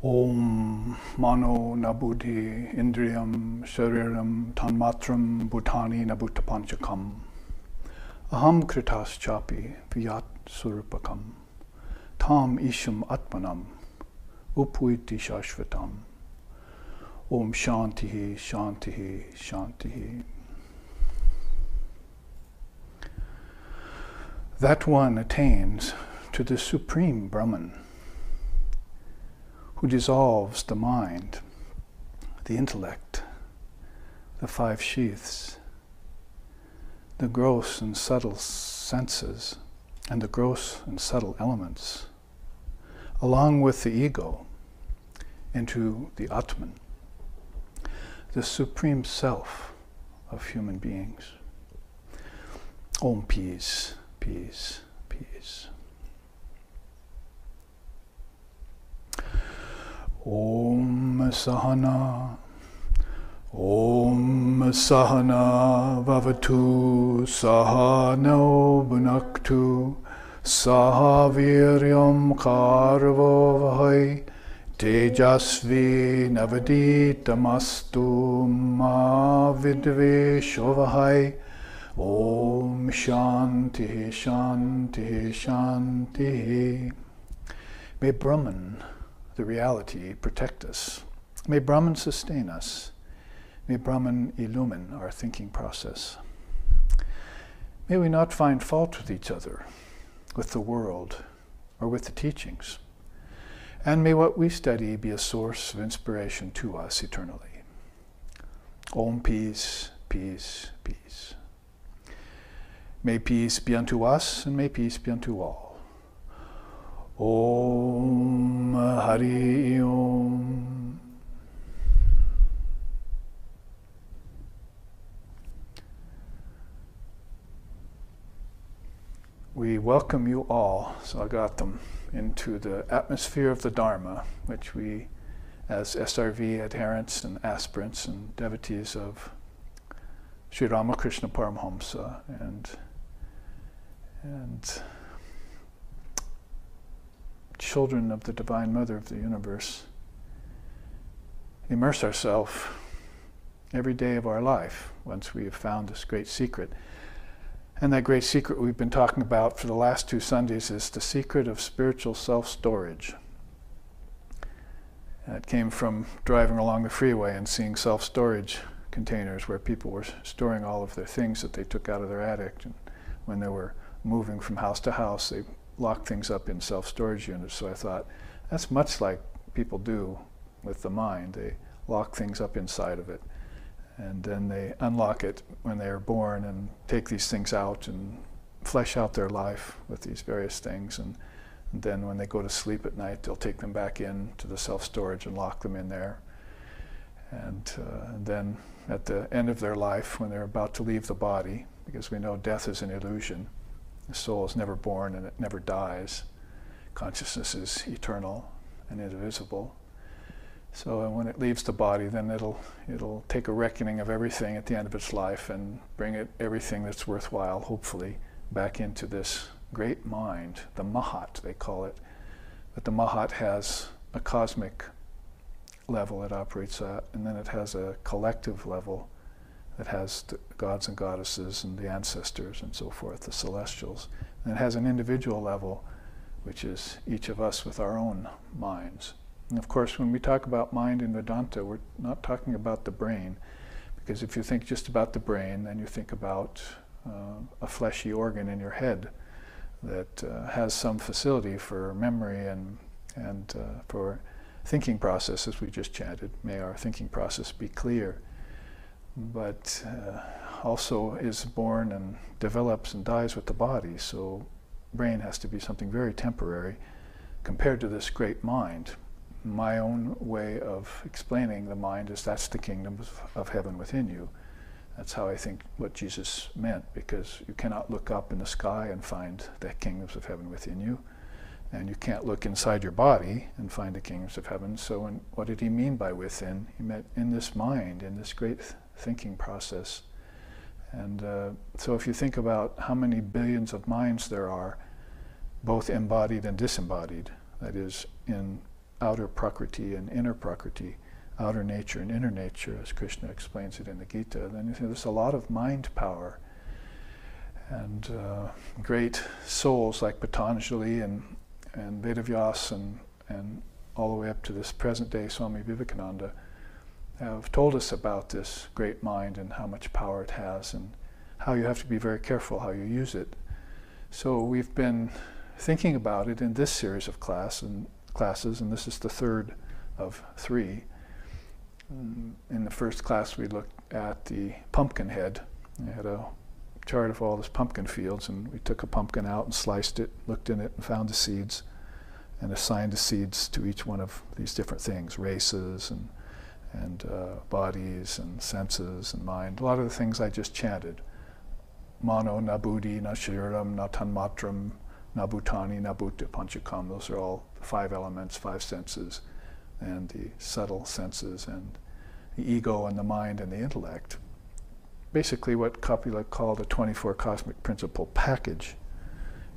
Om Mano Nabudhi Indriyam Shariram Tanmatram Bhutani Nabutapanchakam Aham Kritas Chapi Vyat Surupakam Tam Isham Atmanam Upuiti Shashvatam Om Shantihi Shantihi Shantihi. That one attains to the Supreme Brahman, who dissolves the mind, the intellect, the five sheaths, the gross and subtle senses, and the gross and subtle elements, along with the ego, into the Atman, the Supreme Self of human beings. Om peace, peace, peace. Om Sahana, Om Sahana Vavatu, Sahano Bhunaktu, Sahaviryam Karvo Vahai, Tejasvi Navaditamastu Ma Vidveshovahai. Om Shanti Shanti Shanti. May Brahman, the reality, protect us. May Brahman sustain us. May Brahman illumine our thinking process. May we not find fault with each other, with the world, or with the teachings. And may what we study be a source of inspiration to us eternally. Om peace, peace, peace. May peace be unto us, and may peace be unto all. Om Hari Om. We welcome you all, so I got them, into the atmosphere of the Dharma, which we, as SRV adherents and aspirants and devotees of Sri Ramakrishna Paramhamsa and children of the Divine Mother of the Universe, immerse ourselves every day of our life once we have found this great secret. And that great secret we've been talking about for the last 2 Sundays is the secret of spiritual self-storage. It came from driving along the freeway and seeing self-storage containers where people were storing all of their things that they took out of their attic. And when they were moving from house to house, they locked things up in self-storage units. So I thought, that's much like people do with the mind. They lock things up inside of it, and then they unlock it when they are born and take these things out and flesh out their life with these various things. And then when they go to sleep at night, they'll take them back in to the self-storage and lock them in there. And then at the end of their life, when they're about to leave the body, because we know death is an illusion, the soul is never born and it never dies. Consciousness is eternal and indivisible. So when it leaves the body, then it'll take a reckoning of everything at the end of its life and bring everything that's worthwhile, hopefully, back into this great mind, the Mahat, they call it. But the Mahat has a cosmic level it operates at, and then it has a collective level that has the gods and goddesses and the ancestors and so forth, the celestials. And it has an individual level, which is each of us with our own minds. And of course, when we talk about mind in Vedanta, we're not talking about the brain, because if you think just about the brain, then you think about a fleshy organ in your head that has some facility for memory and for thinking process, as we just chanted. May our thinking process be clear. But also is born and develops and dies with the body. So brain has to be something very temporary compared to this great mind. My own way of explaining the mind is that's the kingdom of heaven within you. That's how I think what Jesus meant, because you cannot look up in the sky and find the kingdoms of heaven within you. And you can't look inside your body and find the kingdoms of heaven. So what did he mean by within? He meant in this mind, in this great thinking process. And so if you think about how many billions of minds there are, both embodied and disembodied, that is, in outer prakriti and inner prakriti, outer nature and inner nature, as Krishna explains it in the Gita, then you see there's a lot of mind power. And great souls like Patanjali and Vedavyas and all the way up to this present day Swami Vivekananda have told us about this great mind and how much power it has and how you have to be very careful how you use it. So we've been thinking about it in this series of classes, and this is the third of 3. In the first class we looked at the pumpkin head. We had a chart of all these pumpkin fields, and we took a pumpkin out and sliced it, looked in it and found the seeds, and assigned the seeds to each one of these different things, races and bodies and senses and mind. A lot of the things I just chanted. Mano, na buddhi, na shariram, na tanmatram, na bhutani, na bhuta panchakam. Those are all 5 elements, 5 senses, and the subtle senses, and the ego and the mind and the intellect. Basically what Kapila called a 24 cosmic principle package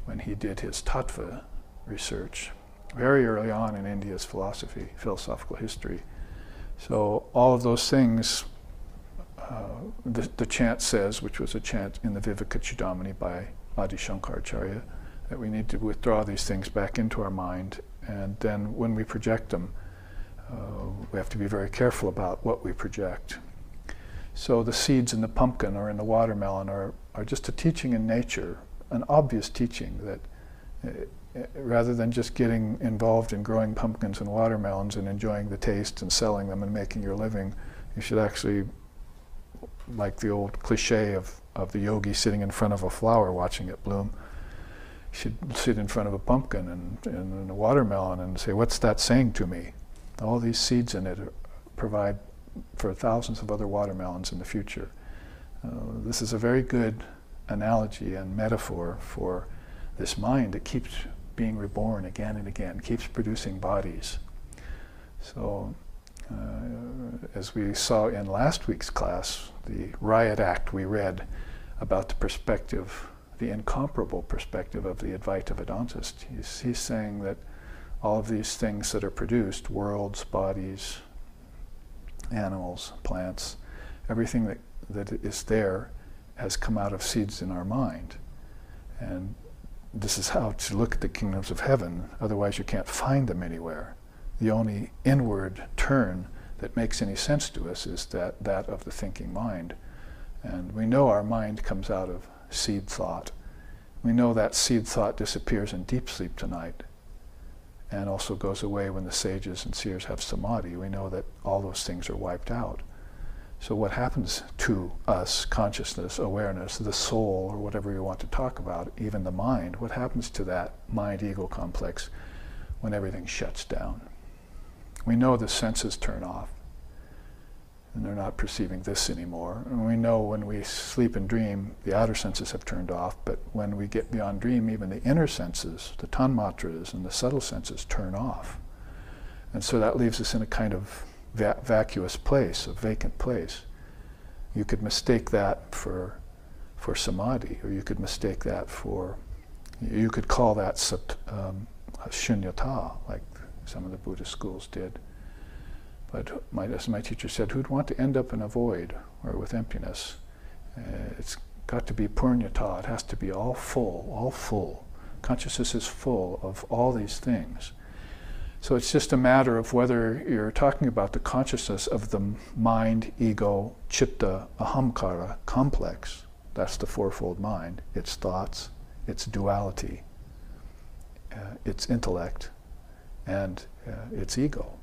when he did his tattva research very early on in India's philosophical history. So all of those things, the chant says, which was a chant in the Viveka Chudamani by Adi Shankaracharya, that we need to withdraw these things back into our mind, and then when we project them, we have to be very careful about what we project. So the seeds in the pumpkin or in the watermelon are just a teaching in nature, an obvious teaching that rather than just getting involved in growing pumpkins and watermelons and enjoying the taste and selling them and making your living, you should actually, like the old cliche of the yogi sitting in front of a flower watching it bloom, you should sit in front of a pumpkin and a watermelon and say, what's that saying to me? All these seeds in it provide for thousands of other watermelons in the future. This is a very good analogy and metaphor for this mind that keeps being reborn again and again, keeps producing bodies. So as we saw in last week's class, the Riot Act we read about the perspective, the incomparable perspective of the Advaita Vedantist. He's saying that all of these things that are produced, worlds, bodies, animals, plants, everything that is there has come out of seeds in our mind. And this is how to look at the kingdoms of heaven, otherwise you can't find them anywhere. The only inward turn that makes any sense to us is that of the thinking mind. And we know our mind comes out of seed thought. We know that seed thought disappears in deep sleep tonight and also goes away when the sages and seers have samadhi. We know that all those things are wiped out. So what happens to us, consciousness, awareness, the soul, or whatever you want to talk about, even the mind, what happens to that mind-ego complex when everything shuts down? We know the senses turn off, and they're not perceiving this anymore. And we know when we sleep and dream, the outer senses have turned off, but when we get beyond dream, even the inner senses, the tanmatras and the subtle senses turn off. And so that leaves us in a kind of vacuous place, a vacant place. You could mistake that for samadhi, or you could mistake that for, you could call that shunyata, like some of the Buddhist schools did. But as my teacher said, who'd want to end up in a void or with emptiness? It's got to be punyata. It has to be all full, all full. Consciousness is full of all these things. So it's just a matter of whether you're talking about the consciousness of the mind, ego, chitta, ahamkara complex. That's the fourfold mind. Its thoughts, its duality, its intellect, and its ego.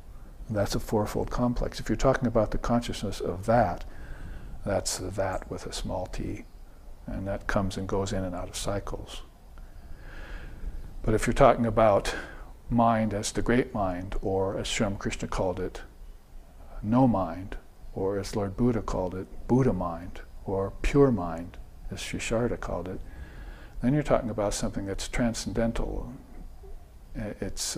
That's a fourfold complex. If you're talking about the consciousness of that, that's the that with a small t, and that comes and goes in and out of cycles. But if you're talking about mind as the great mind, or as Sri Ramakrishna called it, no mind, or as Lord Buddha called it, Buddha mind, or pure mind, as Sri Sharda called it, then you're talking about something that's transcendental. It's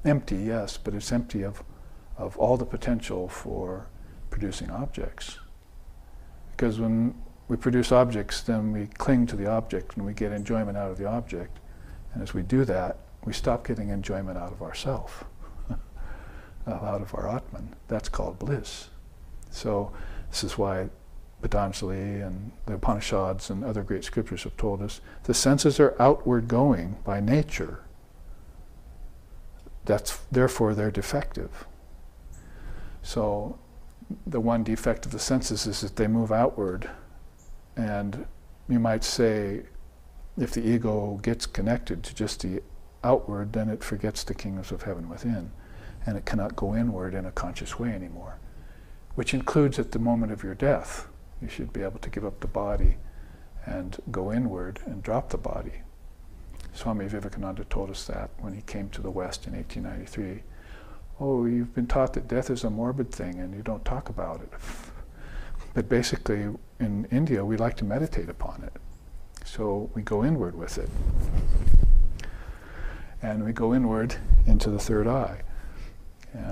empty, yes, but it's empty of all the potential for producing objects. Because when we produce objects, then we cling to the object and we get enjoyment out of the object. And as we do that, we stop getting enjoyment out of ourself. out of our Atman. That's called bliss. So this is why Patanjali and the Upanishads and other great scriptures have told us the senses are outward going by nature. Therefore they're defective. So the one defect of the senses is that they move outward, and you might say if the ego gets connected to just the outward, then it forgets the kingdoms of heaven within, and it cannot go inward in a conscious way anymore, which includes at the moment of your death. You should be able to give up the body and go inward and drop the body. Swami Vivekananda told us that when he came to the West in 1893. Oh, you've been taught that death is a morbid thing and you don't talk about it. But basically, in India, we like to meditate upon it. So we go inward with it. And we go inward into the third eye,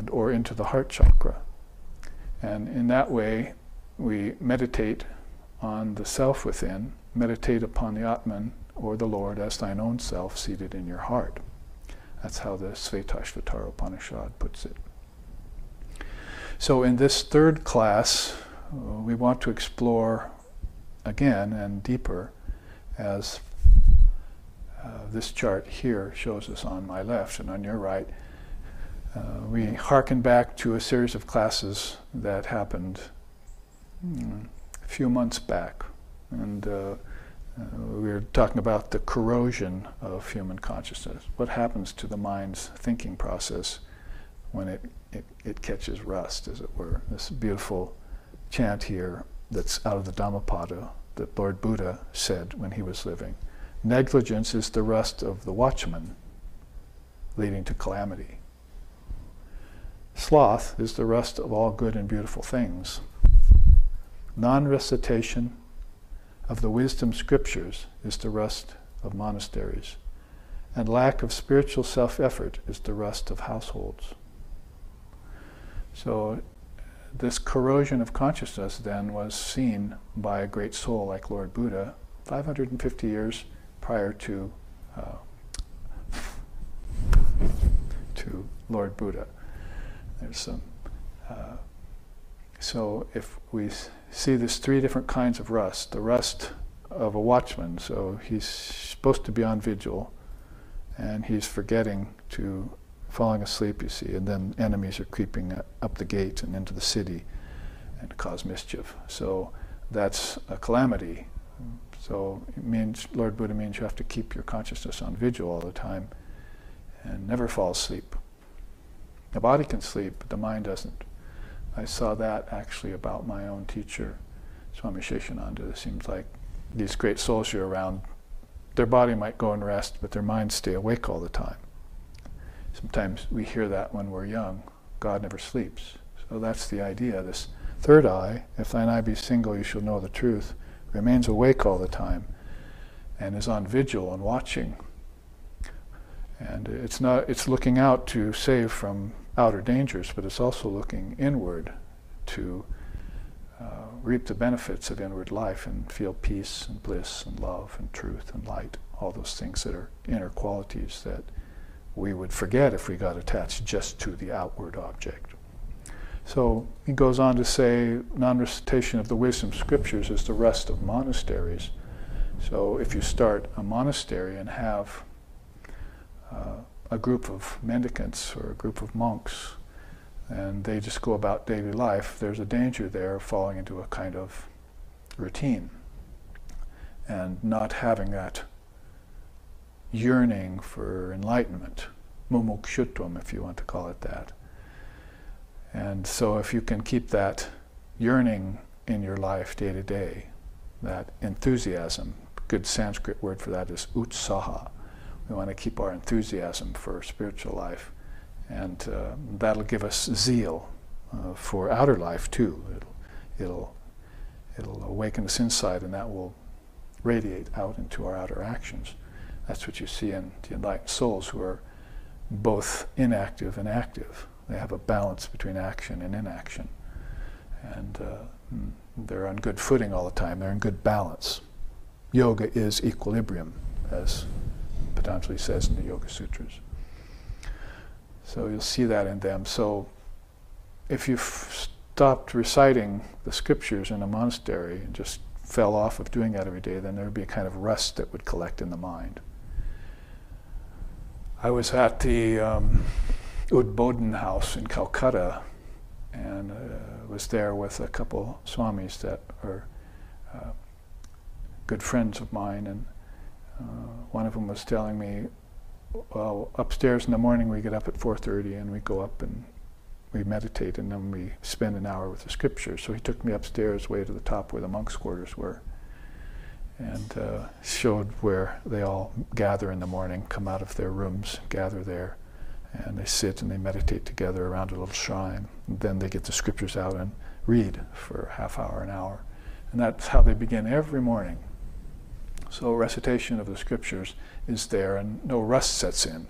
or into the heart chakra. And in that way, we meditate on the self within, meditate upon the Atman, or the Lord, as thine own self seated in your heart. That's how the Svetashvatara Upanishad puts it. So in this third class, we want to explore again and deeper, as this chart here shows us on my left and on your right. We hearken back to a series of classes that happened a few months back, and we were talking about the corrosion of human consciousness. What happens to the mind's thinking process when it catches rust, as it were. This beautiful chant here that's out of the Dhammapada that Lord Buddha said when he was living. Negligence is the rust of the watchman, leading to calamity. Sloth is the rust of all good and beautiful things. Non-recitation of the wisdom scriptures is the rust of monasteries, and lack of spiritual self-effort is the rust of households. So this corrosion of consciousness then was seen by a great soul like Lord Buddha 550 years prior to Lord Buddha. There's some. So if we see there's three different kinds of rust. The rust of a watchman, so he's supposed to be on vigil, and he's forgetting to, falling asleep, you see, and then enemies are creeping up the gate and into the city and cause mischief. So that's a calamity. So it means, Lord Buddha means you have to keep your consciousness on vigil all the time and never fall asleep. The body can sleep, but the mind doesn't. I saw that actually about my own teacher, Swami Sheshananda. It seems like these great souls you're around, their body might go and rest, but their minds stay awake all the time. Sometimes we hear that when we're young. God never sleeps. So that's the idea. This third eye, if thine eye be single, you shall know the truth, remains awake all the time and is on vigil and watching. And it's looking out to save from outer dangers, but it's also looking inward to reap the benefits of inward life and feel peace and bliss and love and truth and light, all those things that are inner qualities that we would forget if we got attached just to the outward object. So he goes on to say, non-recitation of the wisdom scriptures is the rust of monasteries. So if you start a monastery and have a group of mendicants or a group of monks, and they just go about daily life, there's a danger there of falling into a kind of routine and not having that yearning for enlightenment, mumukshutvam, if you want to call it that. And so if you can keep that yearning in your life day to day, that enthusiasm, good Sanskrit word for that is utsaha. We want to keep our enthusiasm for spiritual life, and that'll give us zeal for outer life too. It'll awaken us inside, and that will radiate out into our outer actions. That's what you see in the enlightened souls who are both inactive and active. They have a balance between action and inaction, and they're on good footing all the time. They're in good balance. Yoga is equilibrium, as Patanjali says in the Yoga Sutras. So you'll see that in them. So if you stopped reciting the scriptures in a monastery and just fell off of doing that every day, then there would be a kind of rust that would collect in the mind. I was at the Udbodhan house in Calcutta, and was there with a couple swamis that are good friends of mine, and one of them was telling me, well, upstairs in the morning we get up at 4:30 and we go up and we meditate, and then we spend an hour with the scriptures. So he took me upstairs way to the top where the monks' quarters were, and showed where they all gather in the morning, come out of their rooms, gather there, and they sit and they meditate together around a little shrine. And then they get the scriptures out and read for a half hour, an hour. And that's how they begin every morning. So recitation of the scriptures is there, and no rust sets in.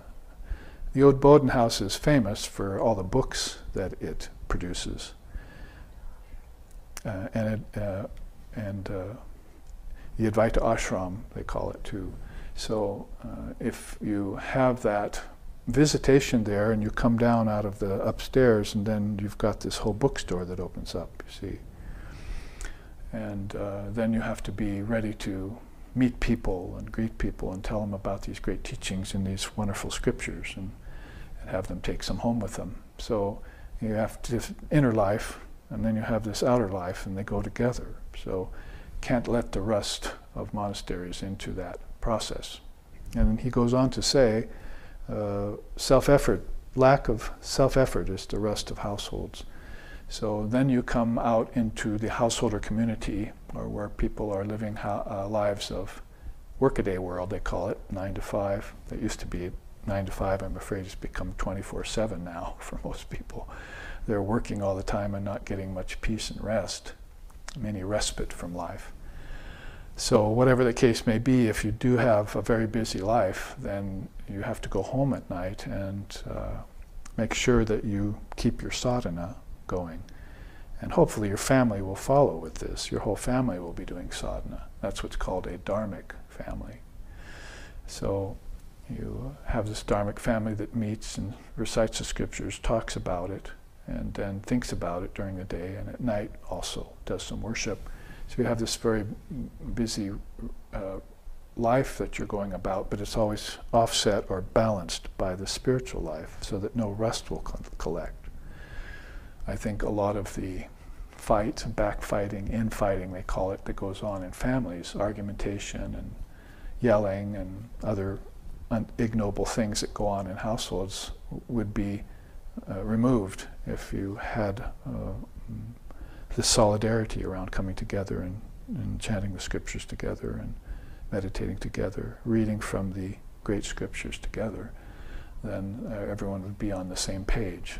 The Udbodhan house is famous for all the books that it produces. And the Advaita Ashram, they call it too. So if you have that visitation there and you come down out of the upstairs, and then you've got this whole bookstore that opens up, you see. And then you have to be ready to meet people and greet people and tell them about these great teachings in these wonderful scriptures, and have them take some home with them. So you have this inner life, and then you have this outer life, and they go together. So can't let the rust of monasteries into that process. And he goes on to say, self-effort, lack of self-effort is the rust of households. So then you come out into the householder community, or where people are living lives of workaday world, they call it, 9 to 5. That used to be 9 to 5, I'm afraid it's become 24/7 now for most people. They're working all the time and not getting much peace and rest, any respite from life. So whatever the case may be, if you do have a very busy life, then you have to go home at night and make sure that you keep your sadhana going. And hopefully your family will follow with this. Your whole family will be doing sadhana. That's what's called a dharmic family. So you have this dharmic family that meets and recites the scriptures, talks about it, and then thinks about it during the day, and at night also does some worship. So you have this very busy life that you're going about, but it's always offset or balanced by the spiritual life, so that no rust will collect. I think a lot of the fight, backfighting, infighting, they call it, that goes on in families, argumentation and yelling and other ignoble things that go on in households, would be removed if you had this solidarity around coming together and chanting the scriptures together and meditating together, reading from the great scriptures together. Then everyone would be on the same page.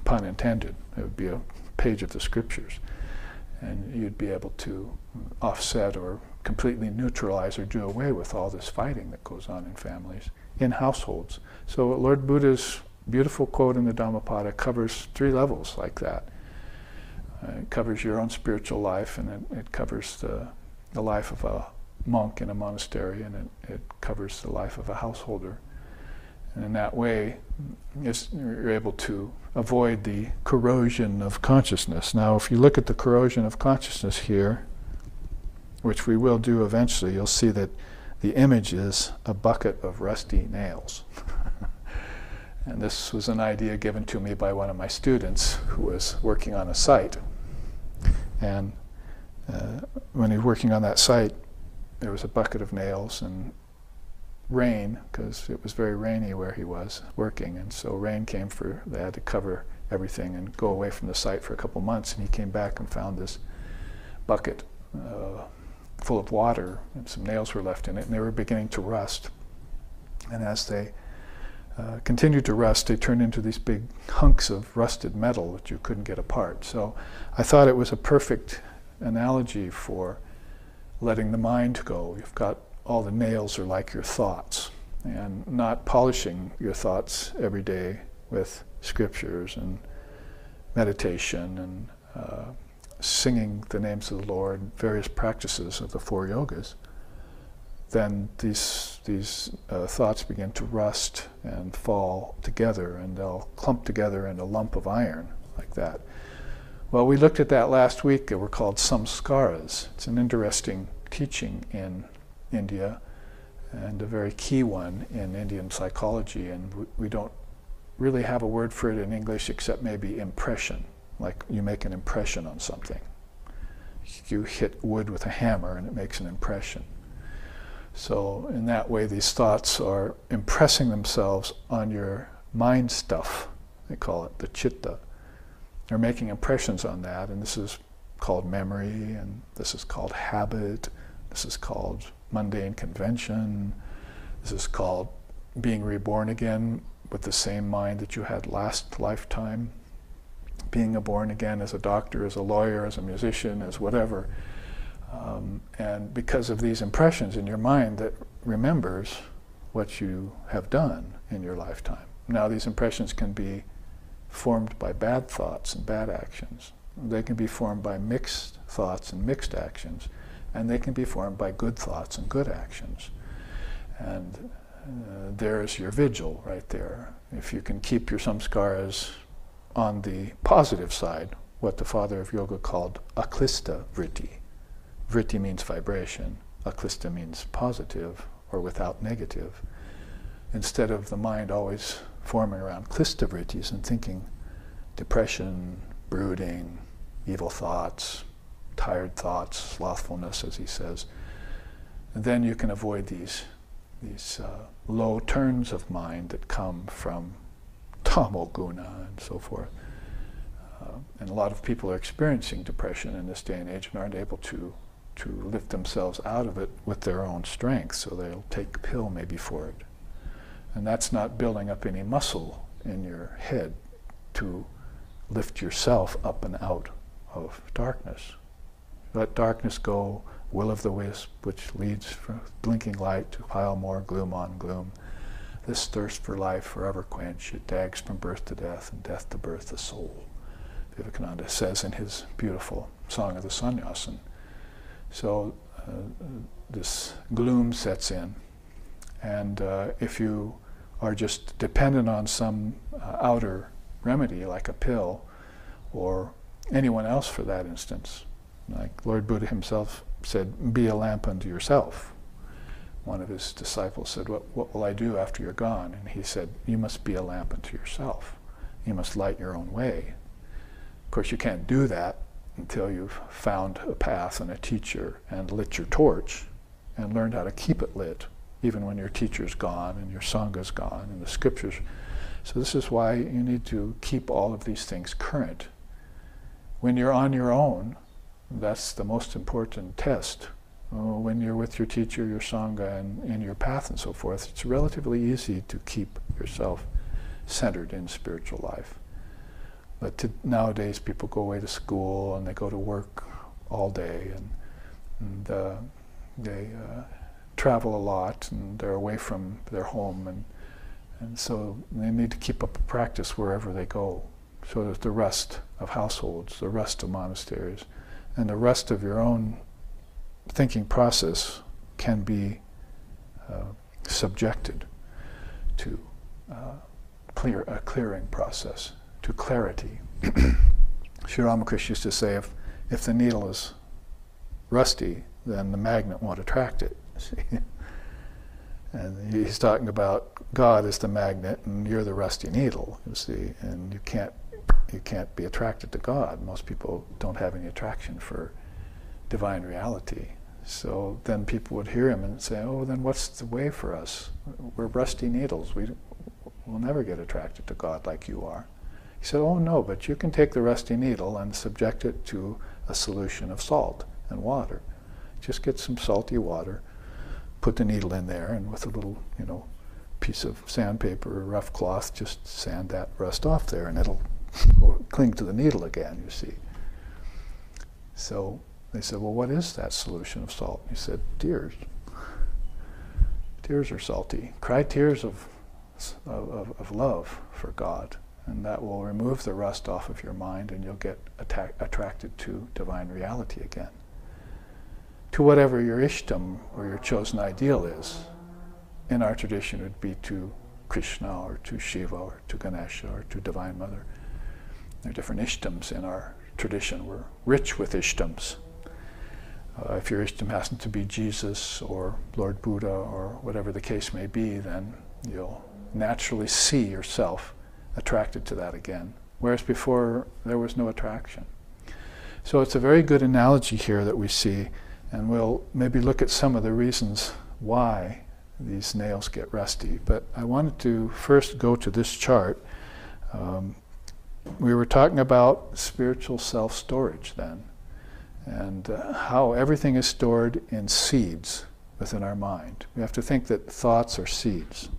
Pun intended. It would be a page of the scriptures, and you'd be able to offset or completely neutralize or do away with all this fighting that goes on in families, in households. So Lord Buddha's beautiful quote in the Dhammapada covers 3 levels like that. It covers your own spiritual life, and it covers the life of a monk in a monastery, and it covers the life of a householder. And in that way, you're able to avoid the corrosion of consciousness. Now, if you look at the corrosion of consciousness here, which we will do eventually, you'll see that the image is a bucket of rusty nails. And this was an idea given to me by one of my students who was working on a site. And when he was working on that site, there was a bucket of nails and rain, because it was very rainy where he was working, and so rain came they had to cover everything and go away from the site for a couple months, and he came back and found this bucket full of water, and some nails were left in it, and they were beginning to rust. And as they continued to rust, they turned into these big hunks of rusted metal that you couldn't get apart. So I thought it was a perfect analogy for letting the mind go. You've got all the nails are like your thoughts, and not polishing your thoughts every day with scriptures and meditation and singing the names of the Lord, various practices of the 4 yogas, then these thoughts begin to rust and fall together, and they'll clump together in a lump of iron, like that. Well, we looked at that last week. They were called samskaras. It's an interesting teaching in India and a very key one in Indian psychology, and we don't really have a word for it in English except maybe impression, like you make an impression on something. You hit wood with a hammer and it makes an impression. So in that way, these thoughts are impressing themselves on your mind stuff. They call it the chitta. They're making impressions on that, and this is called memory, and this is called habit, this is called mundane convention, this is called being reborn again with the same mind that you had last lifetime, being born again as a doctor, as a lawyer, as a musician, as whatever. And because of these impressions in your mind that remembers what you have done in your lifetime. Now these impressions can be formed by bad thoughts and bad actions. They can be formed by mixed thoughts and mixed actions. And they can be formed by good thoughts and good actions. And there's your vigil right there. If you can keep your samskaras on the positive side, what the father of yoga called aklista vritti. Vritti means vibration. Aklista means positive or without negative. Instead of the mind always forming around klista vrittis and thinking depression, brooding, evil thoughts, tired thoughts, slothfulness, as he says, and then you can avoid these low turns of mind that come from tamoguna and so forth. And a lot of people are experiencing depression in this day and age and aren't able to lift themselves out of it with their own strength, so they'll take a pill maybe for it. And that's not building up any muscle in your head to lift yourself up and out of darkness. Let darkness go, will o' the wisp, which leads from blinking light to pile more gloom on gloom. This thirst for life forever quench, it dags from birth to death, and death to birth the soul. Vivekananda says in his beautiful Song of the Sannyasin. So this gloom sets in, and if you are just dependent on some outer remedy, like a pill, or anyone else for that instance, like Lord Buddha himself said, be a lamp unto yourself. One of his disciples said, what will I do after you're gone? And he said, you must be a lamp unto yourself. You must light your own way. Of course, you can't do that until you've found a path and a teacher and lit your torch and learned how to keep it lit, even when your teacher's gone and your sanga's gone and the scriptures. So this is why you need to keep all of these things current. When you're on your own, that's the most important test. When you're with your teacher, your sangha, and in your path and so forth, it's relatively easy to keep yourself centered in spiritual life. But nowadays people go away to school and they go to work all day, and they travel a lot, and they're away from their home, and so they need to keep up a practice wherever they go, so that the rest of households, the rest of monasteries, and the rest of your own thinking process can be subjected to a clearing process, to clarity. Sri Ramakrishna used to say, if the needle is rusty, then the magnet won't attract it. See? And he's talking about God as the magnet, and you're the rusty needle, you see, and you can't be attracted to God. Most people don't have any attraction for divine reality. So then people would hear him and say, oh, then what's the way for us? We're rusty needles. We'll never get attracted to God like you are. He said, oh no, but you can take the rusty needle and subject it to a solution of salt and water. Just get some salty water, put the needle in there, and with a little, piece of sandpaper or rough cloth, just sand that rust off there, and it'll cling to the needle again, you see. So they said, well, what is that solution of salt? He said, tears. Tears are salty. Cry tears of love for God, and that will remove the rust off of your mind, and you'll get attracted to divine reality again. To whatever your ishtam or your chosen ideal is. In our tradition, it would be to Krishna or to Shiva or to Ganesha or to Divine Mother. There are different ishtams in our tradition. We're rich with ishtams. If your ishtam happens to be Jesus or Lord Buddha or whatever the case may be, then you'll naturally see yourself attracted to that again. Whereas before, there was no attraction. So it's a very good analogy here that we see, and we'll maybe look at some of the reasons why these nails get rusty. But I wanted to first go to this chart. We were talking about spiritual self-storage then, and how everything is stored in seeds within our mind. We have to think that thoughts are seeds.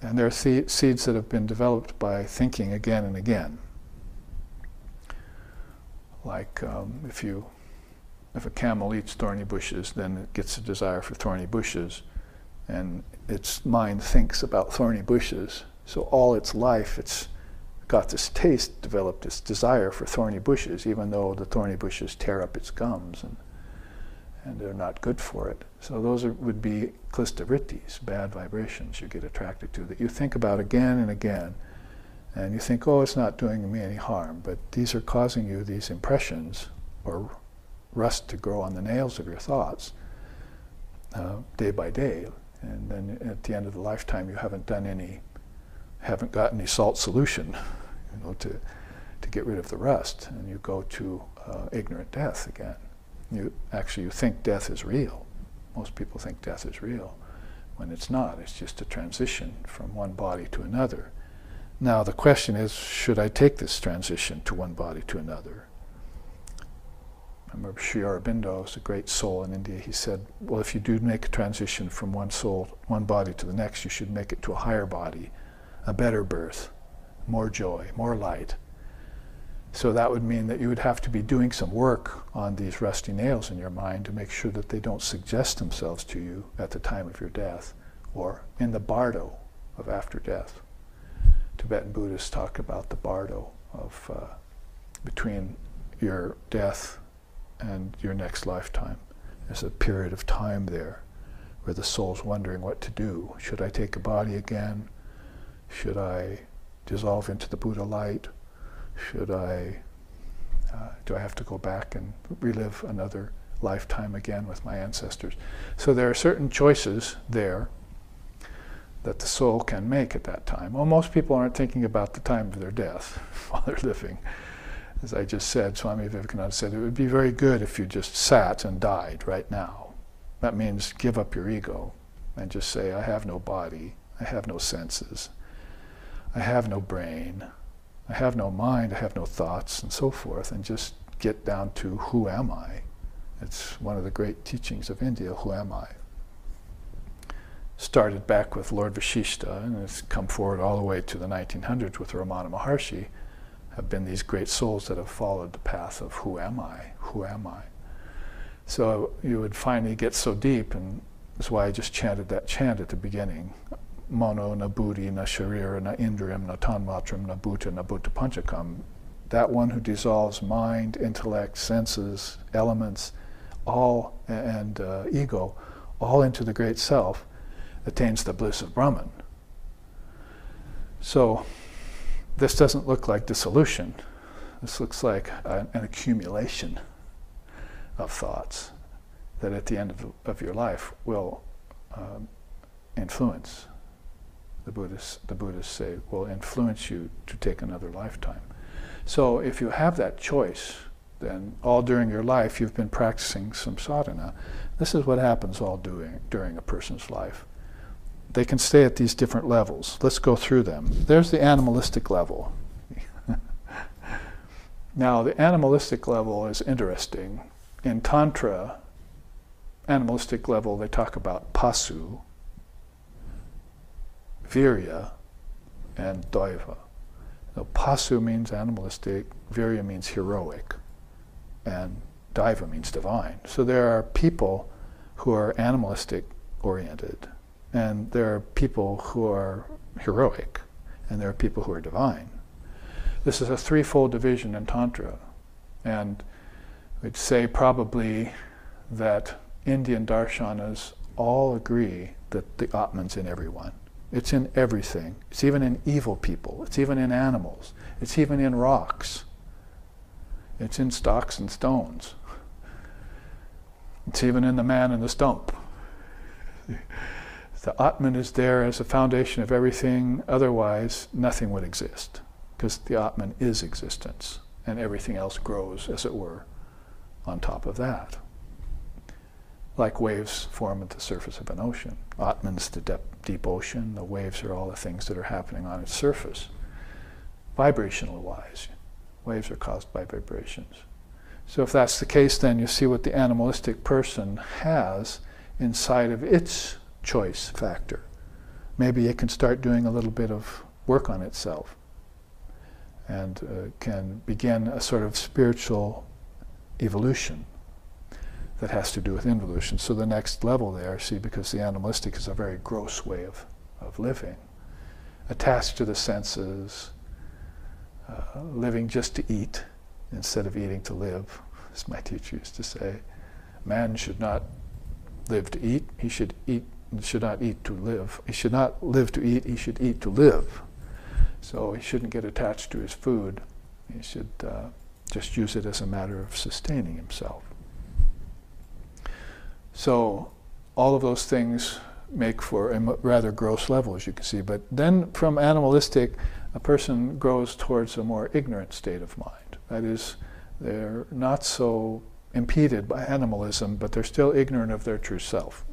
And they're seeds that have been developed by thinking again and again. Like if a camel eats thorny bushes, then it gets a desire for thorny bushes, and its mind thinks about thorny bushes. So all its life, it's got this taste, developed this desire for thorny bushes, even though the thorny bushes tear up its gums and they're not good for it. So those would be klistavrittis, bad vibrations you get attracted to, that you think about again and again. And you think, oh, it's not doing me any harm, but these are causing you these impressions or rust to grow on the nails of your thoughts day by day. And then at the end of the lifetime, you haven't got any salt solution, to get rid of the rust, and you go to ignorant death again. You think death is real. Most people think death is real, when it's not. It's just a transition from one body to another. Now the question is, should I take this transition to one body to another? I remember Sri Aurobindo is a great soul in India. He said, well, if you do make a transition from one body to the next, you should make it to a higher body, a better birth, more joy, more light. So that would mean that you would have to be doing some work on these rusty nails in your mind to make sure that they don't suggest themselves to you at the time of your death or in the bardo of after death. Tibetan Buddhists talk about the bardo of between your death and your next lifetime. There's a period of time there where the soul's wondering what to do. Should I take a body again? Should I dissolve into the Buddha light? Do I have to go back and relive another lifetime again with my ancestors? So there are certain choices there that the soul can make at that time. Well, most people aren't thinking about the time of their death while they're living. As I just said, Swami Vivekananda said, it would be very good if you just sat and died right now. That means give up your ego and just say, I have no body, I have no senses, I have no brain, I have no mind, I have no thoughts, and so forth, and just get down to who am I? It's one of the great teachings of India, who am I? Started back with Lord Vashishta, and it's come forward all the way to the 1900s with Ramana Maharshi, have been these great souls that have followed the path of who am I? Who am I? So you would finally get so deep, and that's why I just chanted that chant at the beginning. Mono na buddhi na sharira na indriyam na tanmatram na bhuta na bhuta panchakam. That one who dissolves mind, intellect, senses, elements, all, and ego, all into the great self, attains the bliss of Brahman. So this doesn't look like dissolution. This looks like an accumulation of thoughts that at the end of your life will influence. The Buddhists say, will influence you to take another lifetime. So if you have that choice, then all during your life you've been practicing some sadhana. This is what happens all during a person's life. They can stay at these different levels. Let's go through them. There's the animalistic level. Now, the animalistic level is interesting. In Tantra, animalistic level, they talk about pasu, virya, and daiva. Now, pasu means animalistic, virya means heroic, and daiva means divine. So there are people who are animalistic oriented, and there are people who are heroic, and there are people who are divine. This is a threefold division in Tantra, and we'd say probably that Indian darshanas all agree that the Atman's in everyone. It's in everything. It's even in evil people. It's even in animals. It's even in rocks. It's in stocks and stones. It's even in the man in the stump. The Atman is there as a foundation of everything. Otherwise, nothing would exist, because the Atman is existence, and everything else grows, as it were, on top of that. Like waves form at the surface of an ocean. Atman's the deep ocean. The waves are all the things that are happening on its surface. Vibrational wise, waves are caused by vibrations. So if that's the case, then you see what the animalistic person has inside of its choice factor. Maybe it can start doing a little bit of work on itself and can begin a sort of spiritual evolution that has to do with involution. So the next level there, see, because the animalistic is a very gross way of living, attached to the senses, living just to eat instead of eating to live, as my teacher used to say. Man should not live to eat, he should not eat to live. He should not live to eat, he should eat to live. So he shouldn't get attached to his food. He should just use it as a matter of sustaining himself. So all of those things make for a rather gross level, as you can see. But then from animalistic, a person grows towards a more ignorant state of mind. That is, they're not so impeded by animalism, but they're still ignorant of their true self.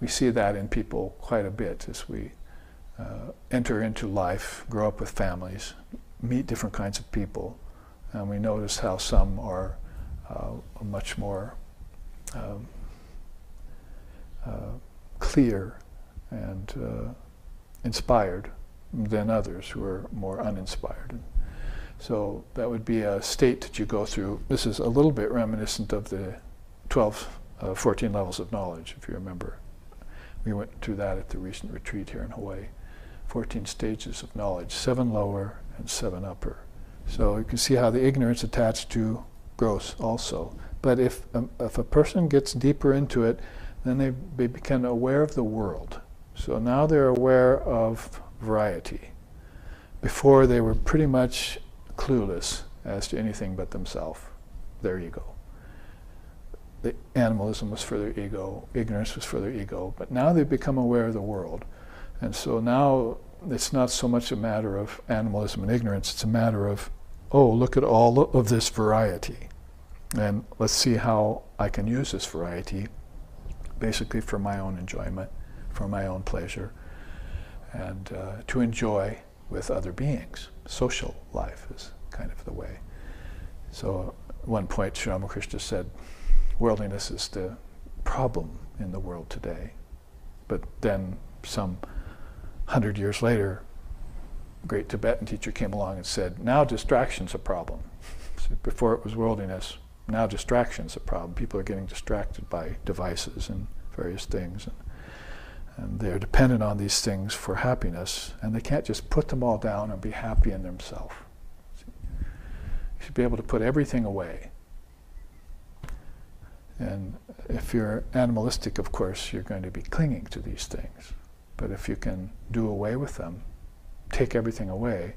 We see that in people quite a bit as we enter into life, grow up with families, meet different kinds of people, and we notice how some are much more clear and inspired than others who are more uninspired. So that would be a state that you go through. This is a little bit reminiscent of the 14 levels of knowledge, if you remember. We went through that at the recent retreat here in Hawaii. 14 stages of knowledge, 7 lower and 7 upper. So you can see how the ignorance attached to gross also. But if a person gets deeper into it, then they become aware of the world. So now they're aware of variety. Before they were pretty much clueless as to anything but themselves, their ego. The animalism was for their ego, ignorance was for their ego, but now they've become aware of the world. And so now it's not so much a matter of animalism and ignorance, it's a matter of, oh, look at all of this variety. And let's see how I can use this variety, basically for my own enjoyment, for my own pleasure, and to enjoy with other beings. Social life is kind of the way. So at one point Sri Ramakrishna said, worldliness is the problem in the world today. But then some 100 years later, a great Tibetan teacher came along and said, now distraction's a problem. So before it was worldliness, now distraction's a problem. People are getting distracted by devices and various things. And they're dependent on these things for happiness, and they can't just put them all down and be happy in themselves. You should be able to put everything away. And if you're animalistic, of course, you're going to be clinging to these things. But if you can do away with them, take everything away,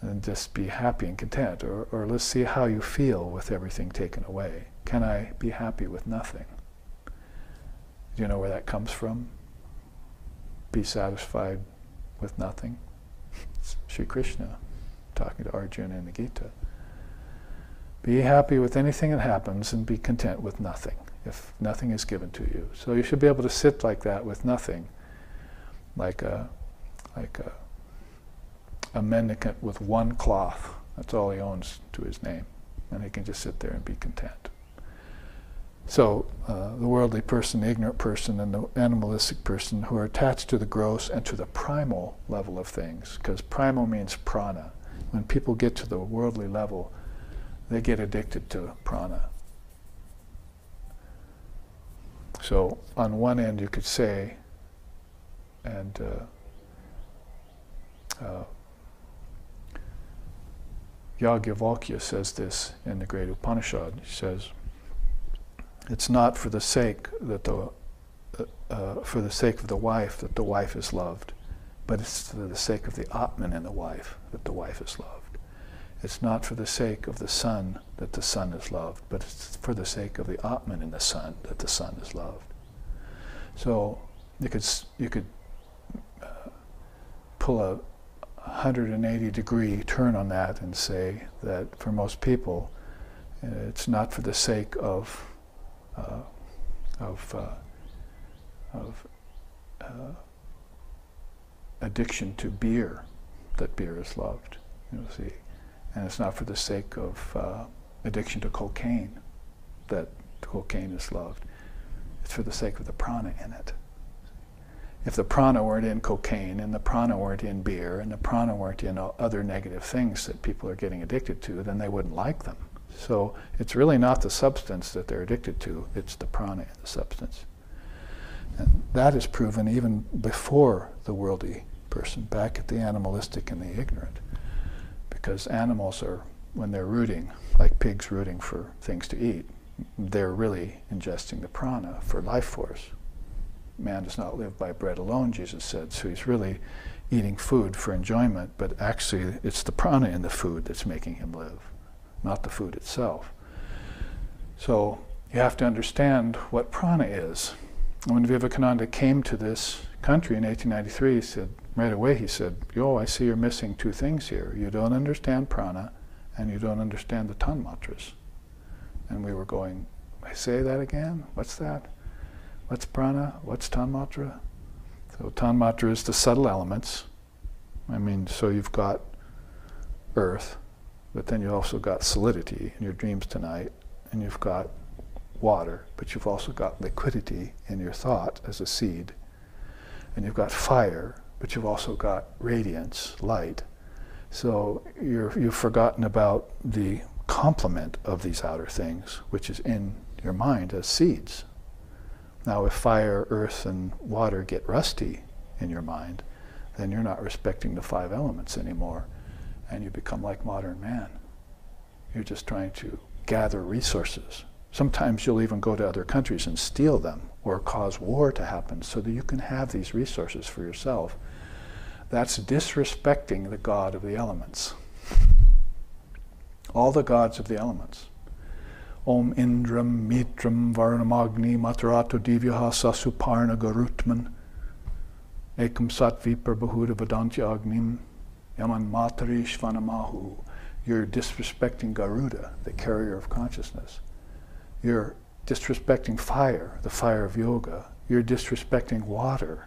and just be happy and content, or let's see how you feel with everything taken away. Can I be happy with nothing? Do you know where that comes from? Be satisfied with nothing. It's Sri Krishna talking to Arjuna in the Gita. Be happy with anything that happens and be content with nothing, if nothing is given to you. So you should be able to sit like that with nothing, like a mendicant with one cloth. That's all he owns to his name. And he can just sit there and be content. So the worldly person, the ignorant person, and the animalistic person who are attached to the gross and to the primal level of things, because primal means prana. When people get to the worldly level, they get addicted to prana. So on one end you could say, and Yajnavalkya says this in the great Upanishad. He says, it's not for the sake that the for the sake of the wife that the wife is loved, but it's for the sake of the Atman in the wife that the wife is loved. It's not for the sake of the son that the son is loved, but it's for the sake of the Atman in the son that the son is loved. So you could pull a 180-degree turn on that and say that for most people, it's not for the sake of addiction to beer that beer is loved, see, and it's not for the sake of addiction to cocaine that cocaine is loved. It's for the sake of the prana in it. If the prana weren't in cocaine, and the prana weren't in beer, and the prana weren't in other negative things that people are getting addicted to, then they wouldn't like them. So it's really not the substance that they're addicted to, it's the prana in the substance. And that is proven even before the worldly person, back at the animalistic and the ignorant. Because animals are, when they're rooting, like pigs rooting for things to eat, they're really ingesting the prana for life force. Man does not live by bread alone, Jesus said, so he's really eating food for enjoyment, but actually it's the prana in the food that's making him live, not the food itself. So you have to understand what prana is. And when Vivekananda came to this country in 1893, he said, right away he said, "Yo, I see you're missing two things here. You don't understand prana, and you don't understand the tanmatras." And we were going, "Say that again? What's that? What's prana? What's tanmatra?" So tanmatra is the subtle elements. I mean, so you've got earth, but then you also got solidity in your dreams tonight, and you've got water, but you've also got liquidity in your thought as a seed, and you've got fire, but you've also got radiance, light. So you've forgotten about the complement of these outer things, which is in your mind as seeds. Now, if fire, earth, and water get rusty in your mind, then you're not respecting the five elements anymore, and you become like modern man. You're just trying to gather resources. Sometimes you'll even go to other countries and steal them or cause war to happen so that you can have these resources for yourself. That's disrespecting the God of the elements. All the gods of the elements. Om Indram Mitram Varnamagni Matarato Divyaha Sasuparna Garutman Ekam Satvipar Bahuda Vedantya Agnim Yaman Matarish Vanamahu. You're disrespecting Garuda, the carrier of consciousness. You're disrespecting fire, the fire of yoga. You're disrespecting water,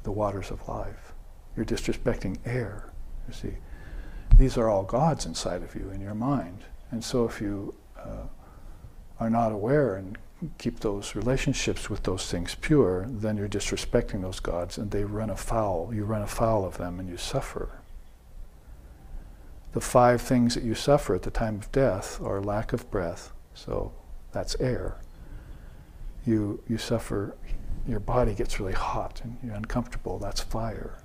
the waters of life. You're disrespecting air, you see. These are all gods inside of you in your mind. And so if you are not aware and keep those relationships with those things pure, then you're disrespecting those gods and they run afoul. You run afoul of them and you suffer. The five things that you suffer at the time of death are lack of breath, so that's air. You suffer, your body gets really hot and you're uncomfortable, that's fire.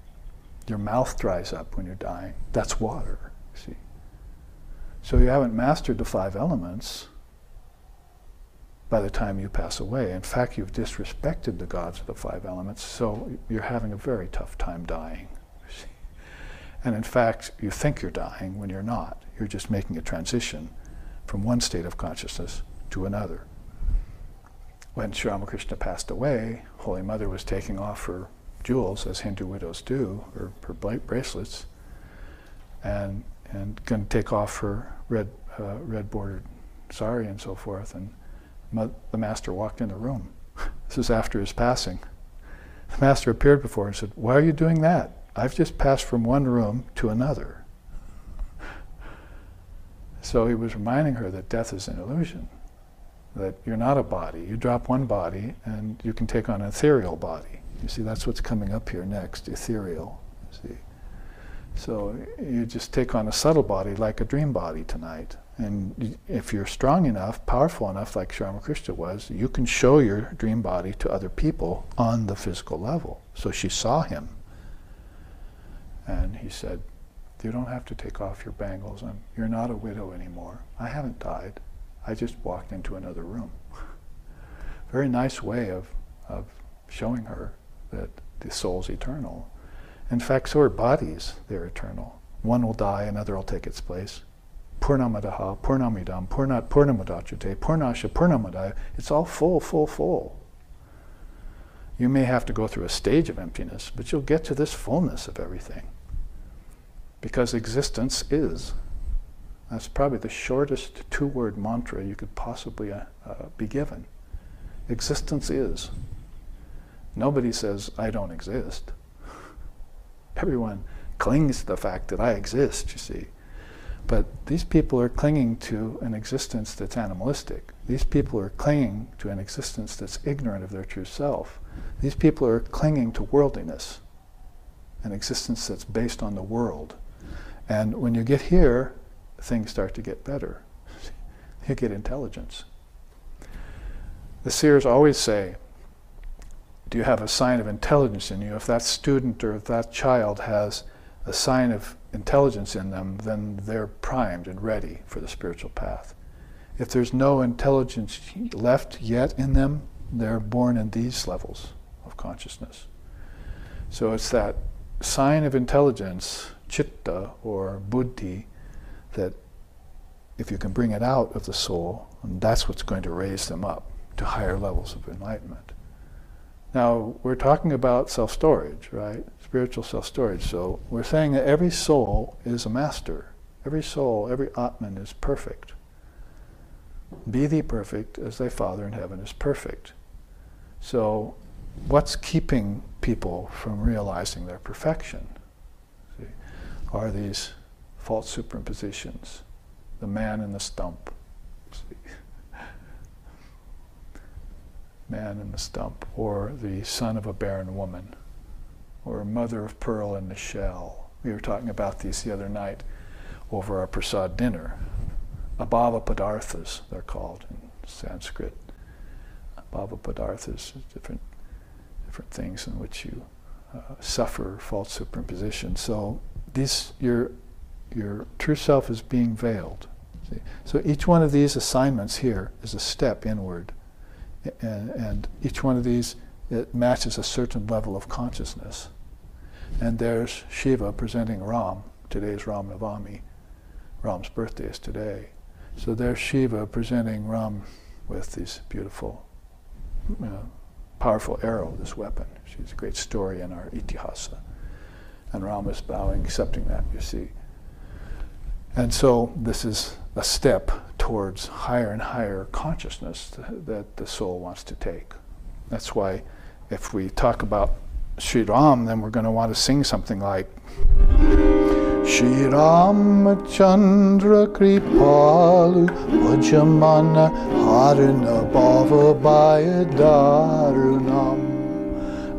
Your mouth dries up when you're dying, that's water, see. So you haven't mastered the five elements by the time you pass away. In fact, you've disrespected the gods of the five elements, so you're having a very tough time dying. See? And in fact, you think you're dying when you're not. You're just making a transition from one state of consciousness to another. When Sri Ramakrishna passed away, Holy Mother was taking off her jewels, as Hindu widows do, or her bracelets, and going to take off her red bordered sari and so forth, and the master walked in the room. This is after his passing. The master appeared before her and said, "Why are you doing that? I've just passed from one room to another." So he was reminding her that death is an illusion, that you're not a body. You drop one body and you can take on an ethereal body. You see, that's what's coming up here next, ethereal, see. So you just take on a subtle body like a dream body tonight. And if you're strong enough, powerful enough, like Sri Ramakrishna was, you can show your dream body to other people on the physical level. So she saw him. And he said, "You don't have to take off your bangles. You're not a widow anymore. I haven't died. I just walked into another room." Very nice way of of showing her that the soul's eternal. In fact, so are bodies, they're eternal. One will die, another will take its place. Purnamadaha, Purnamidam, Purnat Purnamadachyate, Purnasha Purnamadaya. It's all full, full, full. You may have to go through a stage of emptiness, but you'll get to this fullness of everything. Because existence is. That's probably the shortest two-word mantra you could possibly be given. Existence is. Nobody says, I don't exist. Everyone clings to the fact that I exist, you see. But these people are clinging to an existence that's animalistic. These people are clinging to an existence that's ignorant of their true self. These people are clinging to worldliness, an existence that's based on the world. And when you get here, things start to get better. You get intelligence. The seers always say, do you have a sign of intelligence in you? If that student or if that child has a sign of intelligence in them, then they're primed and ready for the spiritual path. If there's no intelligence left yet in them, they're born in these levels of consciousness. So it's that sign of intelligence, chitta or buddhi, that if you can bring it out of the soul, and that's what's going to raise them up to higher levels of enlightenment. Now, we're talking about self-storage, right? Spiritual self-storage. So we're saying that every soul is a master. Every soul, every Atman is perfect. Be thee perfect as thy Father in heaven is perfect. So what's keeping people from realizing their perfection? See, are these false superimpositions, the man in the stump. See, man in the stump, or the son of a barren woman, or mother of pearl in the shell. We were talking about these the other night over our prasad dinner. Abhava padarthas, they're called in Sanskrit. Abhava padarthas, different things in which you suffer false superimposition. So these, your true self is being veiled. See? So each one of these assignments here is a step inward. And each one of these, it matches a certain level of consciousness. And there's Shiva presenting Ram. Today is Ram Navami. Ram's birthday is today. So there's Shiva presenting Ram with this beautiful, powerful arrow, this weapon. She's a great story in our Itihasa. And Ram is bowing, accepting that, you see. And so this is a step towards higher and higher consciousness that the soul wants to take. That's why if we talk about Sri Ram, then we're going to want to sing something like Shri Ramachandra Kripalu Vajamana Harana Bhava Bhayadarunam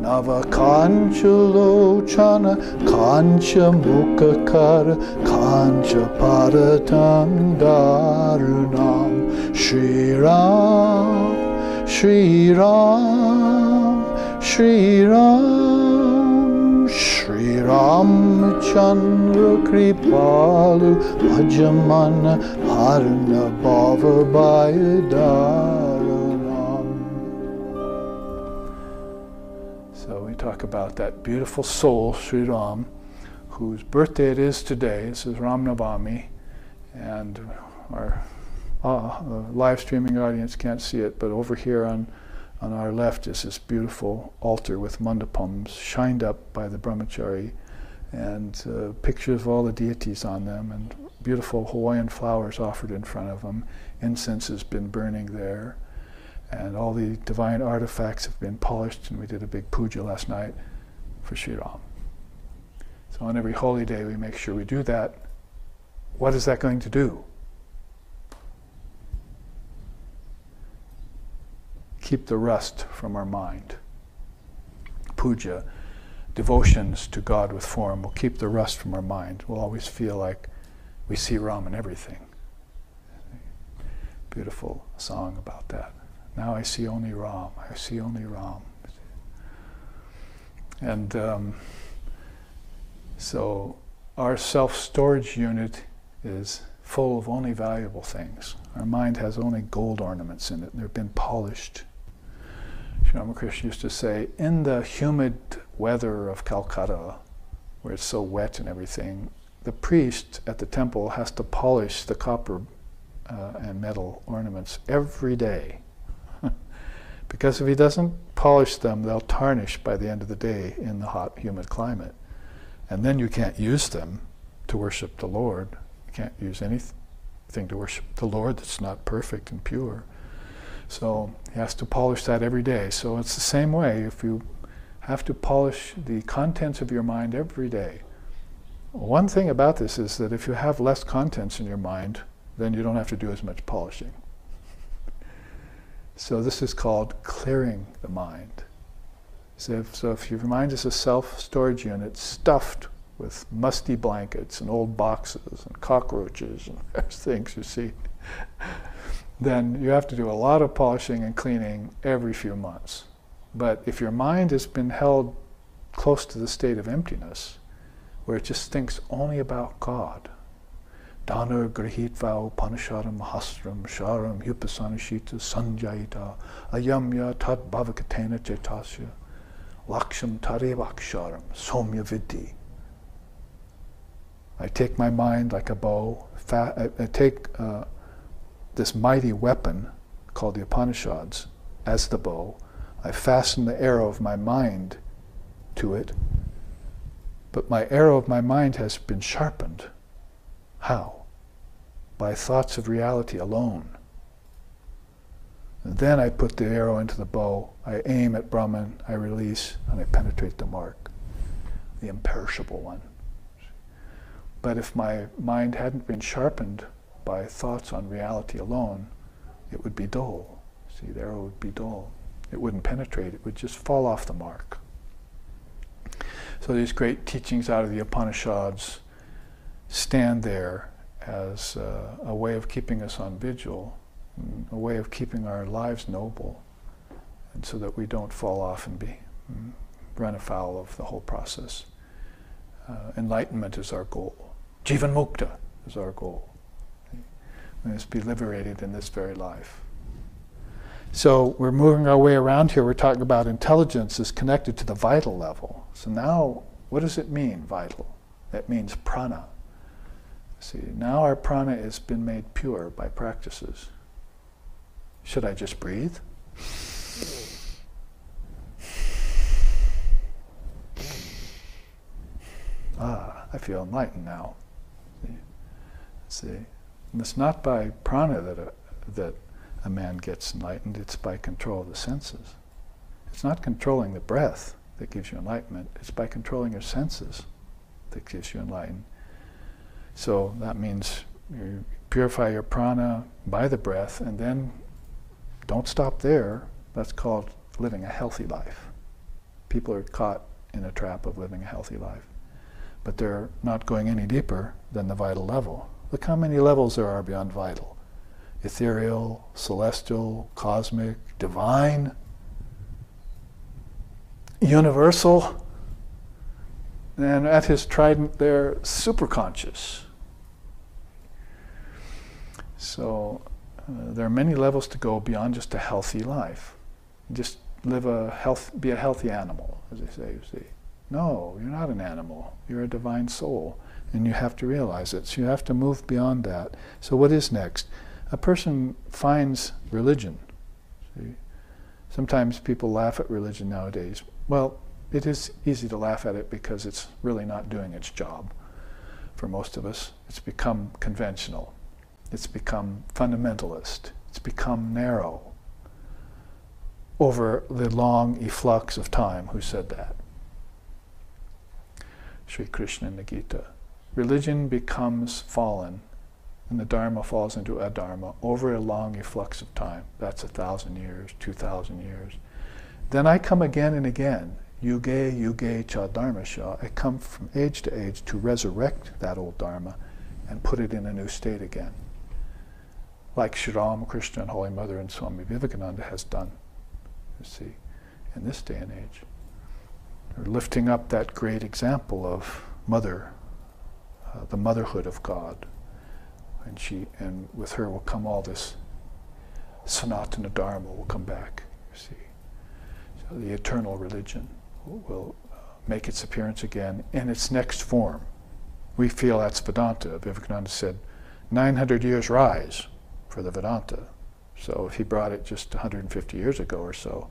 Nava Kanchalochana Kancha Mukakara Kancha Paratam Darunam Shri Ram, Shri Ram, Shri Ram, Shri Ramachandra Kripalu Bhajamana Harana Bhava Bhayadarunam. So we talk about that beautiful soul, Sri Ram, whose birthday it is today. This is Ram Navami, and our live streaming audience can't see it, but over here on our left is this beautiful altar with mandapams shined up by the brahmachari, and pictures of all the deities on them, and beautiful Hawaiian flowers offered in front of them. Incense has been burning there, and all the divine artifacts have been polished, and we did a big puja last night for Sri Ram. So on every holy day we make sure we do that. What is that going to do? Keep the rust from our mind. Puja, devotions to God with form, will keep the rust from our mind. We'll always feel like we see Ram in everything. Beautiful song about that. Now I see only Ram, I see only Ram. And so our self-storage unit is full of only valuable things. Our mind has only gold ornaments in it. They've been polished. Sri Ramakrishna used to say, in the humid weather of Calcutta, where it's so wet and everything, the priest at the temple has to polish the copper and metal ornaments every day. Because if he doesn't polish them, they'll tarnish by the end of the day in the hot, humid climate. And then you can't use them to worship the Lord. You can't use anything to worship the Lord that's not perfect and pure. So he has to polish that every day. So it's the same way. If you have to polish the contents of your mind every day. One thing about this is that if you have less contents in your mind, then you don't have to do as much polishing. So this is called clearing the mind. So if your mind is a self-storage unit stuffed with musty blankets and old boxes and cockroaches and things, you see, then you have to do a lot of polishing and cleaning every few months. But if your mind has been held close to the state of emptiness, where it just thinks only about God, Dhanur grihitva upanishadam mahastram sharam upasanashita sanjayita ayamya tad bhavakatena chetasya laksham tarevaksharam somya vidhi. I take my mind like a bow, I take this mighty weapon called the Upanishads as the bow. I fasten the arrow of my mind to it, but my arrow of my mind has been sharpened. How? By thoughts of reality alone. And then I put the arrow into the bow, I aim at Brahman, I release, and I penetrate the mark, the imperishable one. But if my mind hadn't been sharpened by thoughts on reality alone, it would be dull. See, the arrow would be dull. It wouldn't penetrate, it would just fall off the mark. So these great teachings out of the Upanishads stand there as a way of keeping us on vigil, a way of keeping our lives noble, and so that we don't fall off and run afoul of the whole process. Enlightenment is our goal. Jivan Mukta is our goal. We must be liberated in this very life. So we're moving our way around here. We're talking about intelligence is connected to the vital level. So now, what does it mean, vital? That means prana. See, now our prana has been made pure by practices. Should I just breathe? I feel enlightened now. See, and it's not by prana that a man gets enlightened, it's by control of the senses. It's not controlling the breath that gives you enlightenment, it's by controlling your senses that gives you enlightenment. So that means you purify your prana by the breath, and then don't stop there. That's called living a healthy life. People are caught in a trap of living a healthy life, but they're not going any deeper than the vital level. Look how many levels there are beyond vital. Ethereal, celestial, cosmic, divine, universal, and at his trident they're superconscious. So there are many levels to go beyond just a healthy life. Just be a healthy animal, as they say, you see. No, you're not an animal. You're a divine soul, and you have to realize it. So you have to move beyond that. So what is next? A person finds religion. See? Sometimes people laugh at religion nowadays. Well, it is easy to laugh at it because it's really not doing its job for most of us. It's become conventional. It's become fundamentalist. It's become narrow over the long efflux of time. Who said that? Sri Krishna in the Gita. Religion becomes fallen, and the Dharma falls into adharma over a long efflux of time. That's 1,000 years, 2,000 years. Then I come again and again. Yuge, yuge cha dharmasya. I come from age to age to resurrect that old dharma and put it in a new state again. Like Sri Ramakrishna and Holy Mother and Swami Vivekananda has done, you see, in this day and age. They're lifting up that great example of Mother, the motherhood of God. And with her will come all this Sanatana Dharma will come back, you see. the eternal religion will make its appearance again in its next form. We feel that's Vedanta. Vivekananda said, 900 years rise for the Vedanta. So if he brought it just 150 years ago or so,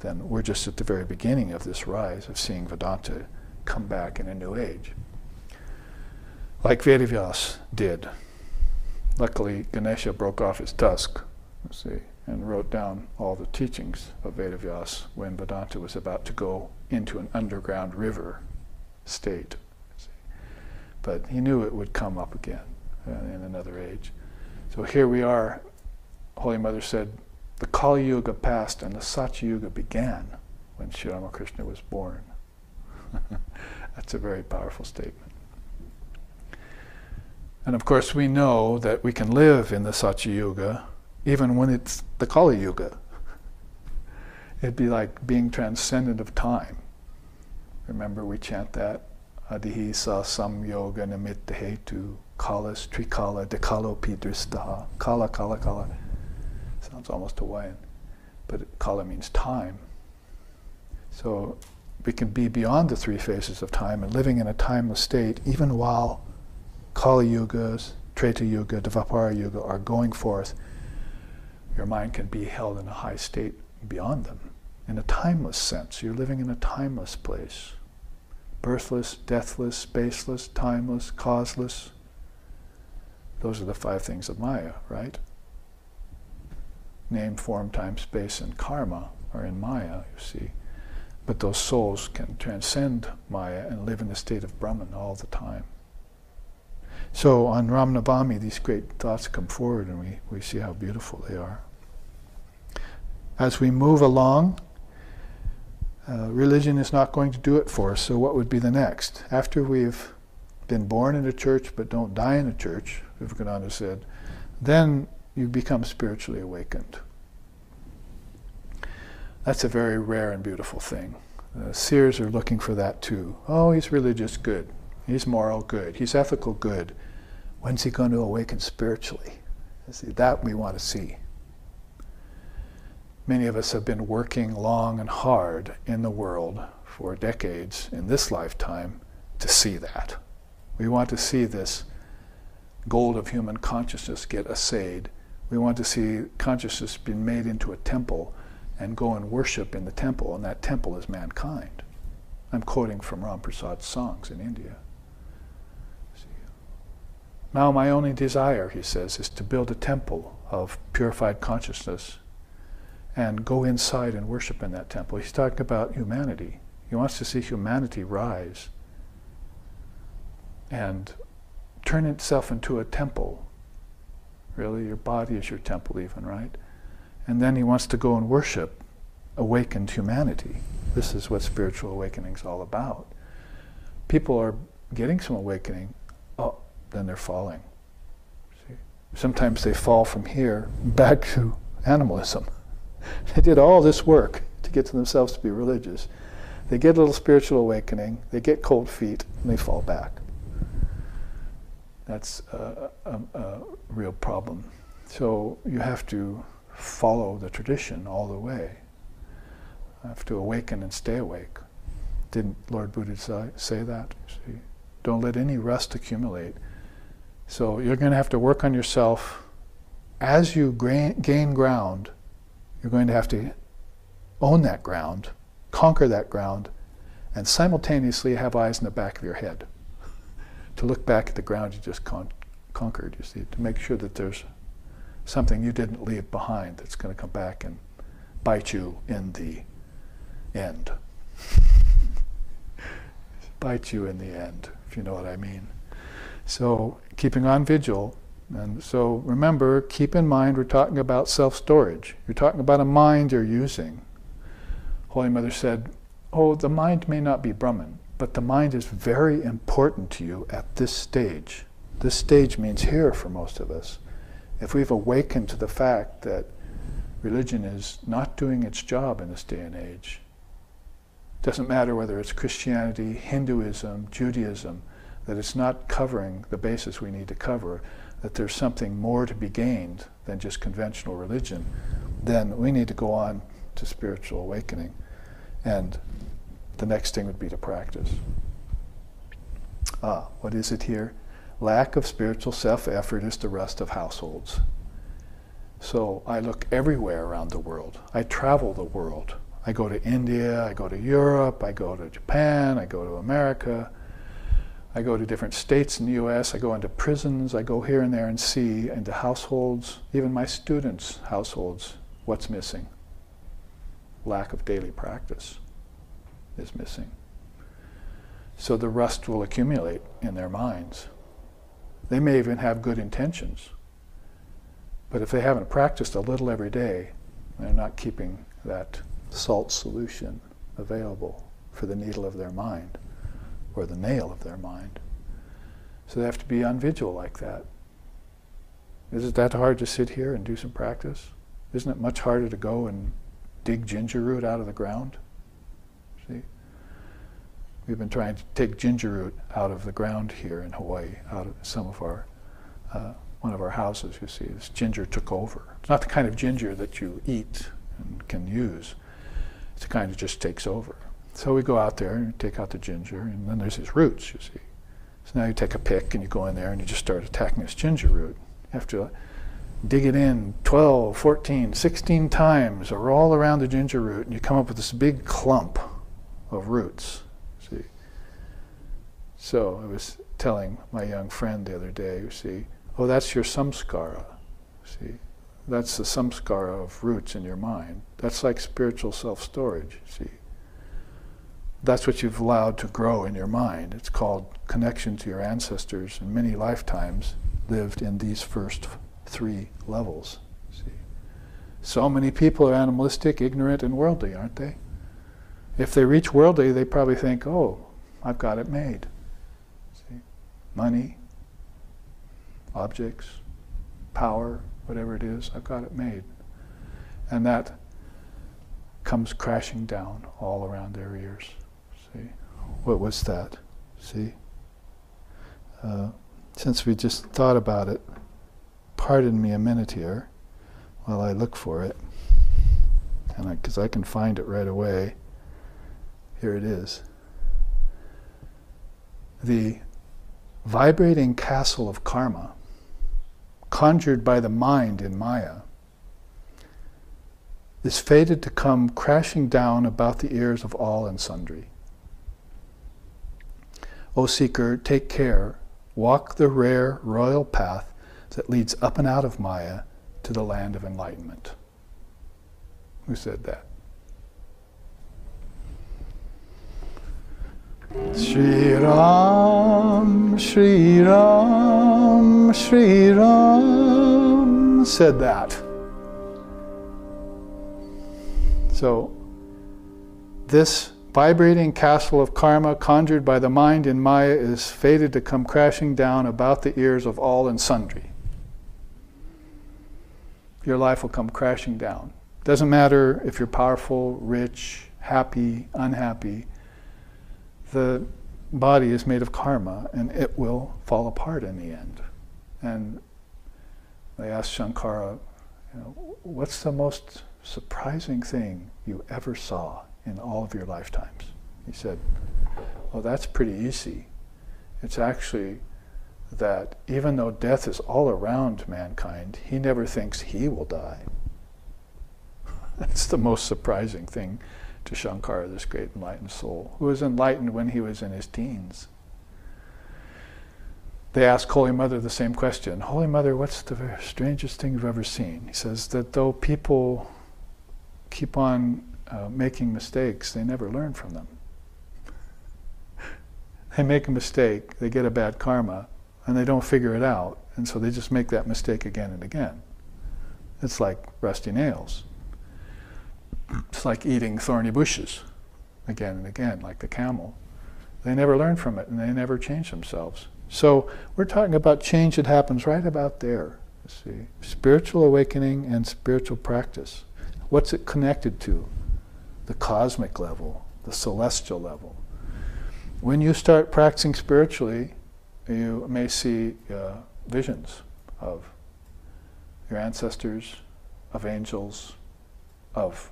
then we're just at the very beginning of this rise of seeing Vedanta come back in a new age. Like Vedavyas did. Luckily, Ganesha broke off his tusk, you see, and wrote down all the teachings of Vedavyas when Vedanta was about to go into an underground river state. But he knew it would come up again in another age. So here we are. Holy Mother said, the Kali Yuga passed and the Satya Yuga began when Sri Ramakrishna was born. That's a very powerful statement. And of course we know that we can live in the Satya Yuga even when it's the Kali Yuga. It'd be like being transcendent of time. Remember we chant that? Adihi sa sam yoga namitta hetu kalas trikala dekalopi dristaha. Kala, kala, kala. Sounds almost Hawaiian. But kala means time. So we can be beyond the three phases of time and living in a timeless state even while Kali Yugas, Treta Yuga, Dvapara Yuga are going forth. Your mind can be held in a high state beyond them. In a timeless sense, you're living in a timeless place. Birthless, deathless, spaceless, timeless, causeless. Those are the five things of Maya, right? Name, form, time, space, and karma are in Maya, you see. But those souls can transcend Maya and live in the state of Brahman all the time. So on Ram Navami, these great thoughts come forward and we see how beautiful they are. As we move along, religion is not going to do it for us, so what would be the next? After we've been born in a church but don't die in a church, Vivekananda said, then you become spiritually awakened. That's a very rare and beautiful thing. Seers are looking for that too. Oh, he's religious, good. He's moral, good. He's ethical, good. When's he going to awaken spiritually? See, that we want to see. Many of us have been working long and hard in the world for decades in this lifetime to see that. We want to see this gold of human consciousness get assayed. We want to see consciousness being made into a temple and go and worship in the temple, and that temple is mankind. I'm quoting from Ram Prasad's songs in India. Now my only desire, he says, is to build a temple of purified consciousness and go inside and worship in that temple. He's talking about humanity. He wants to see humanity rise and turn itself into a temple. Really, your body is your temple even, right? And then he wants to go and worship awakened humanity. This is what spiritual awakening is all about. People are getting some awakening, then they're falling. See? Sometimes they fall from here back to animalism. They did all this work to get to themselves to be religious. They get a little spiritual awakening, they get cold feet, and they fall back. That's a real problem. So you have to follow the tradition all the way. You have to awaken and stay awake. Didn't Lord Buddha say that? See? Don't let any rust accumulate. So you're going to have to work on yourself. As you gain ground, you're going to have to own that ground, conquer that ground, and simultaneously have eyes in the back of your head to look back at the ground you just conquered, you see, to make sure that there's something you didn't leave behind that's going to come back and bite you in the end. Bite you in the end, if you know what I mean. So keeping on vigil, and so remember, keep in mind we're talking about self-storage. You're talking about a mind you're using. Holy Mother said, oh, the mind may not be Brahman, but the mind is very important to you at this stage. This stage means here for most of us. If we've awakened to the fact that religion is not doing its job in this day and age, it doesn't matter whether it's Christianity, Hinduism, Judaism, that it's not covering the basis we need to cover, that there's something more to be gained than just conventional religion, then we need to go on to spiritual awakening. And the next thing would be to practice. What is it here? Lack of spiritual self-effort is the rust of households. So I look everywhere around the world. I travel the world. I go to India, I go to Europe, I go to Japan, I go to America, I go to different states in the US, I go into prisons, I go here and there and see into households, even my students' households, what's missing? Lack of daily practice is missing. So the rust will accumulate in their minds. They may even have good intentions, but if they haven't practiced a little every day, they're not keeping that salt solution available for the needle of their mind, or the nail of their mind. So they have to be on vigil like that. Is it that hard to sit here and do some practice? Isn't it much harder to go and dig ginger root out of the ground? See? We've been trying to take ginger root out of the ground here in Hawaii, out of some of our, one of our houses, you see. This ginger took over. It's not the kind of ginger that you eat and can use. It's the kind that just takes over. So we go out there and take out the ginger, and then there's these roots, you see. So now you take a pick and you go in there and you just start attacking this ginger root. You have to dig it in 12, 14, 16 times, or all around the ginger root, and you come up with this big clump of roots. See? So I was telling my young friend the other day, you see, oh, that's your samskara. See, that's the samskara of roots in your mind. That's like spiritual self-storage, see. That's what you've allowed to grow in your mind. It's called connection to your ancestors in many lifetimes lived in these first 3 levels. See? So many people are animalistic, ignorant, and worldly, aren't they? If they reach worldly, they probably think, oh, I've got it made. See? Money, objects, power, whatever it is, I've got it made. And that comes crashing down all around their ears. See? What was that? See? Since we just thought about it, pardon me a minute here while I look for it, and because I can find it right away. Here it is. The vibrating castle of karma, conjured by the mind in Maya, is fated to come crashing down about the ears of all and sundry. O seeker, take care, walk the rare royal path that leads up and out of Maya to the land of enlightenment. Who said that? Shri Ram, Shri Ram, Shri Ram said that. So, this vibrating castle of karma conjured by the mind in Maya is fated to come crashing down about the ears of all and sundry. Your life will come crashing down. Doesn't matter if you're powerful, rich, happy, unhappy. The body is made of karma, and it will fall apart in the end. And they asked Shankara, you know, what's the most surprising thing you ever saw in all of your lifetimes? He said, well, that's pretty easy. It's actually that even though death is all around mankind, he never thinks he will die. That's the most surprising thing to Shankara, this great enlightened soul, who was enlightened when he was in his teens. They asked Holy Mother the same question. Holy Mother, what's the strangest thing you've ever seen? He says that though people keep on making mistakes, they never learn from them. They make a mistake, they get a bad karma, and they don't figure it out, and so they just make that mistake again and again. It's like rusty nails. It's like eating thorny bushes again and again, like the camel. They never learn from it, and they never change themselves. So we're talking about change that happens right about there. You see, spiritual awakening and spiritual practice. What's it connected to? The cosmic level, the celestial level. When you start practicing spiritually, you may see visions of your ancestors, of angels, of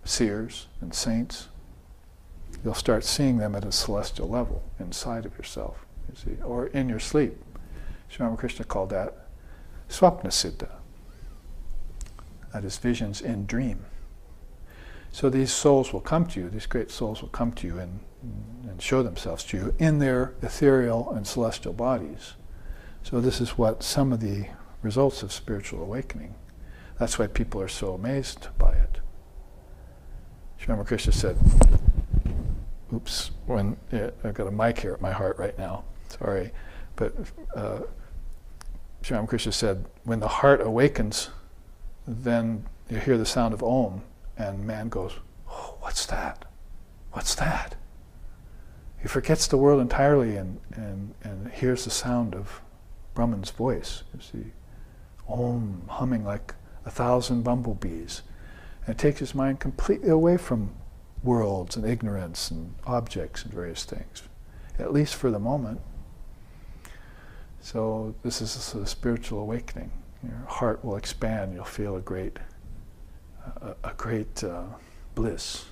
seers and saints, you'll start seeing them at a celestial level inside of yourself, you see, or in your sleep. Sri Ramakrishna called that Swapna Siddha. That is visions in dream. So these souls will come to you, these great souls will come to you and show themselves to you in their ethereal and celestial bodies. So this is what some of the results of spiritual awakening. That's why people are so amazed by it. Sri Ramakrishna said, oops, I've got a mic here at my heart right now, sorry, but Sri Ramakrishna said, when the heart awakens, then you hear the sound of Om, and man goes, oh, what's that? What's that? He forgets the world entirely and hears the sound of Brahman's voice, you see, Om, humming like 1,000 bumblebees. And it takes his mind completely away from worlds and ignorance and objects and various things, at least for the moment. So this is a spiritual awakening. Your heart will expand. You'll feel a great bliss.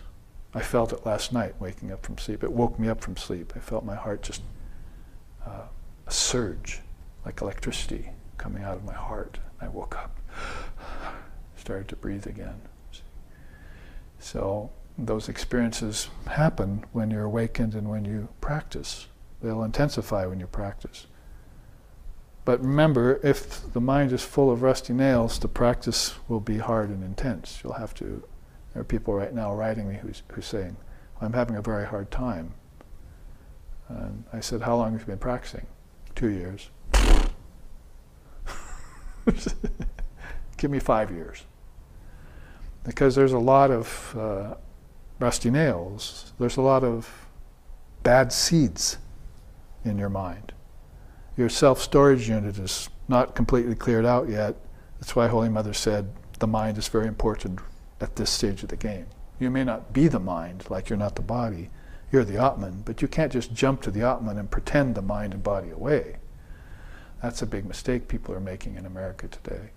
I felt it last night waking up from sleep. It woke me up from sleep. I felt my heart just a surge, like electricity coming out of my heart. I woke up, started to breathe again. So those experiences happen when you're awakened and when you practice. They'll intensify when you practice. But remember, if the mind is full of rusty nails, the practice will be hard and intense. You'll have to, there are people right now writing me who's saying, I'm having a very hard time. And I said, how long have you been practicing? 2 years. Give me 5 years. Because there's a lot of rusty nails. There's a lot of bad seeds in your mind. Your self-storage unit is not completely cleared out yet. That's why Holy Mother said the mind is very important at this stage of the game. You may not be the mind, like you're not the body. You're the Atman, but you can't just jump to the Atman and pretend the mind and body away. That's a big mistake people are making in America today.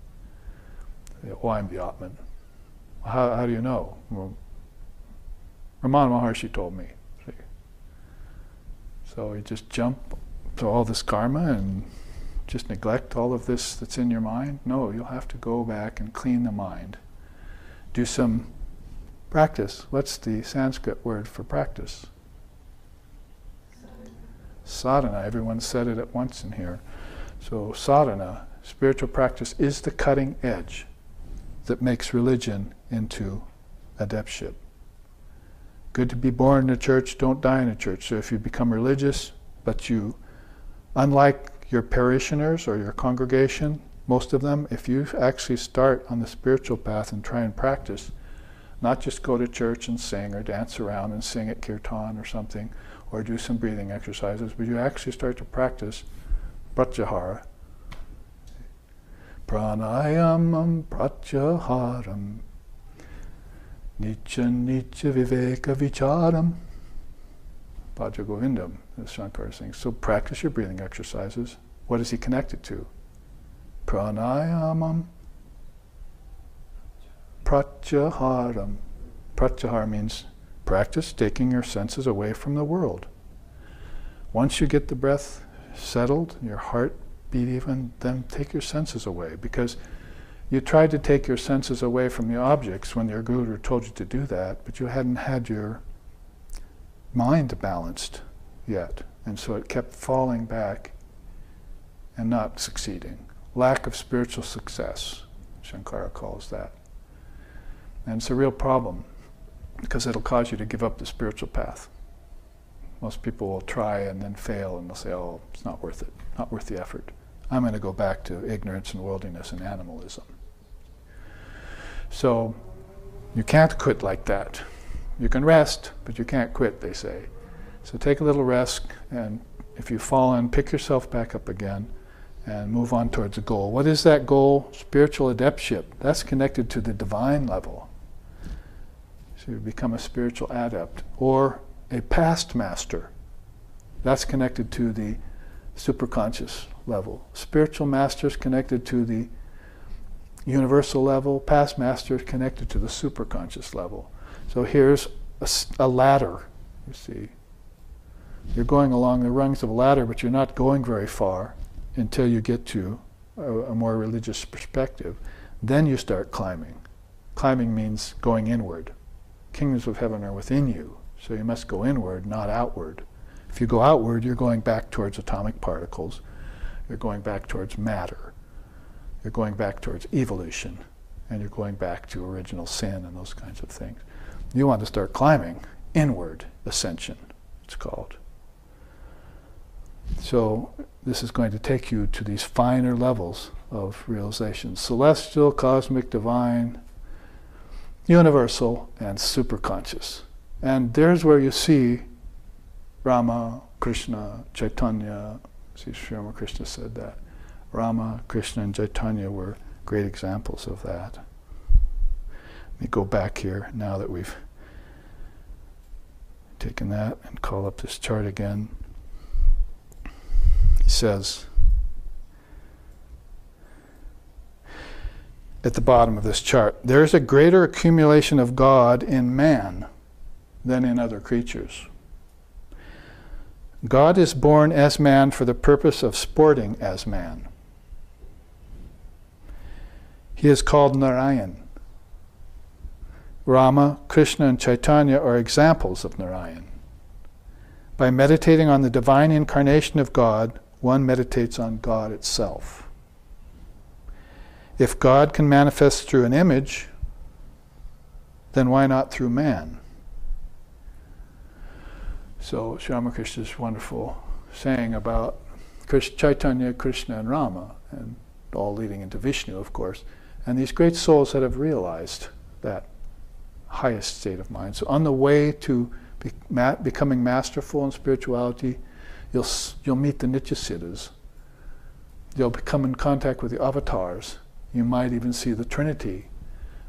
Oh, I'm the Atman. How do you know? Well, Ramana Maharshi told me. See? So you just jump to all this karma and just neglect all of this that's in your mind? No, you'll have to go back and clean the mind. Do some practice. What's the Sanskrit word for practice? Sadhana. Everyone said it at once in here. So sadhana, spiritual practice, is the cutting edge that makes religion into adeptship. Good to be born in a church, don't die in a church. So if you become religious, but you, unlike your parishioners or your congregation, most of them, if you actually start on the spiritual path and try and practice, not just go to church and sing or dance around and sing at kirtan or something, or do some breathing exercises, but you actually start to practice pratyahara. Pranayamam pratyaharam Nicha Nicha Viveka Vicharam. Bhaja Govindam, as Shankara sings. So practice your breathing exercises. What is he connected to? Pranayamam Pratyaharam. Pratyahara means practice taking your senses away from the world. Once you get the breath settled, your heart beat even, then take your senses away, because you tried to take your senses away from the objects when your guru told you to do that, but you hadn't had your mind balanced yet, and so it kept falling back and not succeeding. Lack of spiritual success, Shankara calls that. And it's a real problem, because it'll cause you to give up the spiritual path. Most people will try and then fail, and they'll say, oh, it's not worth it, not worth the effort. I'm going to go back to ignorance and worldliness and animalism. So you can't quit like that. You can rest, but you can't quit, they say. So take a little rest, and if you fall in, pick yourself back up again and move on towards a goal. What is that goal? Spiritual adeptship. That's connected to the divine level. So you become a spiritual adept, or a past master. That's connected to the superconscious level. Spiritual masters connected to the universal level, past masters connected to the superconscious level. So here's a ladder, you see. You're going along the rungs of a ladder, but you're not going very far until you get to a more religious perspective. Then you start climbing. Climbing means going inward. Kingdoms of heaven are within you, so you must go inward, not outward. If you go outward, you're going back towards atomic particles. You're going back towards matter. You're going back towards evolution. And you're going back to original sin and those kinds of things. You want to start climbing inward, ascension, it's called. So this is going to take you to these finer levels of realization. Celestial, cosmic, divine, universal, and superconscious. And there's where you see Rama, Krishna, Chaitanya. See, Sri Ramakrishna said that. Rama, Krishna, and Chaitanya were great examples of that. Let me go back here now that we've taken that and call up this chart again. He says, at the bottom of this chart, there's a greater accumulation of God in man than in other creatures. God is born as man for the purpose of sporting as man. He is called Narayan. Rama, Krishna, and Chaitanya are examples of Narayan. By meditating on the divine incarnation of God, one meditates on God itself. If God can manifest through an image, then why not through man? So Sri Ramakrishna's wonderful saying about Chaitanya, Krishna, and Rama, and all leading into Vishnu, of course, and these great souls that have realized that highest state of mind. So on the way to becoming masterful in spirituality, you'll meet the Nityasiddhas. You'll come in contact with the avatars. You might even see the Trinity,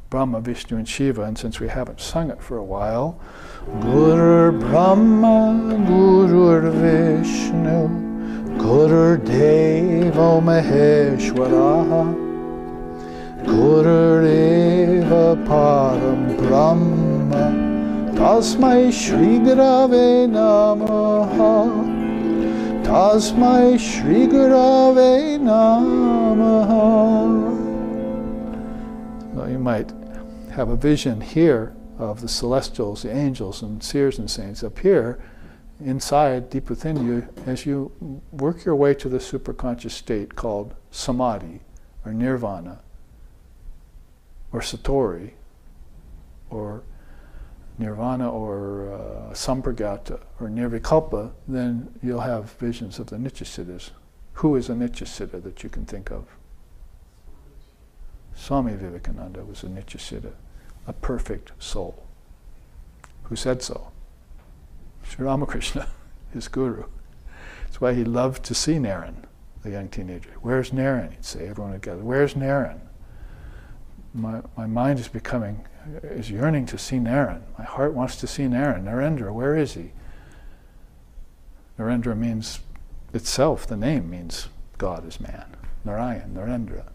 Brahma, Vishnu, and Shiva. And since we haven't sung it for a while, Gurur Brahma, Gurur Vishnu, Gurur Deva Maheshwaraha, Gurur Eva Param Brahma, Tasmai Shri Gurave Namaha, Tasmai Shri Gurave Namaha. Well, you might have a vision here of the celestials, the angels, and seers and saints up here, inside, deep within you, as you work your way to the superconscious state called samadhi, or nirvana, or satori, or nirvana, or sampragata, or nirvikalpa. Then you'll have visions of the Nityasiddhas. Who is a Nityasiddha that you can think of? Swami Vivekananda was a Nityasiddha, a perfect soul. Who said so? Sri Ramakrishna, his guru. That's why he loved to see Naren, the young teenager. Where's Naren? He'd say, everyone would gather, where's Naren? My mind is yearning to see Naren. My heart wants to see Naren. Narendra, where is he? Narendra means itself, the name means God is man. Narayan, Narendra.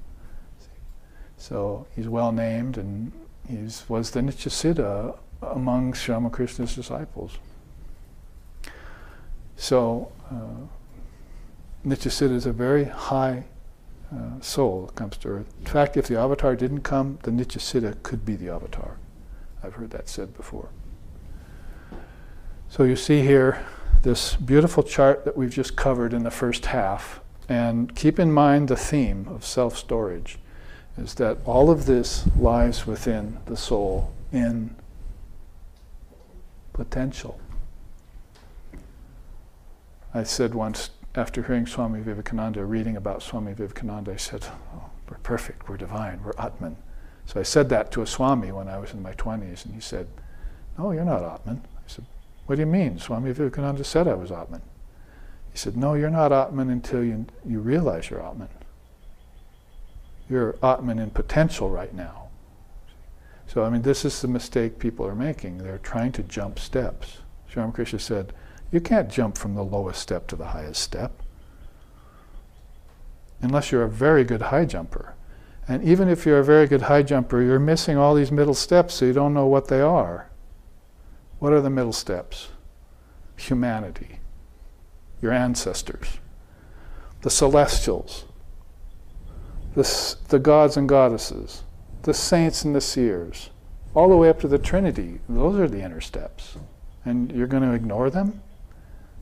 So he's well named, and he was the Nityasiddha among Sri Ramakrishna's disciples. So Nityasiddha is a very high soul that comes to earth. In fact, if the avatar didn't come, the Nityasiddha could be the avatar. I've heard that said before. So you see here this beautiful chart that we've just covered in the first half, and keep in mind the theme of self-storage is that all of this lies within the soul in potential. I said once, after hearing Swami Vivekananda, reading about Swami Vivekananda, I said, oh, we're perfect, we're divine, we're Atman. So I said that to a Swami when I was in my 20s, and he said, no, you're not Atman. I said, what do you mean? Swami Vivekananda said I was Atman. He said, no, you're not Atman until you realize you're Atman. You're Atman in potential right now. So, I mean, this is the mistake people are making. They're trying to jump steps. Sri Ramakrishna said, you can't jump from the lowest step to the highest step unless you're a very good high jumper. And even if you're a very good high jumper, you're missing all these middle steps, so you don't know what they are. What are the middle steps? Humanity, your ancestors, the celestials, the gods and goddesses, the saints and the seers, all the way up to the Trinity. Those are the inner steps. And you're going to ignore them?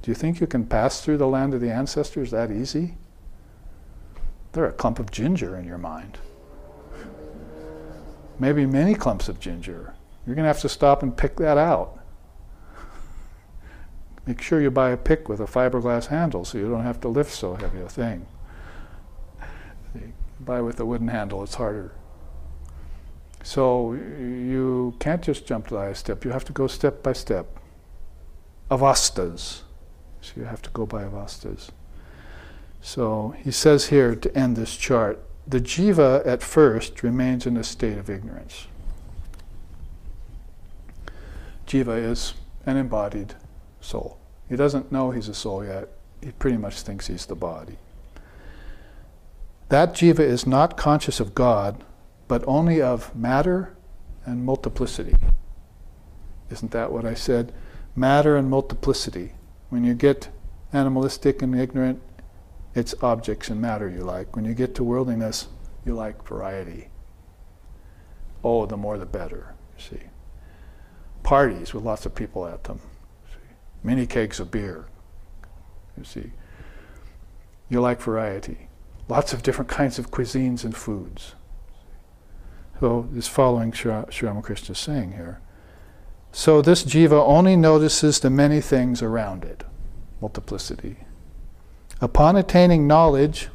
Do you think you can pass through the land of the ancestors that easy? They're a clump of ginger in your mind. Maybe many clumps of ginger. You're going to have to stop and pick that out. Make sure you buy a pick with a fiberglass handle so you don't have to lift so heavy a thing. Buy with a wooden handle, it's harder. So you can't just jump to the highest step. You have to go step by step. Avastas. So you have to go by avastas. So he says here to end this chart, the jiva at first remains in a state of ignorance. Jiva is an embodied soul. He doesn't know he's a soul yet. He pretty much thinks he's the body. That jiva is not conscious of God, but only of matter and multiplicity. Isn't that what I said? Matter and multiplicity. When you get animalistic and ignorant, it's objects and matter you like. When you get to worldliness, you like variety. Oh, the more the better, you see. Parties with lots of people at them. See. Many kegs of beer. You see. You like variety. Lots of different kinds of cuisines and foods. So this following Sri Ramakrishna is saying here. So this jiva only notices the many things around it. Multiplicity. Upon attaining knowledge,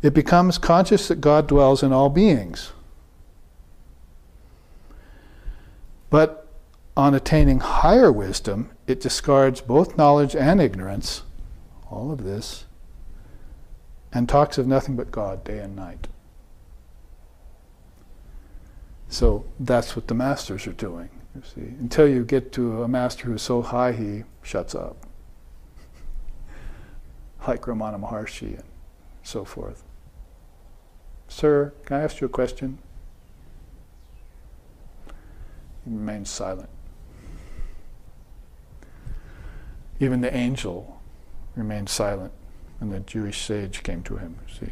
it becomes conscious that God dwells in all beings. But on attaining higher wisdom, it discards both knowledge and ignorance, all of this, and talks of nothing but God day and night. So that's what the masters are doing, you see. Until you get to a master who's so high he shuts up. Like Ramana Maharshi and so forth. Sir, can I ask you a question? He remains silent. Even the angel remained silent when the Jewish sage came to him. See,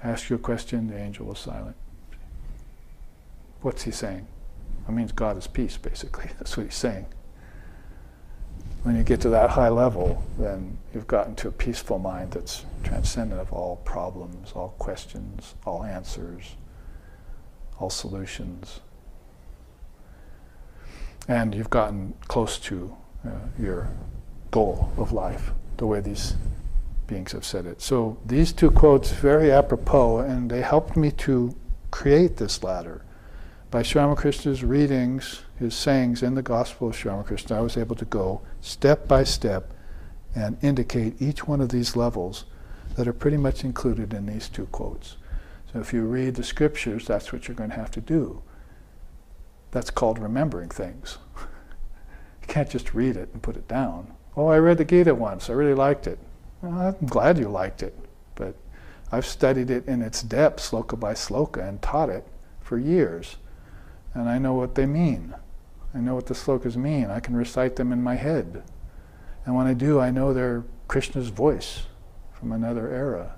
I asked you a question, the angel was silent. What's he saying? It means God is peace, basically. That's what he's saying. When you get to that high level, then you've gotten to a peaceful mind that's transcendent of all problems, all questions, all answers, all solutions. And you've gotten close to your goal of life, the way these beings have said it. So these two quotes, very apropos, and they helped me to create this ladder. By Sri Ramakrishna's readings, his sayings in the Gospel of Sri Ramakrishna, I was able to go step by step and indicate each one of these levels that are pretty much included in these two quotes. So if you read the scriptures, that's what you're going to have to do. That's called remembering things. You can't just read it and put it down. Oh, I read the Gita once, I really liked it. Well, I'm glad you liked it, but I've studied it in its depths, sloka by sloka, and taught it for years. And I know what they mean. I know what the slokas mean. I can recite them in my head. And when I do, I know they're Krishna's voice from another era.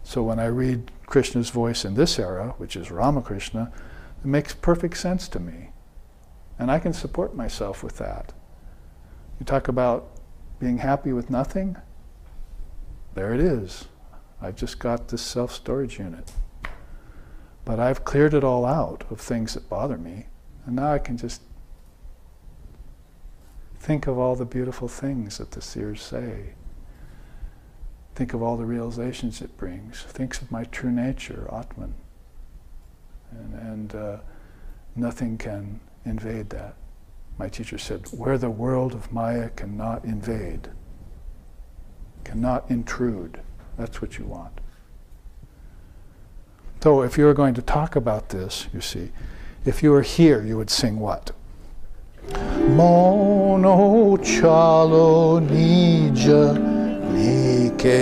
So when I read Krishna's voice in this era, which is Ramakrishna, it makes perfect sense to me. And I can support myself with that. You talk about being happy with nothing? There it is. I've just got this self-storage unit. But I've cleared it all out of things that bother me. And now I can just think of all the beautiful things that the seers say. Think of all the realizations it brings. Think of my true nature, Atman. And nothing can invade that. My teacher said, where the world of Maya cannot invade, cannot intrude, that's what you want. So if you were going to talk about this, you see, if you were here, you would sing what? Mono chalo nija niketane,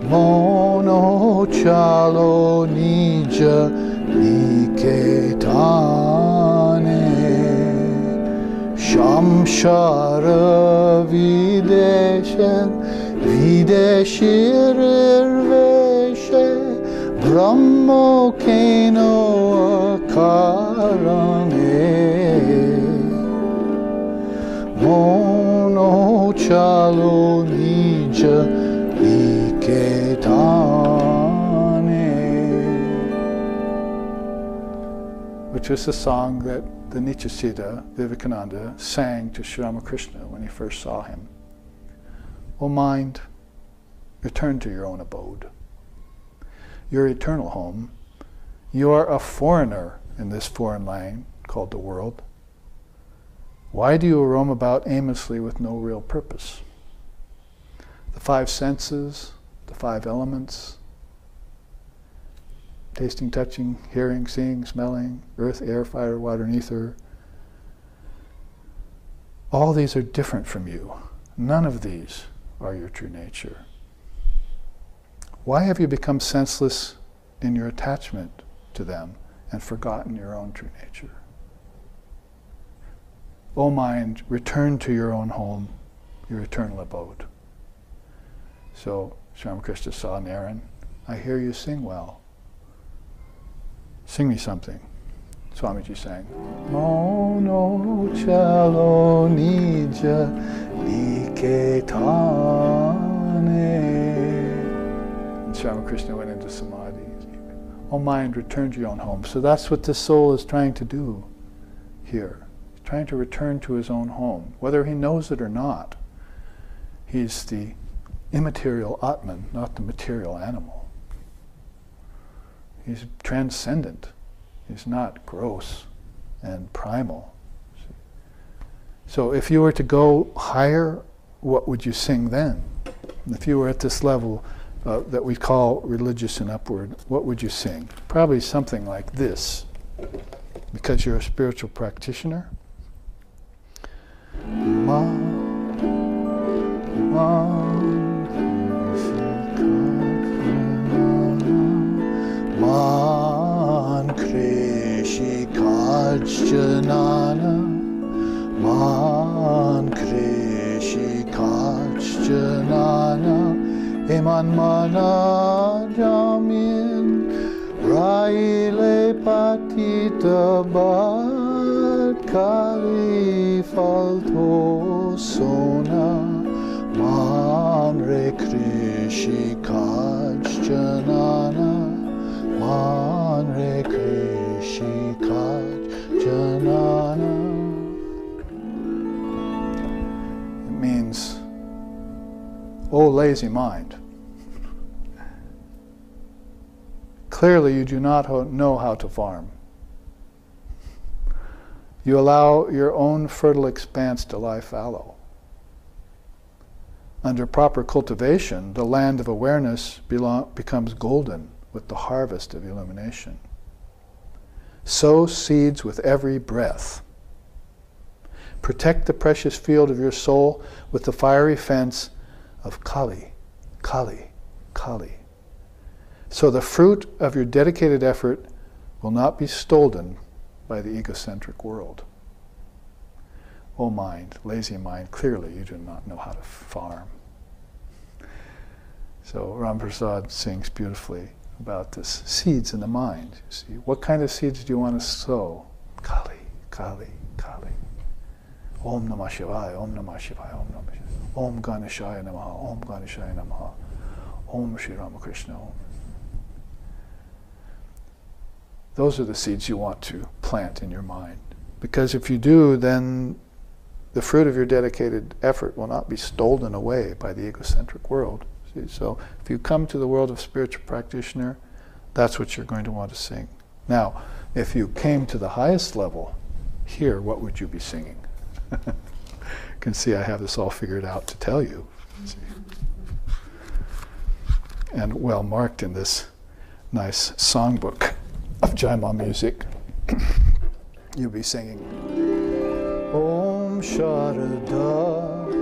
mono chalo nija niketane Shamshara videshen videshirveshe Brahmo keno akarane Mono chalo nija niketane, which was the song that the Nityasiddha Vivekananda sang to Sri Ramakrishna when he first saw him. O mind, return to your own abode, your eternal home. You are a foreigner in this foreign land called the world. Why do you roam about aimlessly with no real purpose? The five senses, the five elements, tasting, touching, hearing, seeing, smelling, earth, air, fire, water, and ether. All these are different from you. None of these are your true nature. Why have you become senseless in your attachment to them and forgotten your own true nature? O mind, return to your own home, your eternal abode. So Sri Ramakrishna saw Naren. I hear you sing well. Sing me something. Swamiji sang. Mono chalo nija niketane. And Sri Ramakrishna went into samadhi. O mind, return to your own home. So that's what the soul is trying to do here. He's trying to return to his own home, whether he knows it or not. He's the immaterial Atman, not the material animal. He's transcendent. He's not gross and primal. So if you were to go higher, what would you sing then? If you were at this level that we call religious and upward, what would you sing? Probably something like this, because you're a spiritual practitioner. Man kreshi kajjanana, man kreshi kajjanana, eman mana jamin, raile patita bad kali falto sona, man re kreshi kajjanana, man re kreshi kajjanana. It means, O lazy mind, clearly you do not know how to farm. You allow your own fertile expanse to lie fallow. Under proper cultivation, the land of awareness becomes golden with the harvest of illumination. Sow seeds with every breath. Protect the precious field of your soul with the fiery fence of Kali, Kali, Kali. So the fruit of your dedicated effort will not be stolen by the egocentric world. O mind, lazy mind, clearly you do not know how to farm. So Ram Prasad sings beautifully about this, seeds in the mind. You see, what kind of seeds do you want to sow? Kali, Kali, Kali. Om Namah Shivaya, Om Namah Shivaya, Om Namah Shivaya. Om Ganeshaya Namaha, Om Ganeshaya Namaha. Om Shri Ramakrishna Om. Those are the seeds you want to plant in your mind. Because if you do, then the fruit of your dedicated effort will not be stolen away by the egocentric world. See? So if you come to the world of spiritual practitioner, that's what you're going to want to sing. Now, if you came to the highest level here, what would you be singing? You can see I have this all figured out to tell you. See? And well marked in this nice songbook of Jaima music. You'll be singing Om Sharada,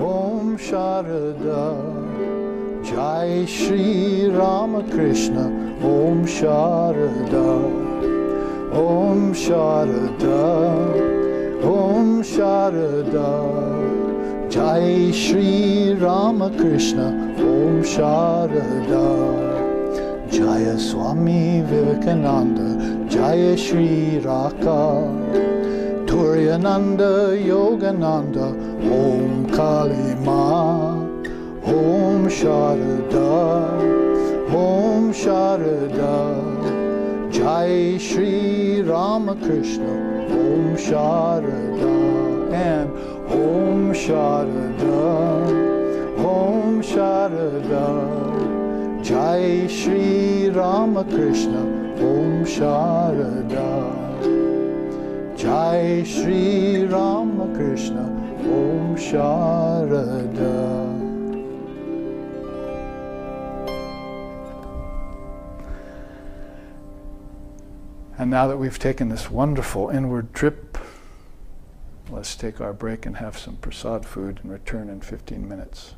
Om Sharada, Jai Shri Ramakrishna, Om Sharada, Om Sharada, Om Sharada. Jai Shri Ramakrishna, Om Sharada. Jaya Swami Vivekananda, Jaya Shri Raka, Turiyananda Yogananda, Om Kali Ma, Om Sharada, Om Sharada. Jai Shri Ramakrishna, Om Sharada, and Om Sharada, Om Sharada. Jai Shri Ramakrishna, Om Sharada. Jai Shri Ramakrishna, Om Sharada. And now that we've taken this wonderful inward trip, let's take our break and have some prasad food and return in 15 minutes.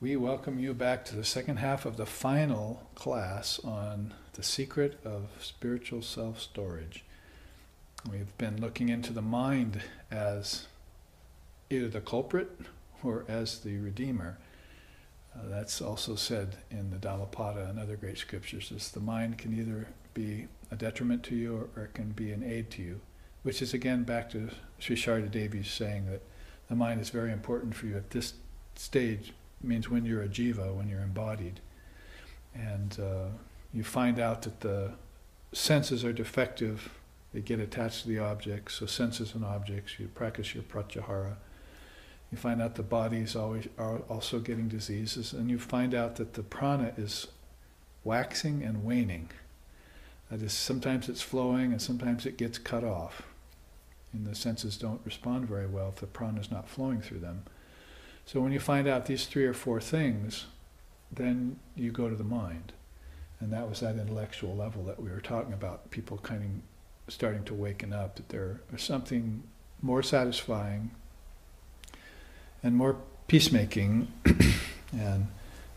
We welcome you back to the second half of the final class on the secret of spiritual self-storage. We've been looking into the mind as either the culprit or as the redeemer. That's also said in the Dhammapada and other great scriptures, is the mind can either be a detriment to you or it can be an aid to you, which is again back to Sri Sharda Devi's saying that the mind is very important for you at this stage. Means when you're a jiva, when you're embodied, and you find out that the senses are defective, they get attached to the objects, so senses and objects, you practice your pratyahara. You find out the bodies always are also getting diseases, and you find out that the prana is waxing and waning. That is, sometimes it's flowing and sometimes it gets cut off, and the senses don't respond very well if the prana is not flowing through them. So when you find out these 3 or 4 things, then you go to the mind. And that was that intellectual level that we were talking about, people kind of starting to waken up, that there's something more satisfying and more peacemaking and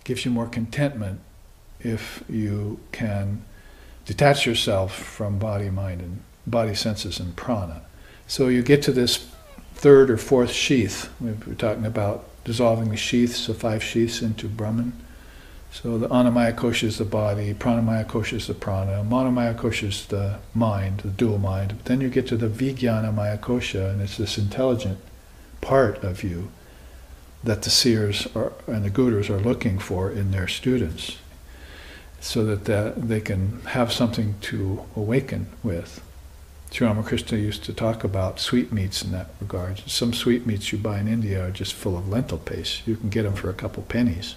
gives you more contentment if you can detach yourself from body, mind, and body, senses, and prana. So you get to this 3rd or 4th sheath. We're talking about dissolving the sheaths, the 5 sheaths into Brahman. So the Annamaya Kosha is the body, Pranamaya Kosha is the prana, Manomaya Kosha is the mind, the dual mind. But then you get to the Vijnanamaya Kosha, and it's this intelligent part of you that the seers and the gurus are looking for in their students, so that they can have something to awaken with. Sri Ramakrishna used to talk about sweetmeats in that regard. Some sweetmeats you buy in India are just full of lentil paste. You can get them for a couple pennies.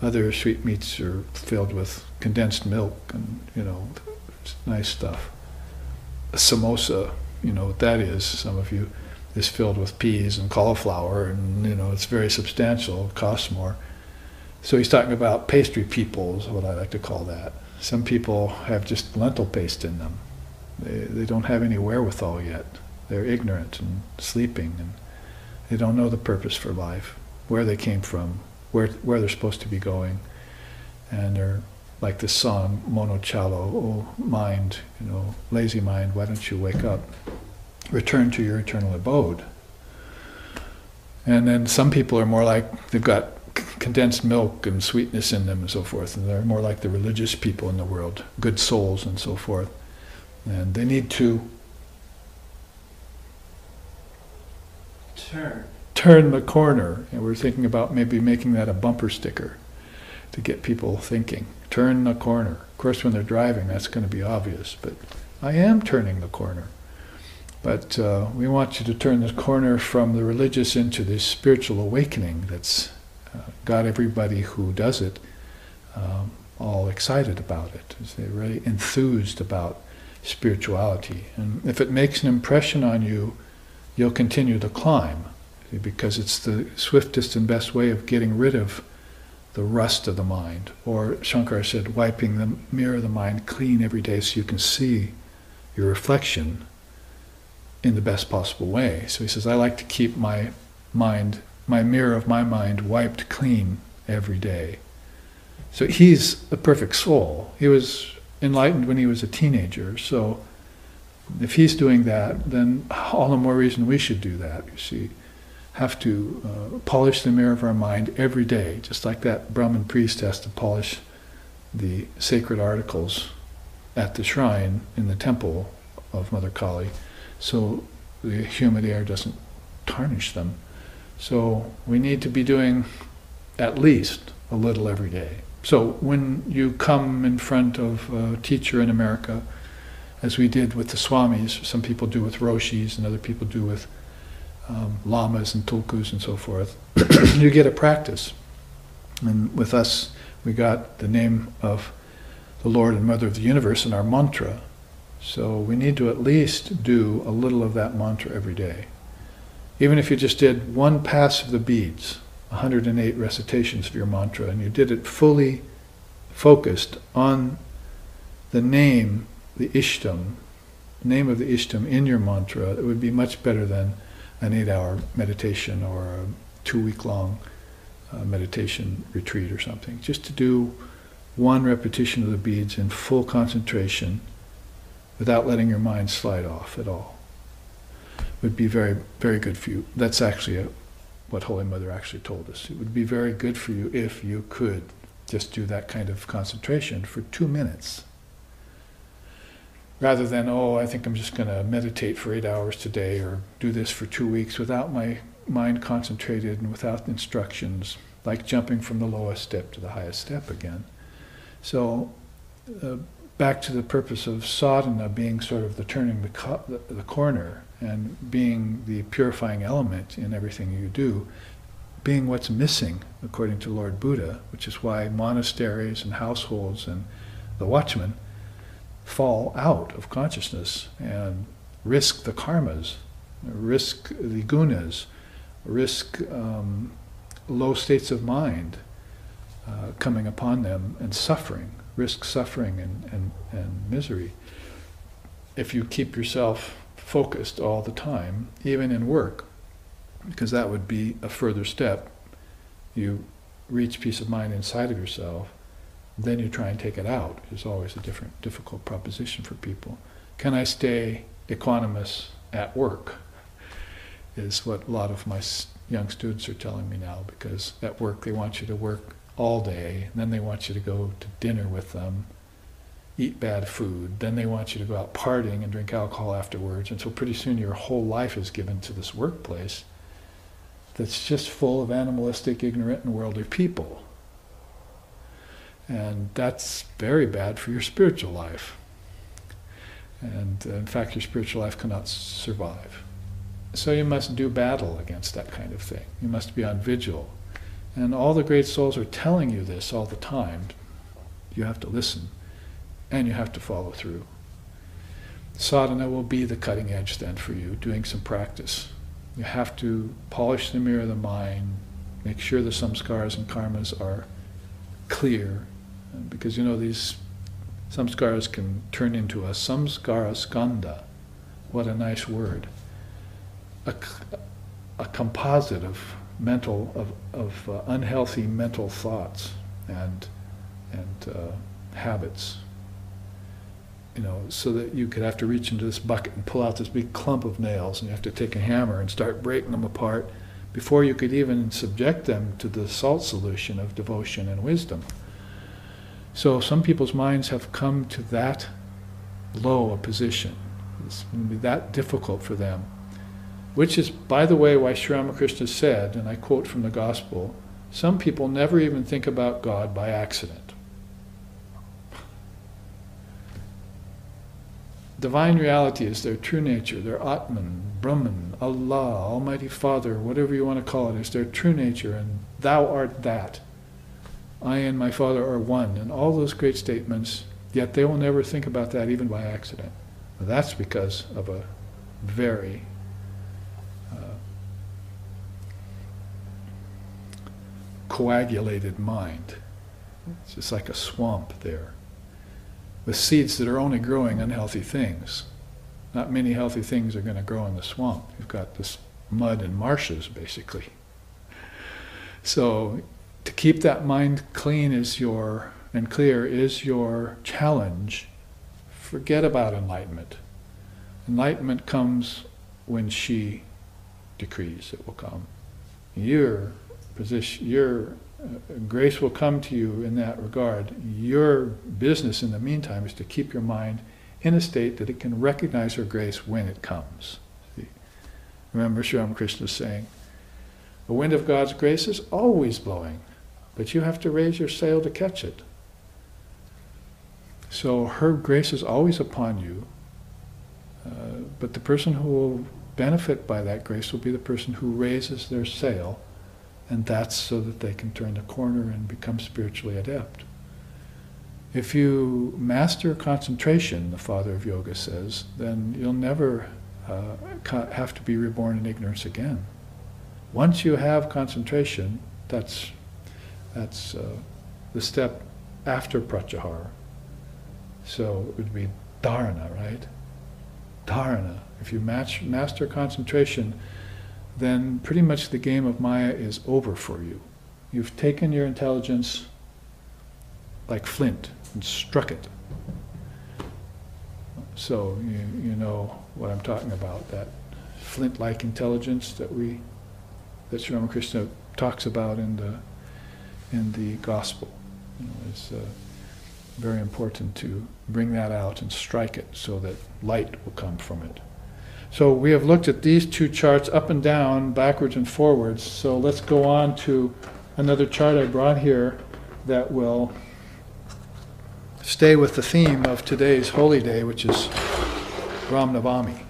Other sweetmeats are filled with condensed milk and, nice stuff. A samosa, what that is, some of you, is filled with peas and cauliflower, and, it's very substantial, it costs more. So he's talking about pastry people, is what I like to call that. Some people have just lentil paste in them. They don't have any wherewithal yet. They're ignorant and sleeping, and they don't know the purpose for life, where they came from, where they're supposed to be going. And they're like this song, Mono Chalo, oh mind, lazy mind, why don't you wake up? Return to your eternal abode. And then some people are more like, they've got condensed milk and sweetness in them and so forth, and they're more like the religious people in the world, good souls and so forth. And they need to turn the corner. And we're thinking about maybe making that a bumper sticker to get people thinking. Turn the corner. Of course, when they're driving, that's going to be obvious, but I am turning the corner. But we want you to turn the corner from the religious into this spiritual awakening that's got everybody who does it all excited about it. They're really enthused about spirituality. And if it makes an impression on you, you'll continue to climb, because it's the swiftest and best way of getting rid of the rust of the mind. Or Shankara said, wiping the mirror of the mind clean every day so you can see your reflection in the best possible way. So he says, I like to keep my mind, my mirror of my mind wiped clean every day. So he's a perfect soul. He was enlightened when he was a teenager, so if he's doing that, then all the more reason we should do that. You see, have to polish the mirror of our mind every day, just like that Brahmin priest has to polish the sacred articles at the shrine in the temple of Mother Kali, so the humid air doesn't tarnish them. So we need to be doing at least a little every day. So when you come in front of a teacher in America, as we did with the Swamis, some people do with Roshis and other people do with lamas and tulkus and so forth, you get a practice. And with us, we got the name of the Lord and Mother of the Universe in our mantra. So we need to at least do a little of that mantra every day. Even if you just did one pass of the beads, 108 recitations of your mantra, and you did it fully focused on the name, the Ishtam, name of the Ishtam in your mantra, it would be much better than an 8-hour meditation or a 2-week-long meditation retreat or something, just to do one repetition of the beads in full concentration without letting your mind slide off at all would be very, very good for you. That's actually what Holy Mother actually told us. It would be very good for you if you could just do that kind of concentration for 2 minutes. Rather than, I think I'm just going to meditate for 8 hours today or do this for 2 weeks without my mind concentrated and without instructions, like jumping from the lowest step to the highest step again. So back to the purpose of sadhana being sort of the turning the corner and being the purifying element in everything you do, being what's missing, according to Lord Buddha, which is why monasteries and households and the watchmen fall out of consciousness and risk the karmas, risk the gunas, risk low states of mind coming upon them and suffering, risk suffering and misery. If you keep yourself focused all the time, even in work, because that would be a further step. You reach peace of mind inside of yourself, then you try and take it out. It's always a difficult proposition for people. Can I stay equanimous at work? Is what a lot of my young students are telling me now, because at work they want you to work all day, and then they want you to go to dinner with them, eat bad food, then they want you to go out partying and drink alcohol afterwards, and so pretty soon your whole life is given to this workplace that's just full of animalistic, ignorant, and worldly people. And that's very bad for your spiritual life. And in fact, your spiritual life cannot survive. So you must do battle against that kind of thing. You must be on vigil. And all the great souls are telling you this all the time. You have to listen, and you have to follow through. Sadhana will be the cutting edge then for you, doing some practice. You have to polish the mirror of the mind, make sure the samskaras and karmas are clear, because these samskaras can turn into a samskara skandha. What a nice word. A composite of unhealthy mental thoughts and habits. So that you could have to reach into this bucket and pull out this big clump of nails, and you have to take a hammer and start breaking them apart before you could even subject them to the salt solution of devotion and wisdom. So some people's minds have come to that low a position. It's going to be that difficult for them. Which is, by the way, why Sri Ramakrishna said, and I quote from the Gospel, some people never even think about God by accident. Divine reality is their true nature, their Atman, Brahman, Allah, Almighty Father, whatever you want to call it, is their true nature, and thou art that. I and my Father are one, and all those great statements, yet they will never think about that even by accident. That's because of a very coagulated mind. It's just like a swamp there, with seeds that are only growing unhealthy things. Not many healthy things are going to grow in the swamp. You've got this mud and marshes, basically. So to keep that mind clean and clear is your challenge. Forget about enlightenment. Enlightenment comes when she decrees it will come. Your grace will come to you in that regard. Your business in the meantime is to keep your mind in a state that it can recognize her grace when it comes. See? Remember Sri Ramakrishna saying, the wind of God's grace is always blowing, but you have to raise your sail to catch it. So her grace is always upon you, but the person who will benefit by that grace will be the person who raises their sail, and that's so that they can turn the corner and become spiritually adept. If you master concentration, the father of yoga says, then you'll never have to be reborn in ignorance again. Once you have concentration, that's the step after pratyahara. So it would be dharana, right? Dharana. If you master concentration, then pretty much the game of Maya is over for you. You've taken your intelligence like flint and struck it. So you know what I'm talking about, that flint-like intelligence that Sri Ramakrishna talks about in the gospel. It's very important to bring that out and strike it so that light will come from it. So we have looked at these two charts up and down, backwards and forwards. So let's go on to another chart I brought here that will stay with the theme of today's holy day, which is Ram Navami.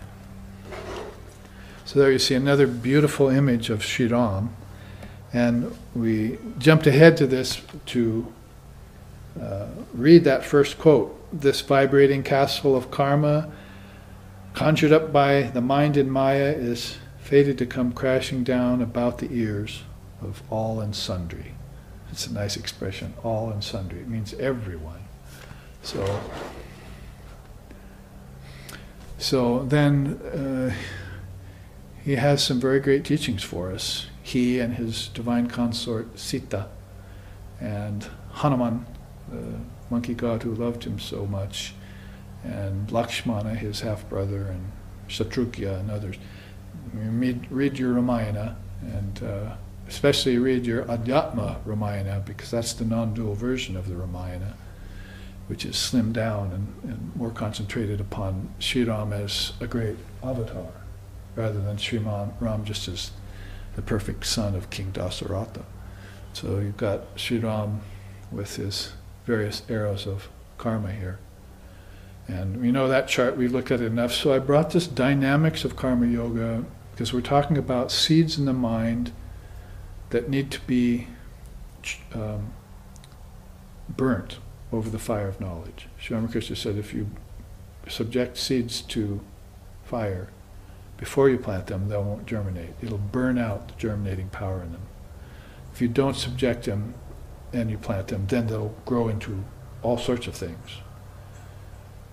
So there you see another beautiful image of Sri Ram. And we jumped ahead to this to read that first quote. This vibrating castle of karma, conjured up by the mind in Maya, is fated to come crashing down about the ears of all and sundry. It's a nice expression, all and sundry. It means everyone. So then he has some very great teachings for us. He and his divine consort Sita, and Hanuman, the monkey god who loved him so much, and Lakshmana, his half-brother, and Shatrugya and others. Read your Ramayana, and especially read your Adhyatma Ramayana, because that's the non-dual version of the Ramayana, which is slimmed down and more concentrated upon Sri Ram as a great avatar, rather than Sri Ram just as the perfect son of King Dasaratha. So you've got Sri Ram with his various arrows of karma here. And we know that chart, we've looked at it enough. So I brought this dynamics of karma yoga because we're talking about seeds in the mind that need to be burnt over the fire of knowledge. Sri Ramakrishna said if you subject seeds to fire before you plant them, they won't germinate. It'll burn out the germinating power in them. If you don't subject them and you plant them, then they'll grow into all sorts of things.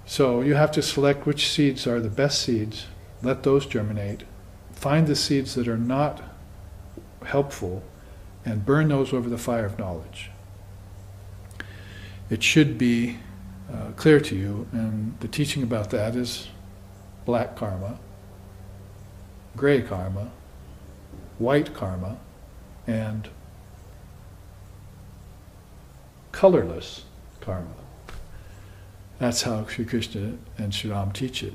So you have to select which seeds are the best seeds, let those germinate, find the seeds that are not helpful, and burn those over the fire of knowledge. It should be clear to you, and the teaching about that is black karma, gray karma, white karma, and colorless karma. That's how Sri Krishna and Sri Ram teach it.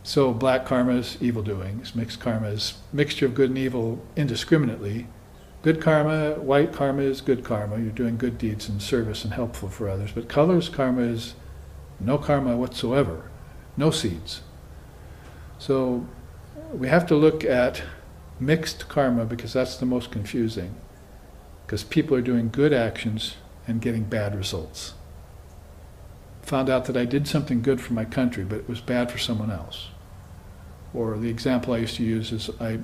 So black karma is evil doings, mixed karma is mixture of good and evil indiscriminately. Good karma, white karma is good karma. You're doing good deeds in service and helpful for others. But colorless karma is no karma whatsoever, no seeds. So we have to look at mixed karma because that's the most confusing. Because people are doing good actions and getting bad results. Found out that I did something good for my country, but it was bad for someone else. Or the example I used to use is I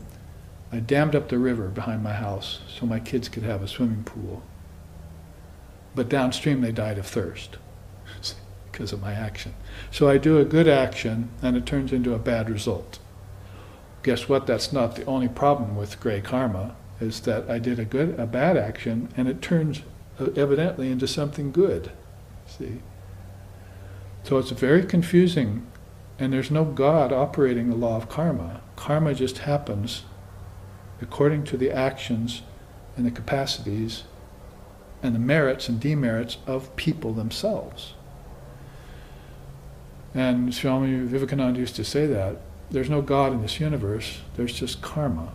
dammed up the river behind my house so my kids could have a swimming pool. But downstream they died of thirst because of my action. So I do a good action and it turns into a bad result. Guess what? That's not the only problem with gray karma, is that I did a bad action and it turns evidently into something good. See? So it's very confusing, and there's no God operating the law of karma. Karma just happens according to the actions and the capacities and the merits and demerits of people themselves. And Swami Vivekananda used to say that there's no God in this universe, there's just karma.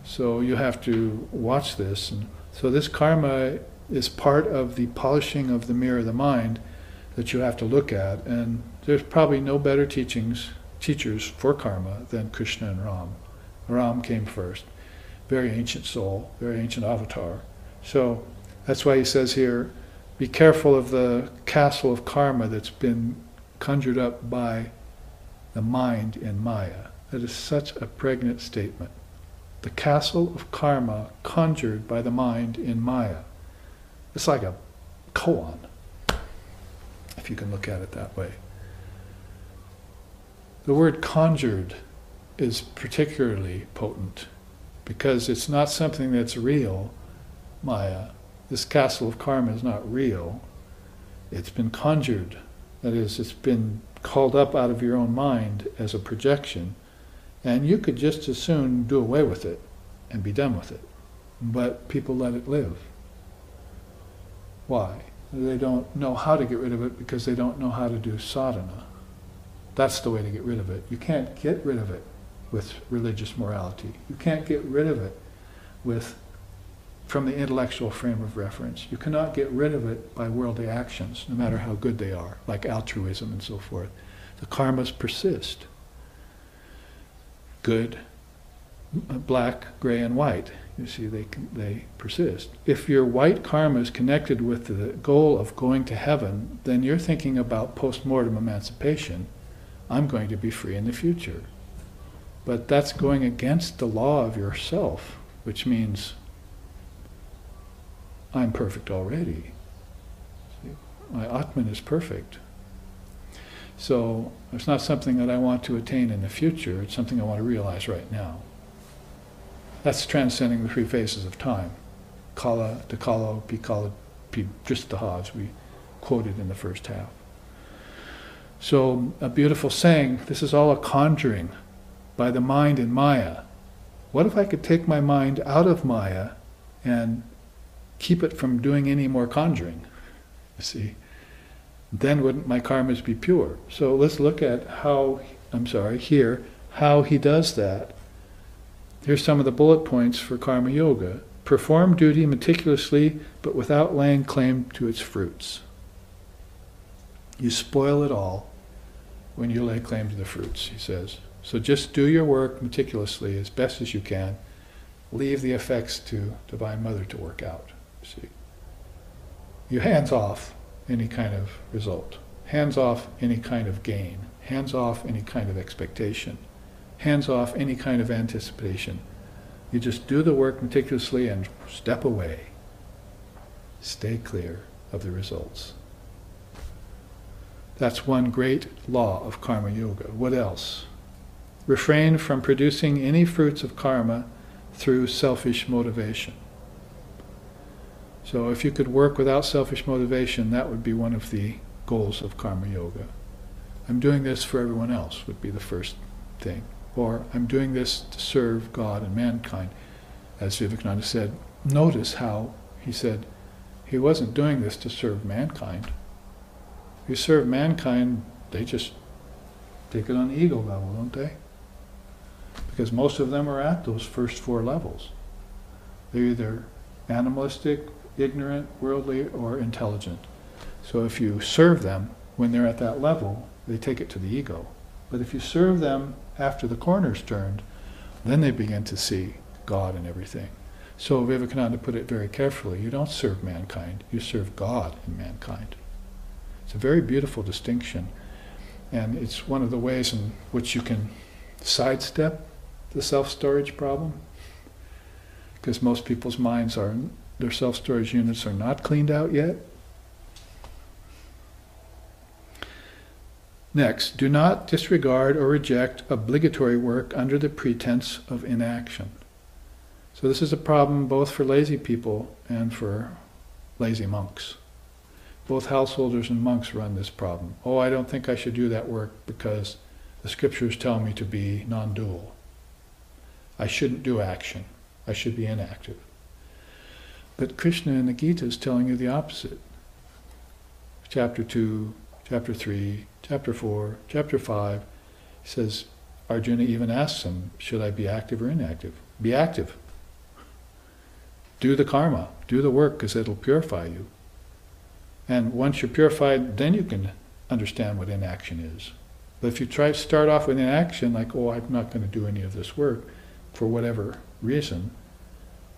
So you have to watch this. And so this karma is part of the polishing of the mirror of the mind that you have to look at, and there's probably no better teachers for karma than Krishna and Ram. Ram came first. Very ancient soul, very ancient avatar. So that's why he says here, be careful of the castle of karma that's been conjured up by the mind in Maya. That is such a pregnant statement. The castle of karma conjured by the mind in Maya. It's like a koan, if you can look at it that way. The word conjured is particularly potent because it's not something that's real, Maya. This castle of karma is not real. It's been conjured. That is, it's been called up out of your own mind as a projection, and you could just as soon do away with it and be done with it. But people let it live. Why? They don't know how to get rid of it because they don't know how to do sadhana. That's the way to get rid of it. You can't get rid of it with religious morality. You can't get rid of it from the intellectual frame of reference. You cannot get rid of it by worldly actions, no matter how good they are, like altruism and so forth. The karmas persist. Good, black, gray, and white. You see, they persist. If your white karma is connected with the goal of going to heaven, then you're thinking about post-mortem emancipation. I'm going to be free in the future. But that's going against the law of yourself, which means I'm perfect already. See? My Atman is perfect. So it's not something that I want to attain in the future, it's something I want to realize right now. That's transcending the three phases of time. Kala, Dakala, Pikala, Drishtaha, as we quoted in the first half. So a beautiful saying, this is all a conjuring by the mind in Maya. What if I could take my mind out of Maya and keep it from doing any more conjuring? You see? Then wouldn't my karmas be pure? So let's look at how he does that. Here's some of the bullet points for karma yoga. Perform duty meticulously, but without laying claim to its fruits. You spoil it all when you lay claim to the fruits, he says. So just do your work meticulously as best as you can. Leave the effects to Divine Mother to work out. See, you hands off any kind of result. Hands off any kind of gain. Hands off any kind of expectation. Hands off any kind of anticipation. You just do the work meticulously and step away. Stay clear of the results. That's one great law of karma yoga. What else? Refrain from producing any fruits of karma through selfish motivation. So if you could work without selfish motivation, that would be one of the goals of karma yoga. I'm doing this for everyone else would be the first thing. Or I'm doing this to serve God and mankind. As Vivekananda said, notice how he said he wasn't doing this to serve mankind. If you serve mankind, they just take it on the ego level, don't they? Because most of them are at those first four levels. They're either animalistic, ignorant, worldly, or intelligent. So if you serve them when they're at that level, they take it to the ego. But if you serve them after the corner's turned, then they begin to see God and everything. So Vivekananda put it very carefully. You don't serve mankind, you serve God in mankind. It's a very beautiful distinction. And it's one of the ways in which you can sidestep the self-storage problem. Because most people's minds their self-storage units are not cleaned out yet. Next, do not disregard or reject obligatory work under the pretense of inaction. So this is a problem both for lazy people and for lazy monks. Both householders and monks run this problem. Oh, I don't think I should do that work because the scriptures tell me to be non-dual. I shouldn't do action. I should be inactive. But Krishna in the Gita is telling you the opposite. Chapter 2, Chapter 3, Chapter 4, Chapter 5, he says, Arjuna even asks him, should I be active or inactive? Be active. Do the karma, do the work, because it'll purify you. And once you're purified, then you can understand what inaction is. But if you start off with inaction, like, oh, I'm not going to do any of this work, for whatever reason,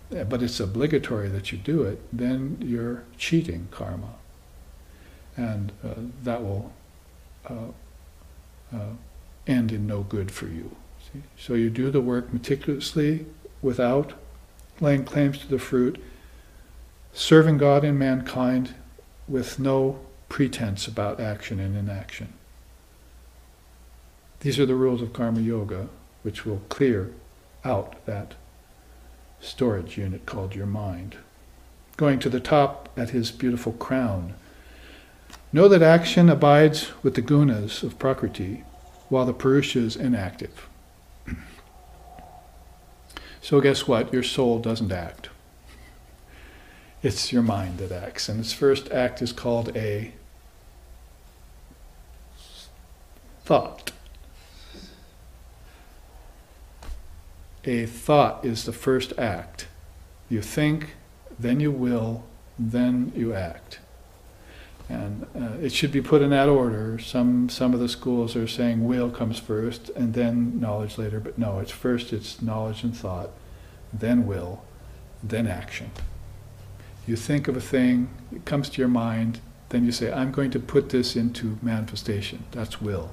but it's obligatory that you do it, then you're cheating karma. And that will end in no good for you. See? So you do the work meticulously without laying claims to the fruit, serving God and mankind with no pretense about action and inaction. These are the rules of karma yoga, which will clear out that storage unit called your mind. going to the top at his beautiful crown. Know that action abides with the gunas of Prakriti, while the Purusha is inactive. So guess what? Your soul doesn't act. It's your mind that acts. And its first act is called a thought. A thought is the first act. You think, then you will, then you act. And it should be put in that order. Some of the schools are saying will comes first and then knowledge later, but no, it's first it's knowledge and thought, then will, then action. You think of a thing, it comes to your mind, then you say, I'm going to put this into manifestation. That's will.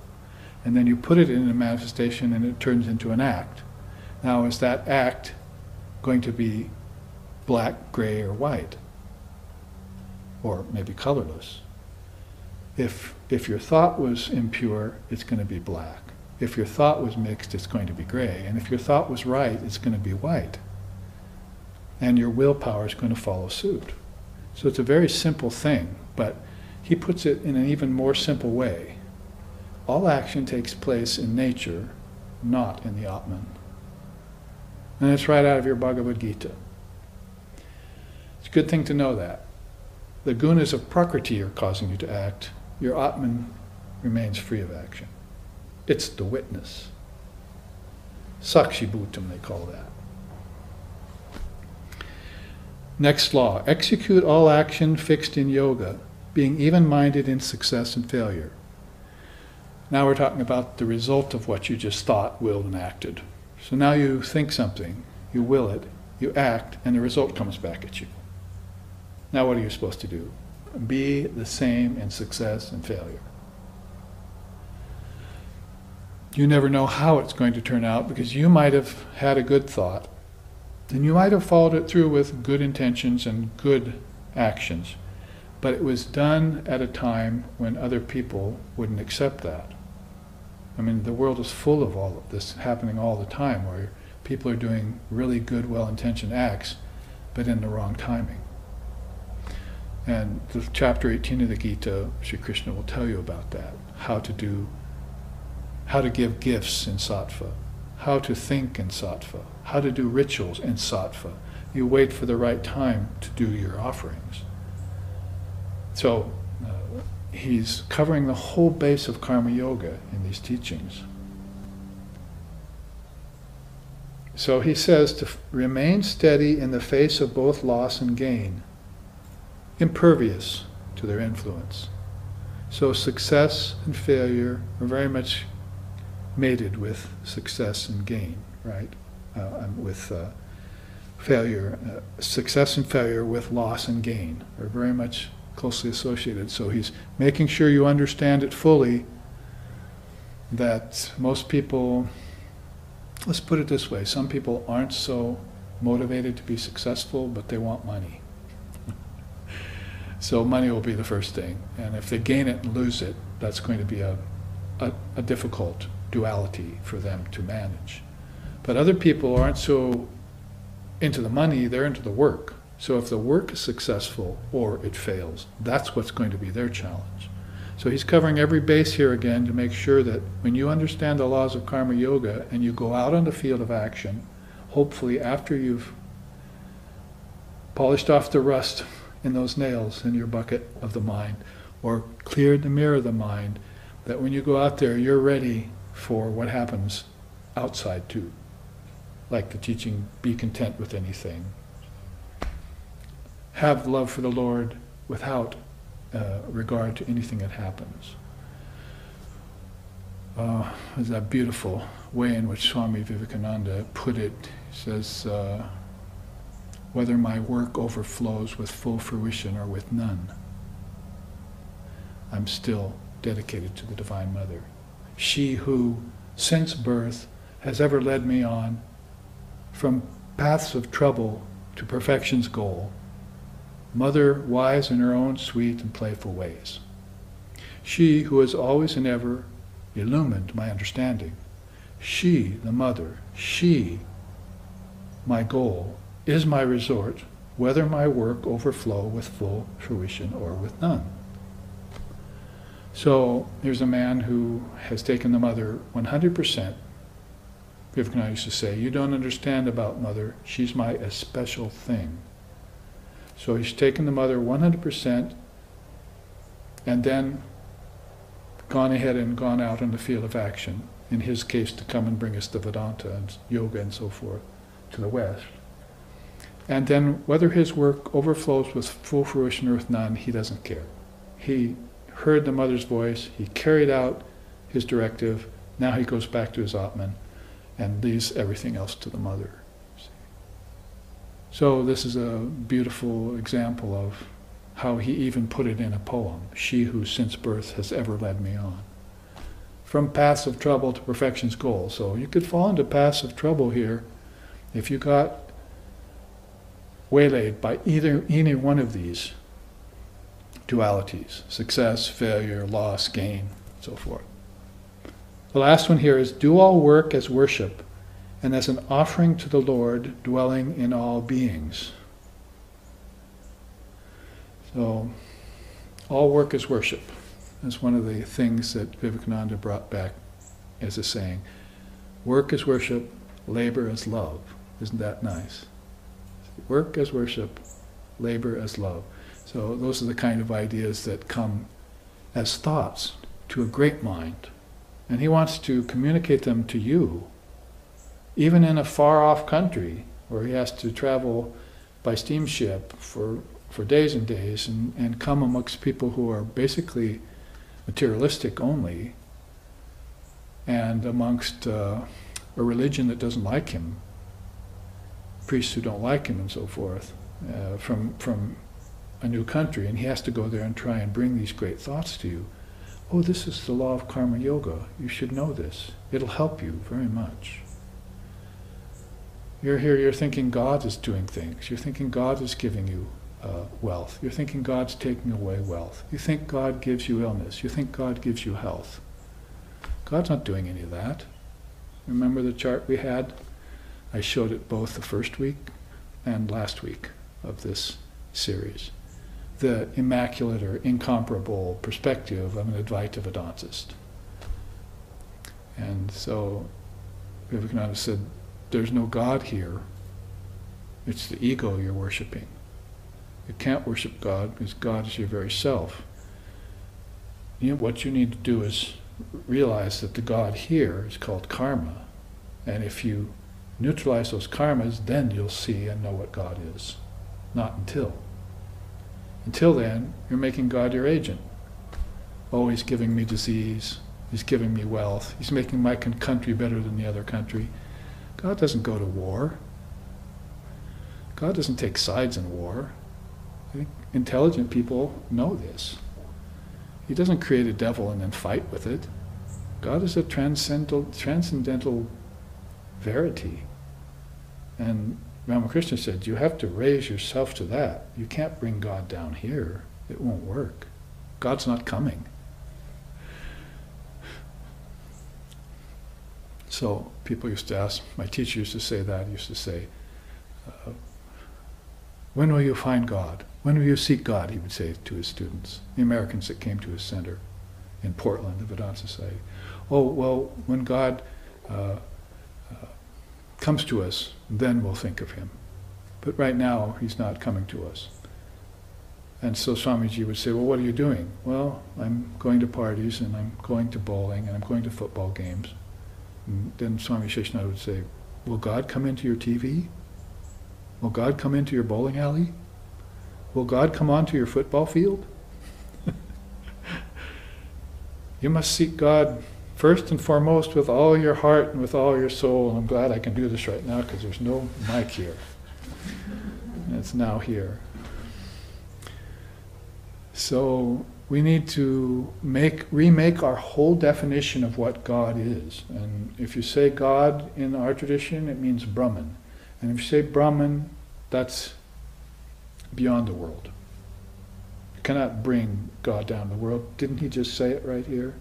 And then you put it into manifestation and it turns into an act. Now, is that act going to be black, gray, or white? Or maybe colorless? If your thought was impure, it's going to be black. If your thought was mixed, it's going to be gray. And if your thought was right, it's going to be white. And your willpower is going to follow suit. So it's a very simple thing, but he puts it in an even more simple way. All action takes place in nature, not in the Atman. And it's right out of your Bhagavad Gita. It's a good thing to know that. The gunas of Prakriti are causing you to act. Your Atman remains free of action. It's the witness. Sakshi Bhutam, they call that. Next law, execute all action fixed in yoga, being even-minded in success and failure. Now we're talking about the result of what you just thought, willed, and acted. So now you think something, you will it, you act, and the result comes back at you. Now what are you supposed to do? Be the same in success and failure. You never know how it's going to turn out because you might have had a good thought, and you might have followed it through with good intentions and good actions, but it was done at a time when other people wouldn't accept that. I mean, the world is full of all of this happening all the time, where people are doing really good, well-intentioned acts, but in the wrong timing. And the chapter 18 of the Gita, Sri Krishna will tell you about that, how to give gifts in sattva, how to think in sattva, how to do rituals in sattva. You wait for the right time to do your offerings. So he's covering the whole base of karma yoga in these teachings. So he says to remain steady in the face of both loss and gain, impervious to their influence. So success and failure are very much mated with success and gain, right? With failure, success and failure with loss and gain are very much closely associated. So he's making sure you understand it fully, that most people, let's put it this way, some people aren't so motivated to be successful, but they want money. So money will be the first thing. And if they gain it and lose it, that's going to be a difficult duality for them to manage. But other people aren't so into the money, they're into the work. So if the work is successful or it fails, that's what's going to be their challenge. So he's covering every base here again to make sure that when you understand the laws of karma yoga and you go out on the field of action, hopefully after you've polished off the rust in those nails in your bucket of the mind, or cleared the mirror of the mind, that when you go out there, you're ready for what happens outside too. Like the teaching, be content with anything. Have love for the Lord without regard to anything that happens. There's that beautiful way in which Swami Vivekananda put it. He says, whether my work overflows with full fruition or with none, I'm still dedicated to the Divine Mother. She who, since birth, has ever led me on from paths of trouble to perfection's goal, Mother wise in her own sweet and playful ways. She who has always and ever illumined my understanding. She, the Mother, she, my goal, is my resort, whether my work overflow with full fruition or with none. So there's a man who has taken the mother 100%. Vivekananda used to say, you don't understand about mother, she's my especial thing. So he's taken the mother 100% and then gone ahead and gone out in the field of action, in his case to come and bring us the Vedanta and yoga and so forth to the West. And then whether his work overflows with full fruition or with none, he doesn't care. He heard the mother's voice, he carried out his directive, now he goes back to his Atman and leaves everything else to the mother. So this is a beautiful example of how he even put it in a poem, she who since birth has ever led me on. From paths of trouble to perfection's goal. So you could fall into paths of trouble here if you got waylaid by any one of these dualities, success, failure, loss, gain, so forth. The last one here is, do all work as worship and as an offering to the Lord dwelling in all beings. So, all work is worship. That's one of the things that Vivekananda brought back as a saying. Work is worship, labor is love. Isn't that nice? Work as worship, labor as love. So those are the kind of ideas that come as thoughts to a great mind. And he wants to communicate them to you, even in a far-off country where he has to travel by steamship for days and days and come amongst people who are basically materialistic only, and amongst a religion that doesn't like him, priests who don't like him and so forth, from a new country, and he has to go there and try and bring these great thoughts to you. Oh, this is the law of karma yoga. You should know this. It'll help you very much. You're here, you're thinking God is doing things. You're thinking God is giving you wealth. You're thinking God's taking away wealth. You think God gives you illness. You think God gives you health. God's not doing any of that. Remember the chart we had? I showed it both the first week and last week of this series. The immaculate or incomparable perspective of an Advaita Vedantist. And so Vivekananda said, there's no God here. It's the ego you're worshipping. You can't worship God because God is your very self. What you need to do is realize that the God here is called karma. And if you neutralize those karmas, then you'll see and know what God is. Not until. Until then, you're making God your agent. Oh, he's giving me disease. He's giving me wealth. He's making my country better than the other country. God doesn't go to war. God doesn't take sides in war. I think intelligent people know this. He doesn't create a devil and then fight with it. God is a transcendental verity. And Ramakrishna said, you have to raise yourself to that. You can't bring God down here. It won't work. God's not coming. So people used to ask, my teacher used to say that, used to say, when will you find God? When will you seek God? He would say to his students, the Americans that came to his center in Portland, the Vedanta Society. Oh, well, when God comes to us, then we'll think of him. But right now, he's not coming to us. And so Swamiji would say, well, what are you doing? Well, I'm going to parties, and I'm going to bowling, and I'm going to football games. And then Swami Sheshananda would say, will God come into your TV? Will God come into your bowling alley? Will God come onto your football field? You must seek God first and foremost with all your heart and with all your soul. And I'm glad I can do this right now because there's no mic here. And it's now here. So we need to remake our whole definition of what God is. And if you say God in our tradition, it means Brahman. And if you say Brahman, that's beyond the world. You cannot bring God down to the world. Didn't he just say it right here?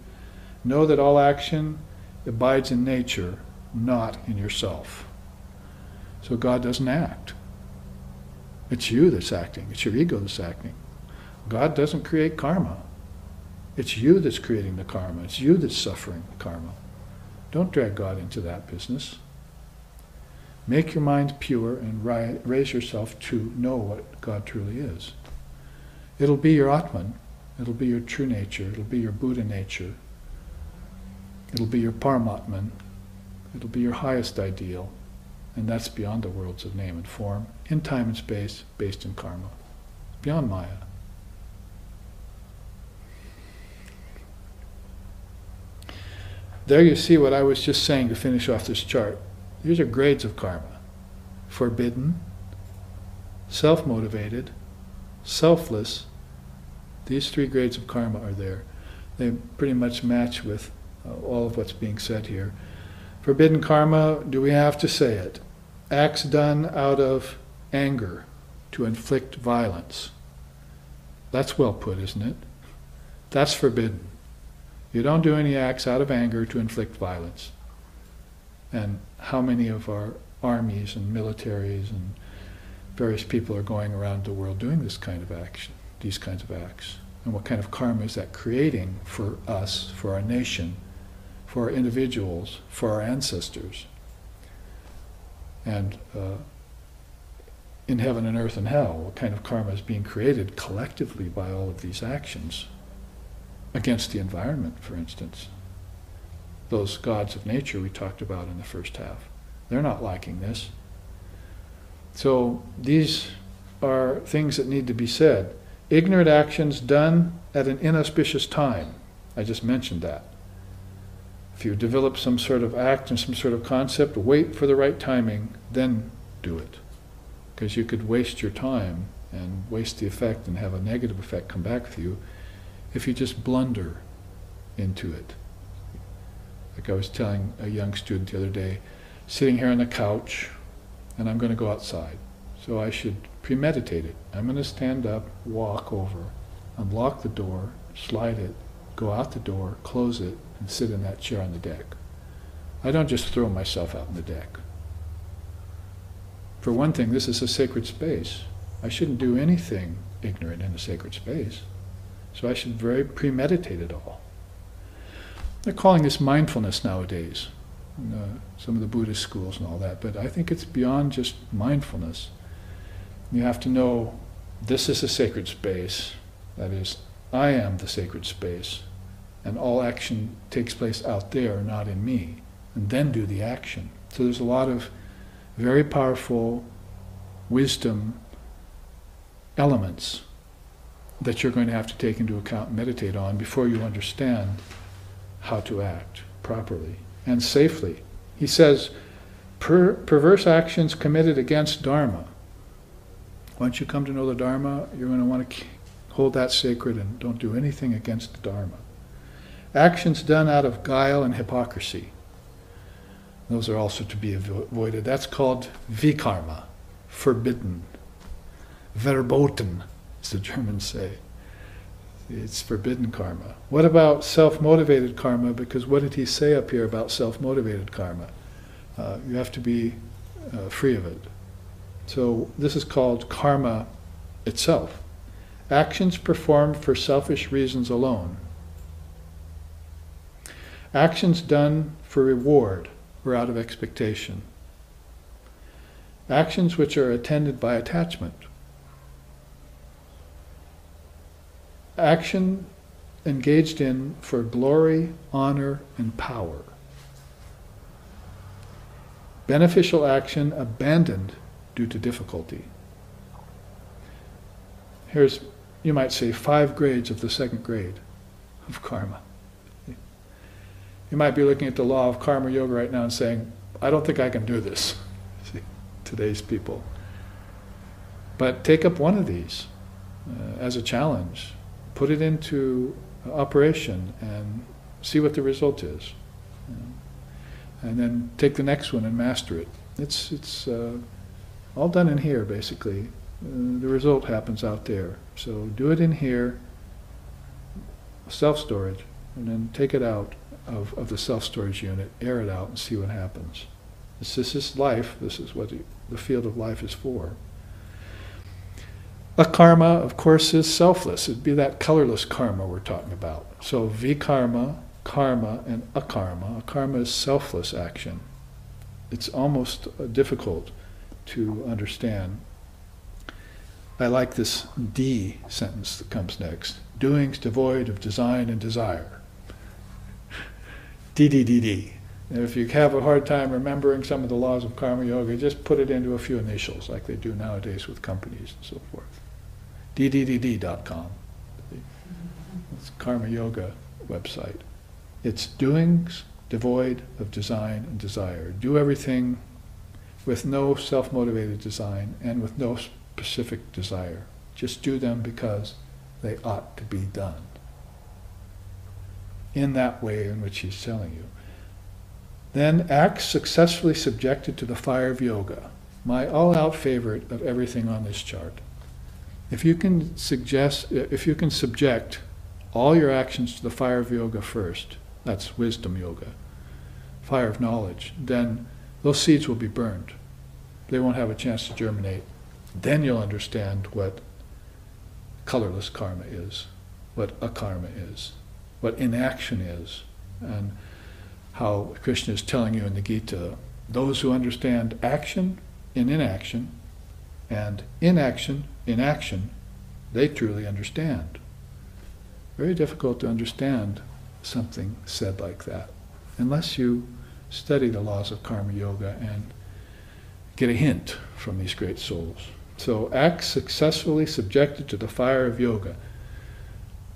Know that all action abides in nature, not in yourself. So God doesn't act. It's you that's acting. It's your ego that's acting. God doesn't create karma. It's you that's creating the karma. It's you that's suffering the karma. Don't drag God into that business. Make your mind pure and raise yourself to know what God truly is. It'll be your Atman. It'll be your true nature. It'll be your Buddha nature. It'll be your Paramatman. It'll be your highest ideal. And that's beyond the worlds of name and form, in time and space, based in karma. Beyond Maya. There you see what I was just saying to finish off this chart. These are grades of karma. Forbidden, self-motivated, selfless. These three grades of karma are there. They pretty much match with all of what's being said here. Forbidden karma, do we have to say it? Acts done out of anger to inflict violence. That's well put, isn't it? That's forbidden. You don't do any acts out of anger to inflict violence. And how many of our armies and militaries and various people are going around the world doing this kind of action, these kinds of acts? And what kind of karma is that creating for us, for our nation, for our individuals, for our ancestors? And in heaven and earth and hell, what kind of karma is being created collectively by all of these actions against the environment, for instance? Those gods of nature we talked about in the first half, they're not liking this. So these are things that need to be said. Ignorant actions done at an inauspicious time. I just mentioned that. If you develop some sort of act and some sort of concept, wait for the right timing, then do it. Because you could waste your time and waste the effect and have a negative effect come back with you if you just blunder into it. Like I was telling a young student the other day, sitting here on the couch, and I'm going to go outside. So I should premeditate it. I'm going to stand up, walk over, unlock the door, slide it, go out the door, close it, and sit in that chair on the deck. I don't just throw myself out on the deck. For one thing, this is a sacred space. I shouldn't do anything ignorant in a sacred space. So I should very premeditate it all. They're calling this mindfulness nowadays, in some of the Buddhist schools and all that, but I think it's beyond just mindfulness. You have to know this is a sacred space, that is, I am the sacred space, and all action takes place out there, not in me, and then do the action. So there's a lot of very powerful wisdom elements that you're going to have to take into account and meditate on before you understand how to act properly and safely. He says, perverse actions committed against Dharma. Once you come to know the Dharma, you're going to want to hold that sacred and don't do anything against the Dharma. Actions done out of guile and hypocrisy. Those are also to be avoided. That's called vikarma, forbidden. Verboten, as the Germans say. It's forbidden karma. What about self-motivated karma? Because what did he say up here about self-motivated karma? You have to be free of it. So this is called karma itself. Actions performed for selfish reasons alone. Actions done for reward or out of expectation. Actions which are attended by attachment. Action engaged in for glory, honor, and power. Beneficial action abandoned due to difficulty. Here's, you might say, 5 grades of the second grade of karma. You might be looking at the law of karma yoga right now and saying, I don't think I can do this. See, today's people. But take up one of these as a challenge. Put it into operation and see what the result is. And then take the next one and master it. It's all done in here, basically. The result happens out there. So do it in here, self-storage, and then take it out of the self-storage unit, air it out, and see what happens. This is life. This is what the field of life is for. Akarma, of course, is selfless. It'd be that colorless karma we're talking about. So vikarma, karma, and akarma. Akarma is selfless action. It's almost difficult to understand. I like this D sentence that comes next. Doings devoid of design and desire. D. And if you have a hard time remembering some of the laws of karma yoga, just put it into a few initials like they do nowadays with companies and so forth. DDDD.com. It's Karma Yoga website. It's doings devoid of design and desire. Do everything with no self-motivated design and with no specific desire. Just do them because they ought to be done. In that way in which he's telling you. Then acts successfully subjected to the fire of yoga. My all-out favorite of everything on this chart. If you can subject all your actions to the fire of yoga first, that's wisdom yoga, fire of knowledge, then those seeds will be burned. They won't have a chance to germinate. Then you'll understand what colorless karma is, what akarma is, what inaction is, and how Krishna is telling you in the Gita, those who understand action in inaction, and inaction in action, they truly understand. Very difficult to understand something said like that, unless you study the laws of karma yoga and get a hint from these great souls. So acts successfully subjected to the fire of yoga,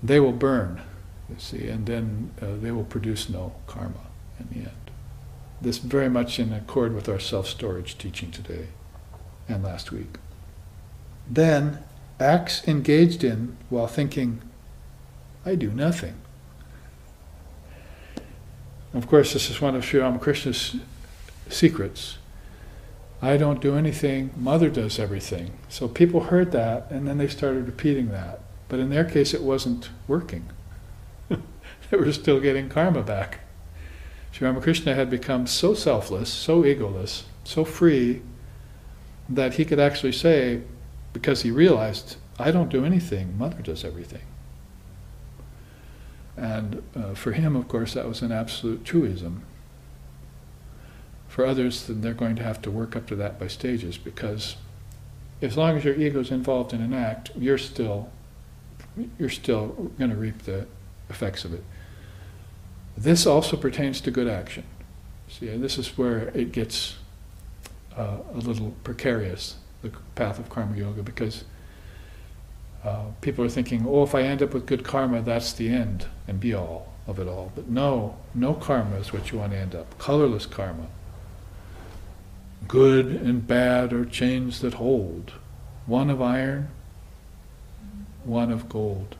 they will burn, you see, and then they will produce no karma in the end. This very much in accord with our self-storage teaching today and last week. Then, acts engaged in while thinking, I do nothing. Of course, this is one of Sri Ramakrishna's secrets. I don't do anything, Mother does everything. So people heard that, and then they started repeating that. But in their case, it wasn't working. They were still getting karma back. Sri Ramakrishna had become so selfless, so egoless, so free, that he could actually say, because he realized, I don't do anything, Mother does everything. And for him, of course, that was an absolute truism. For others, then they're going to have to work up to that by stages, because as long as your ego is involved in an act, you're still going to reap the effects of it. This also pertains to good action. See, and this is where it gets a little precarious, the path of karma yoga, because people are thinking, oh, if I end up with good karma, that's the end and be all of it all. But no karma is what you want to end up. Colorless karma. Good and bad are chains that hold. One of iron, one of gold.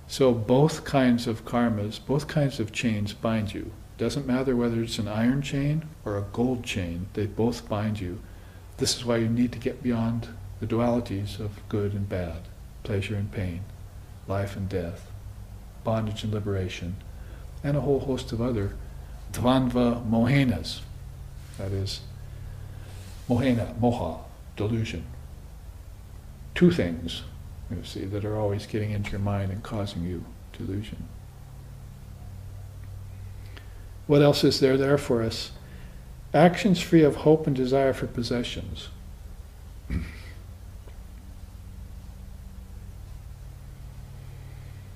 So both kinds of karmas, both kinds of chains bind you. Doesn't matter whether it's an iron chain or a gold chain, they both bind you. This is why you need to get beyond the dualities of good and bad, pleasure and pain, life and death, bondage and liberation, and a whole host of other dvandva mohenas. That is, mohena, moha, delusion. Two things, you see, that are always getting into your mind and causing you delusion. What else is there for us? Actions free of hope and desire for possessions.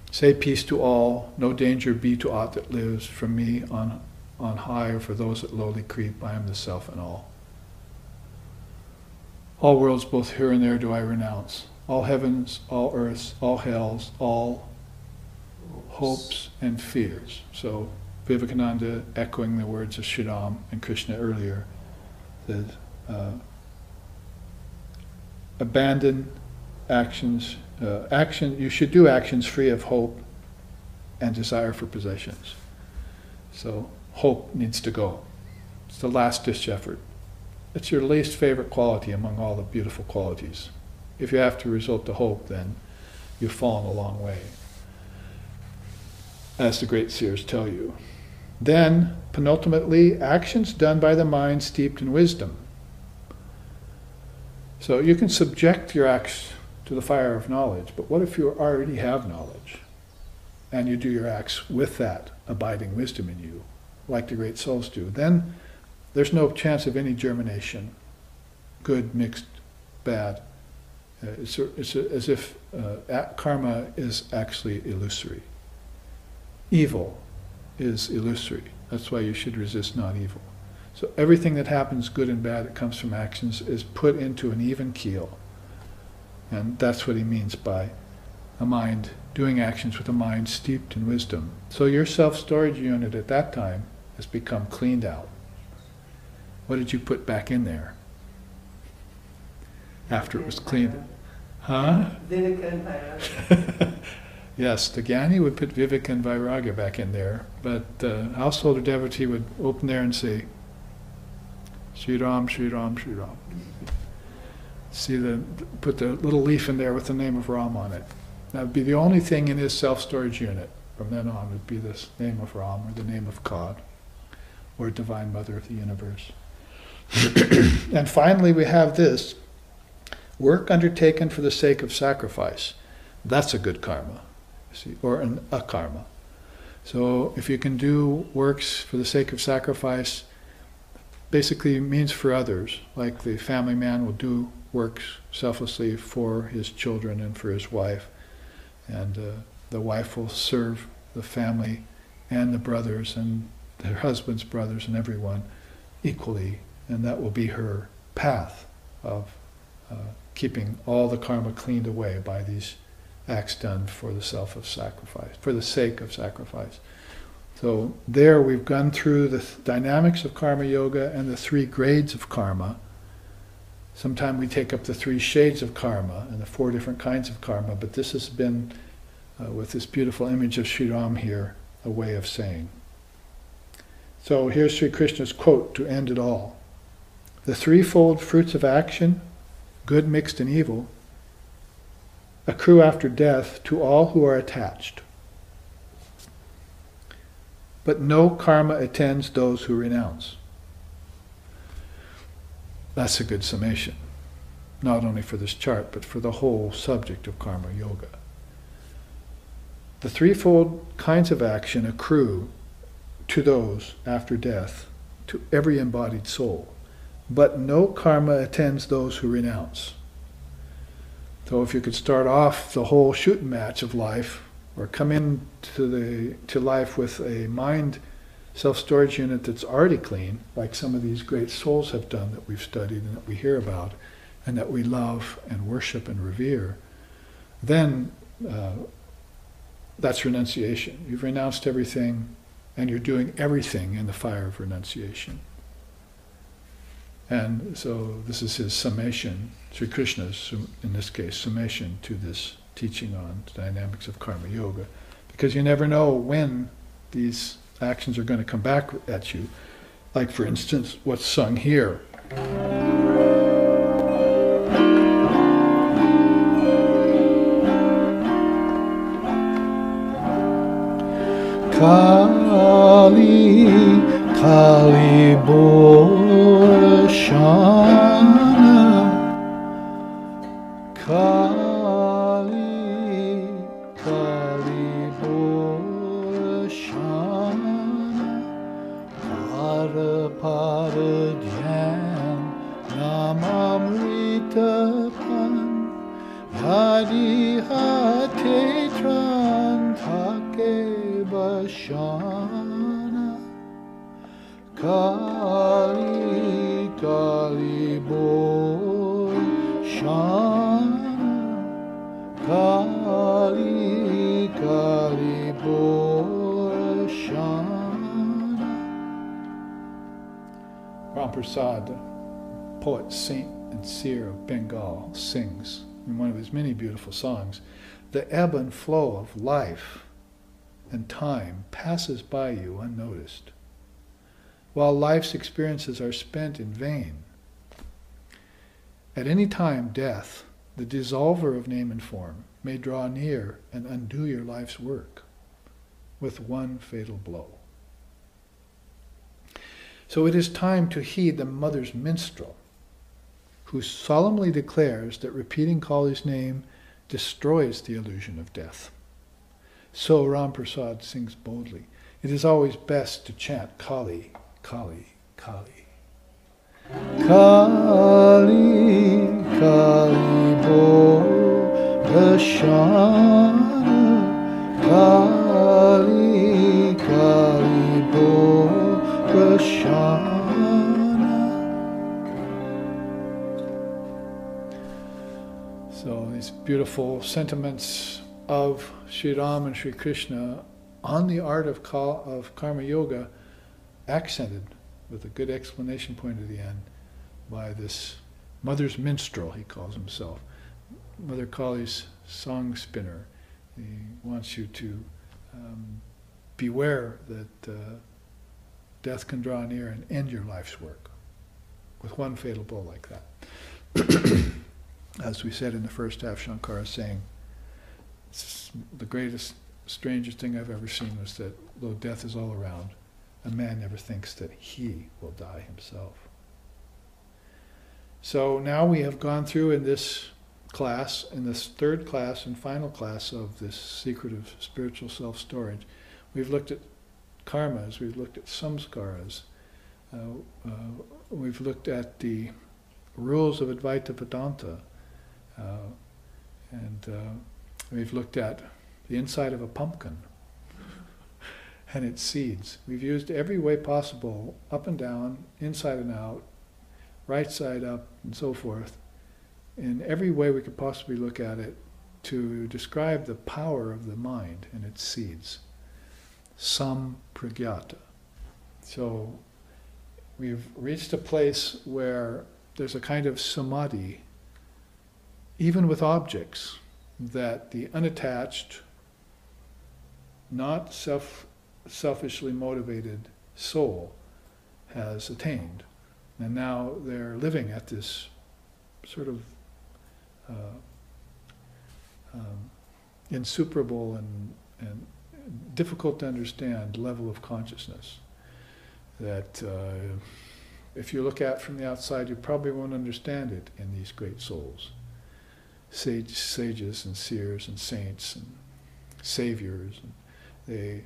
Say peace to all, no danger be to aught that lives, from me on high, or for those that lowly creep, I am the self and all. All worlds both here and there do I renounce, all heavens, all earths, all hells, all hopes and fears. So Vivekananda, echoing the words of Sri Ram and Krishna earlier, that abandon actions, you should do actions free of hope and desire for possessions. So hope needs to go. It's the last-ditch effort. It's your least favorite quality among all the beautiful qualities. If you have to resort to hope, then you've fallen a long way, as the great seers tell you. Then, penultimately, actions done by the mind steeped in wisdom. So you can subject your acts to to the fire of knowledge. But what if you already have knowledge and you do your acts with that abiding wisdom in you, like the great souls do? Then there's no chance of any germination, good, mixed, bad. It's as if karma is actually illusory. Evil is illusory. That's why you should resist not evil. So everything that happens, good and bad, that comes from actions, is put into an even keel. And that's what he means by a mind, doing actions with a mind steeped in wisdom. So your self-storage unit at that time has become cleaned out. What did you put back in there after it was cleaned? Huh? Viveka and Vairagya. Yes, the Jnani would put Viveka and Vairagya back in there, but the householder devotee would open there and say, Sri Ram, Sri Ram, Sri Ram. Put the little leaf in there with the name of Ram on it. That would be the only thing in his self-storage unit. From then on would be this name of Ram, or the name of God, or Divine Mother of the Universe. And finally we have this, work undertaken for the sake of sacrifice. That's a good karma, you see, or an akarma. So if you can do works for the sake of sacrifice, basically means for others, like the family man will do works selflessly for his children and for his wife, and the wife will serve the family and the brothers and her husband's brothers and everyone equally, and that will be her path of keeping all the karma cleaned away by these acts done for the self of sacrifice, for the sake of sacrifice. So there we've gone through the dynamics of karma yoga and the 3 grades of karma. Sometimes we take up the 3 shades of karma and the 4 different kinds of karma, but this has been, with this beautiful image of Sri Ram here, a way of saying. So here's Sri Krishna's quote to end it all. The threefold fruits of action, good, mixed, and evil, accrue after death to all who are attached. But no karma attends those who renounce. That's a good summation, not only for this chart, but for the whole subject of karma yoga. The threefold kinds of action accrue to those after death, to every embodied soul. But no karma attends those who renounce. So if you could start off the whole shooting match of life, or come into life with a mind self-storage unit that's already clean, like some of these great souls have done that we've studied and that we hear about, and that we love and worship and revere, then that's renunciation. You've renounced everything, and you're doing everything in the fire of renunciation. And so this is his summation, Sri Krishna's, in this case, summation to this teaching on dynamics of karma yoga. Because you never know when these actions are going to come back at you. Like, for instance, what's sung here. Kali, Kali Bhoshana, Kali, Kali Bhoshana, Para Para Dhyan, Namamrita Pan, Yadi Hate Tran Thake Bashana, Kali, Kali Bhoshana, Kali, Kali Bhoshana. Ram Prasad, the poet, saint, and seer of Bengal, sings in one of his many beautiful songs, the ebb and flow of life and time passes by you unnoticed, while life's experiences are spent in vain. At any time, death, the dissolver of name and form, may draw near and undo your life's work with one fatal blow. So it is time to heed the mother's minstrel, who solemnly declares that repeating Kali's name destroys the illusion of death. So Ram Prasad sings boldly, it is always best to chant Kali, Kali, Kali. Kali, Kali Bo Rashana, Kali, Kali Bo Rashana. So these beautiful sentiments of Sri Ram and Sri Krishna on the art of Karma Yoga, accented with a good explanation point at the end by this Mother's Minstrel, he calls himself. Mother Kali's song spinner. He wants you to beware that death can draw near and end your life's work with one fatal blow like that. As we said in the first half, Shankara is saying, the greatest, strangest thing I've ever seen was that though death is all around, a man never thinks that he will die himself. So now we have gone through in this class, in this third class and final class of this secret of spiritual self-storage, we've looked at karmas, we've looked at samskaras, we've looked at the rules of Advaita Vedanta, and we've looked at the inside of a pumpkin and its seeds. We've used every way possible, up and down, inside and out, right side up, and so forth, in every way we could possibly look at it to describe the power of the mind and its seeds. Sampragyata. So we've reached a place where there's a kind of samadhi, even with objects, that the unattached, not selfishly motivated soul has attained. And now they're living at this sort of insuperable and difficult to understand level of consciousness that if you look at from the outside, you probably won't understand it in these great souls. Sages and seers and saints and saviors. And they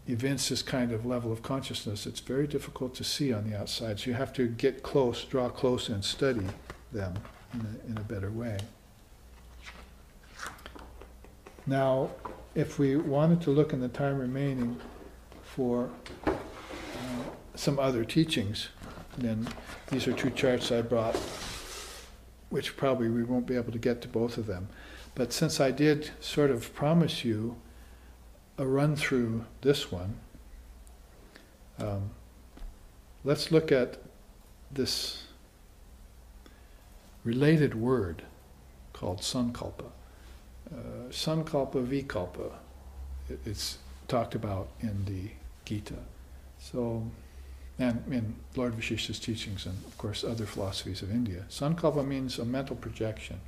evince this kind of level of consciousness. It's very difficult to see on the outside, so you have to get close, draw close, and study them in a better way. Now, if we wanted to look in the time remaining for some other teachings, then these are two charts I brought, which probably we won't be able to get to both of them. But since I did sort of promise you a run through this one, let's look at this related word called sankalpa. Sankalpa, vikalpa, it's talked about in the Gita. So, and in Lord Vashishta's teachings and of course other philosophies of India. Sankalpa means a mental projection.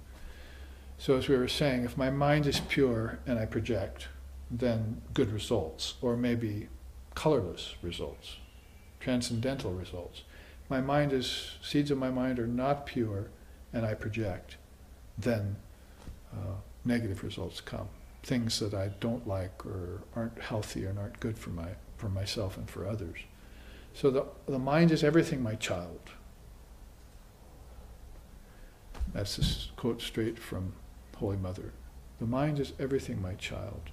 So as we were saying, if my mind is pure and I project, then good results, or maybe colorless results, transcendental results. My mind is, seeds of my mind are not pure and I project, then negative results come. Things that I don't like or aren't healthy and aren't good for myself and for others. So the mind is everything, my child. That's this quote straight from Holy Mother. The mind is everything, my child.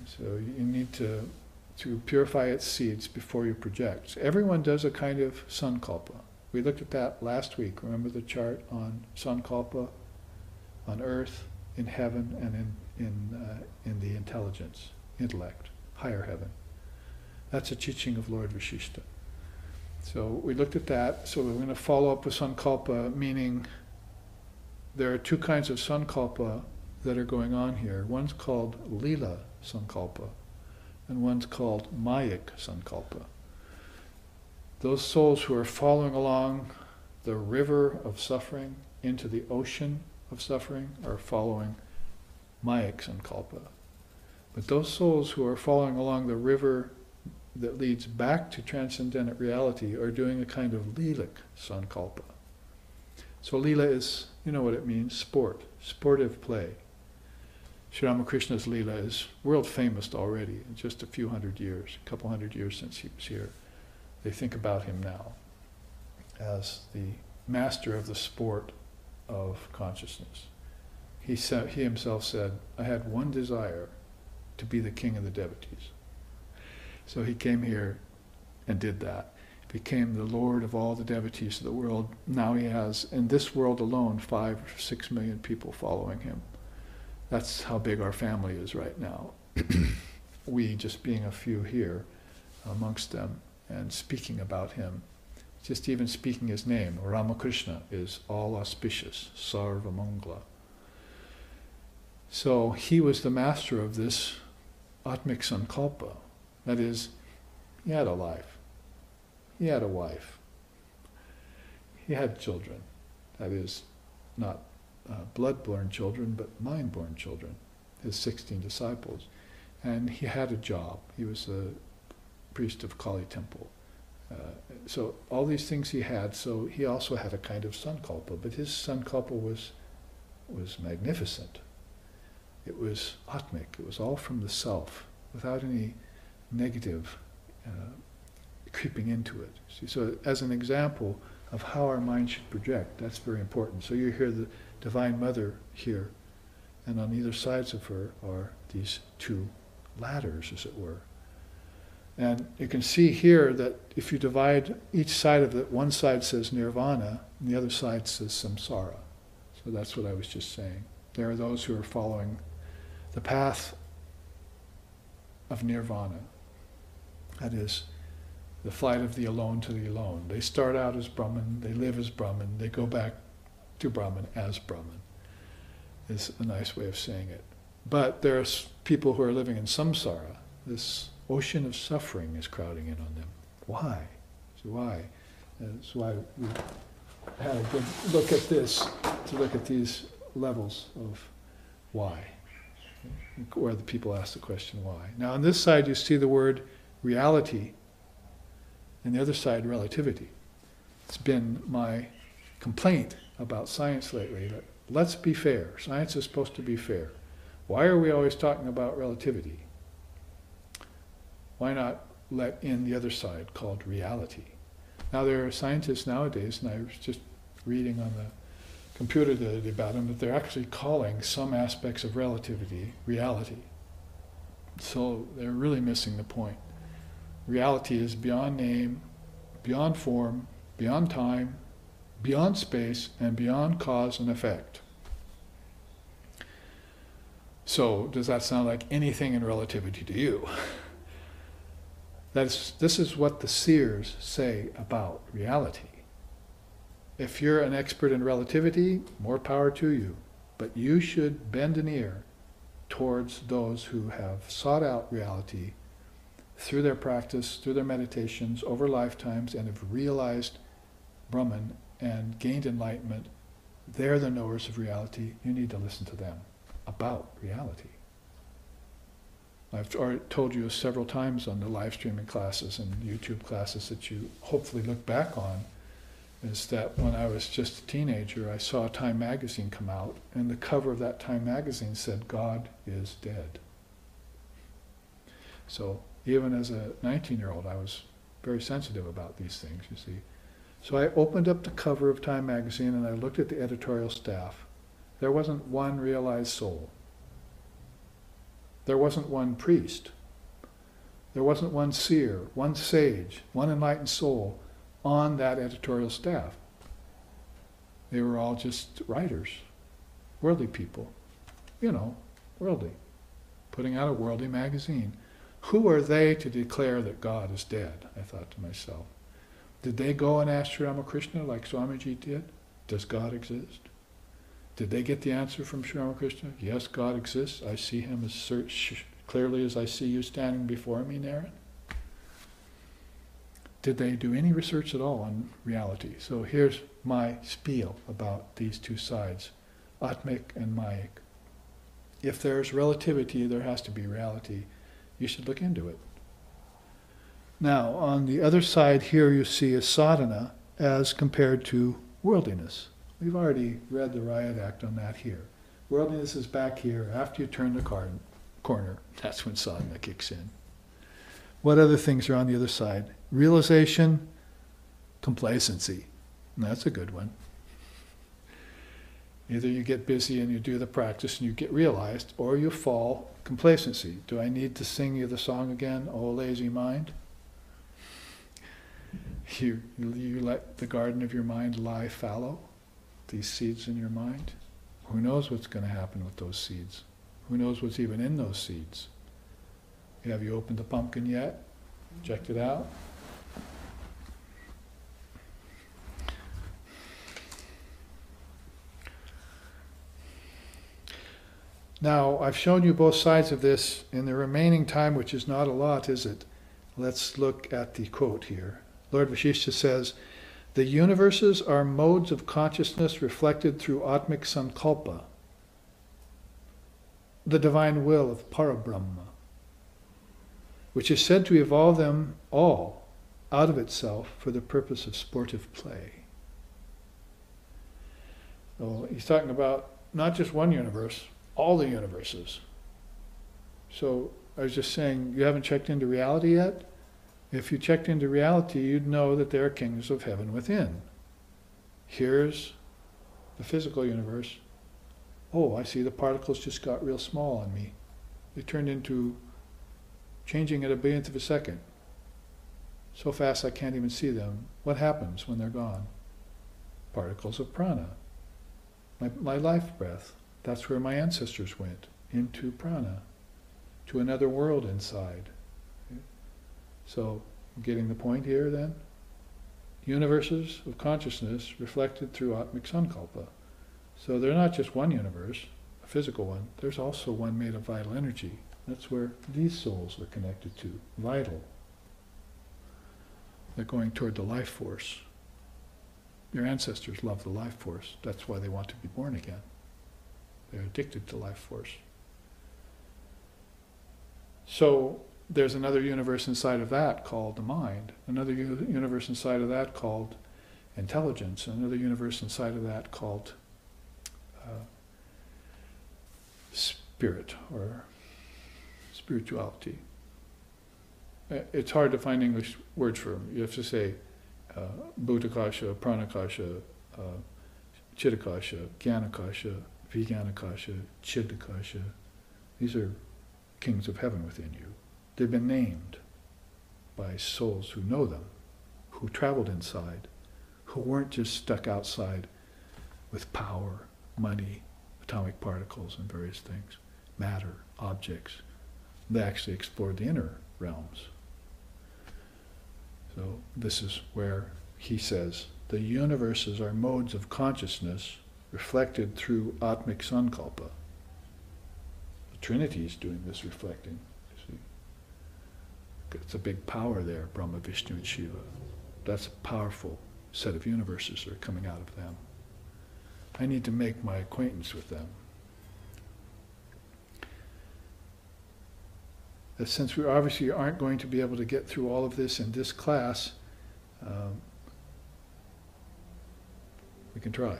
So you need to purify its seeds before you project. So everyone does a kind of sankalpa. We looked at that last week. Remember the chart on sankalpa on earth, in heaven, and in the intelligence, intellect, higher heaven. That's a teaching of Lord Vashishta. So we looked at that. So we're going to follow up with sankalpa, meaning there are two kinds of sankalpa that are going on here. One's called lila sankalpa, and one's called mayik sankalpa. Those souls who are following along the river of suffering into the ocean of suffering are following mayik sankalpa. But those souls who are following along the river that leads back to transcendent reality are doing a kind of lilic sankalpa. So lila is, you know what it means, sport, sportive play. Sri Ramakrishna's Leela is world famous already in just a few hundred years, a couple hundred years since he was here. They think about him now as the master of the sport of consciousness. He himself said, I had one desire, to be the king of the devotees. So he came here and did that. Became the lord of all the devotees of the world. Now he has, in this world alone, 5 or 6 million people following him. That's how big our family is right now. We just being a few here amongst them and speaking about him. Just even speaking his name, Ramakrishna, is all auspicious, Sarva Mangala. So he was the master of this Atmik Sankalpa. That is, he had a life. He had a wife. He had children. That is, not blood-born children, but mind-born children, his 16 disciples. And he had a job. He was a priest of Kali Temple. So all these things he had, so he also had a kind of sankalpa, but his sankalpa was magnificent. It was atmik, it was all from the self, without any negative creeping into it. See, so as an example of how our mind should project, that's very important. So you hear the Divine Mother here, and on either sides of her are these 2 ladders, as it were. And you can see here that if you divide each side of it, one side says nirvana, and the other side says samsara. So that's what I was just saying. There are those who are following the path of nirvana. That is, the flight of the alone to the alone. They start out as Brahman, they live as Brahman, they go back to Brahman as Brahman, is a nice way of saying it. But there are people who are living in samsara. This ocean of suffering is crowding in on them. Why? So why? That's why we had a good look at this, to look at these levels of why, where the people ask the question why. Now on this side you see the word reality, and the other side relativity. It's been my complaint about science lately, that let's be fair. Science is supposed to be fair. Why are we always talking about relativity? Why not let in the other side called reality? Now there are scientists nowadays, and I was just reading on the computer the other day about them, that they're actually calling some aspects of relativity reality. So they're really missing the point. Reality is beyond name, beyond form, beyond time, beyond space, and beyond cause and effect. So does that sound like anything in relativity to you? This is what the seers say about reality. If you're an expert in relativity, more power to you. But you should bend an ear towards those who have sought out reality through their practice, through their meditations, over lifetimes, and have realized Brahman and gained enlightenment. They're the knowers of reality. You need to listen to them about reality. I've already told you several times on the live streaming classes and YouTube classes that you hopefully look back on, is that when I was just a teenager, I saw Time magazine come out, and the cover of that Time magazine said, "God is dead." So even as a 19-year-old, I was very sensitive about these things, you see. So I opened up the cover of Time magazine and I looked at the editorial staff. There wasn't one realized soul. There wasn't one priest. There wasn't one seer, one sage, one enlightened soul on that editorial staff. They were all just writers, worldly people, worldly, putting out a worldly magazine. Who are they to declare that God is dead? I thought to myself. Did they go and ask Sri Ramakrishna like Swamiji did? Does God exist? Did they get the answer from Sri Ramakrishna? Yes, God exists. I see him as clearly as I see you standing before me, Naren. Did they do any research at all on reality? So here's my spiel about these 2 sides, Atmik and Mayik. If there's relativity, there has to be reality. You should look into it. Now, on the other side here you see a sadhana as compared to worldliness. We've already read the Riot Act on that here. Worldliness is back here. After you turn the corner, that's when sadhana kicks in. What other things are on the other side? Realization, complacency. And that's a good one. Either you get busy and you do the practice and you get realized, or you fall, complacency. Do I need to sing you the song again, O lazy mind? You let the garden of your mind lie fallow, these seeds in your mind. Who knows what's going to happen with those seeds? Who knows what's even in those seeds? Have you opened the pumpkin yet? Checked it out? Now, I've shown you both sides of this. In the remaining time, which is not a lot, is it? Let's look at the quote here. Lord Vasishtha says, "The universes are modes of consciousness reflected through Atmik Sankalpa, the divine will of Parabrahma, which is said to evolve them all out of itself for the purpose of sportive play." So he's talking about not just one universe, all the universes. So I was just saying, you haven't checked into reality yet? If you checked into reality, you'd know that there are kingdoms of heaven within. Here's the physical universe. Oh, I see the particles just got real small on me. They turned into changing at a billionth of a second. So fast I can't even see them. What happens when they're gone? Particles of prana. My life breath. That's where my ancestors went, into prana, to another world inside. So, getting the point here then? Universes of consciousness reflected through Atmik Sankalpa. So they're not just one universe, a physical one, there's also one made of vital energy. That's where these souls are connected to, vital. They're going toward the life force. Your ancestors love the life force, that's why they want to be born again. They're addicted to life force. So there's another universe inside of that called the mind, another universe inside of that called intelligence, another universe inside of that called spirit or spirituality. It's hard to find English words for them. You have to say Bhutakasha, Pranakasha, Chidakasha, Gyanakasha, Vijnanakasha, Chidakasha. These are kings of heaven within you. They've been named by souls who know them, who traveled inside, who weren't just stuck outside with power, money, atomic particles and various things, matter, objects. They actually explored the inner realms. So this is where he says, the universes are modes of consciousness reflected through Atmik Sankalpa. The Trinity is doing this reflecting, you see. It's a big power there, Brahma, Vishnu, and Shiva. That's a powerful set of universes that are coming out of them. I need to make my acquaintance with them. Since we obviously aren't going to be able to get through all of this in this class, we can try.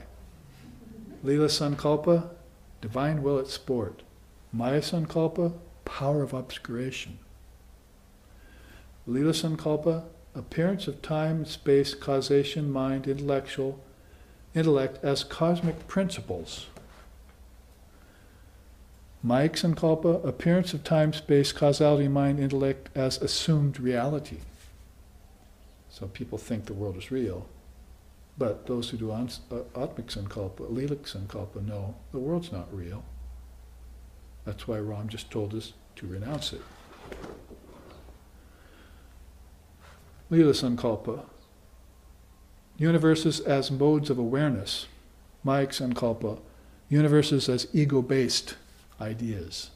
Lila Sankalpa, divine will at sport. Maya Sankalpa, power of obscuration. Lila Sankalpa, appearance of time, space, causation, mind, intellect as cosmic principles. Mayik Sankalpa, appearance of time, space, causality, mind, intellect as assumed reality. So people think the world is real, but those who do Atmik Sankalpa, Lila Sankalpa, know the world's not real. That's why Ram just told us to renounce it. Lila Sankalpa, universes as modes of awareness. Mayik Sankalpa, universes as ego-based ideas.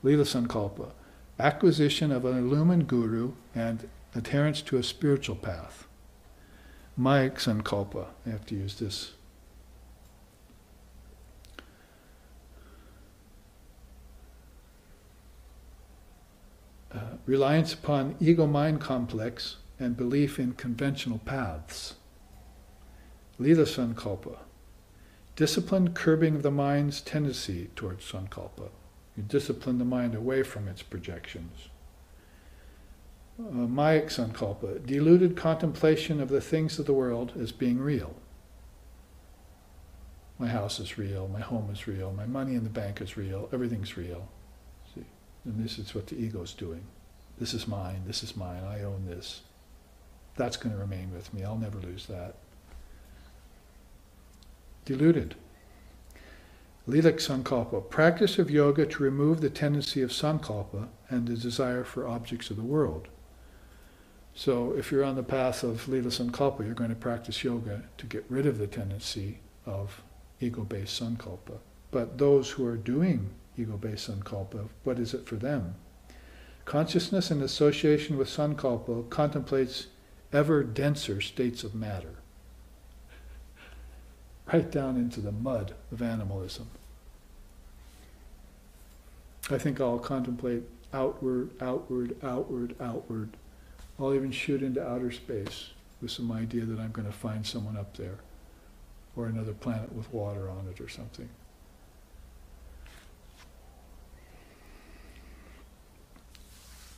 Lila Sankalpa, acquisition of an illumined guru and adherence to a spiritual path. Mayik Sankalpa, I have to use this. Reliance upon ego-mind complex and belief in conventional paths. Lila Sankalpa, disciplined curbing of the mind's tendency towards sankalpa. You discipline the mind away from its projections. Mayik sankalpa, deluded contemplation of the things of the world as being real. My house is real, my home is real, my money in the bank is real, everything's real. See? And this is what the ego is doing. This is mine, I own this. That's going to remain with me, I'll never lose that. Deluded. Lilik sankalpa, practice of yoga to remove the tendency of sankalpa and the desire for objects of the world. So if you're on the path of lila sankalpa, you're going to practice yoga to get rid of the tendency of ego-based sankalpa. But those who are doing ego-based sankalpa, what is it for them? Consciousness in association with sankalpa contemplates ever denser states of matter, right down into the mud of animalism. I think I'll contemplate outward, outward, outward, outward. I'll even shoot into outer space with some idea that I'm going to find someone up there, or another planet with water on it or something.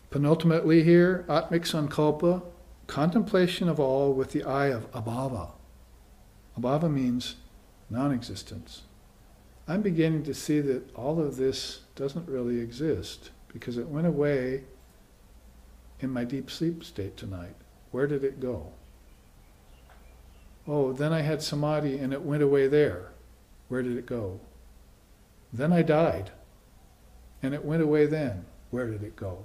Penultimately here, Atmik Sankalpa, contemplation of all with the eye of abhava. Abhava means non-existence. I'm beginning to see that all of this doesn't really exist because it went away in my deep sleep state tonight. Where did it go? Oh, then I had samadhi and it went away there. Where did it go? Then I died and it went away then. Where did it go?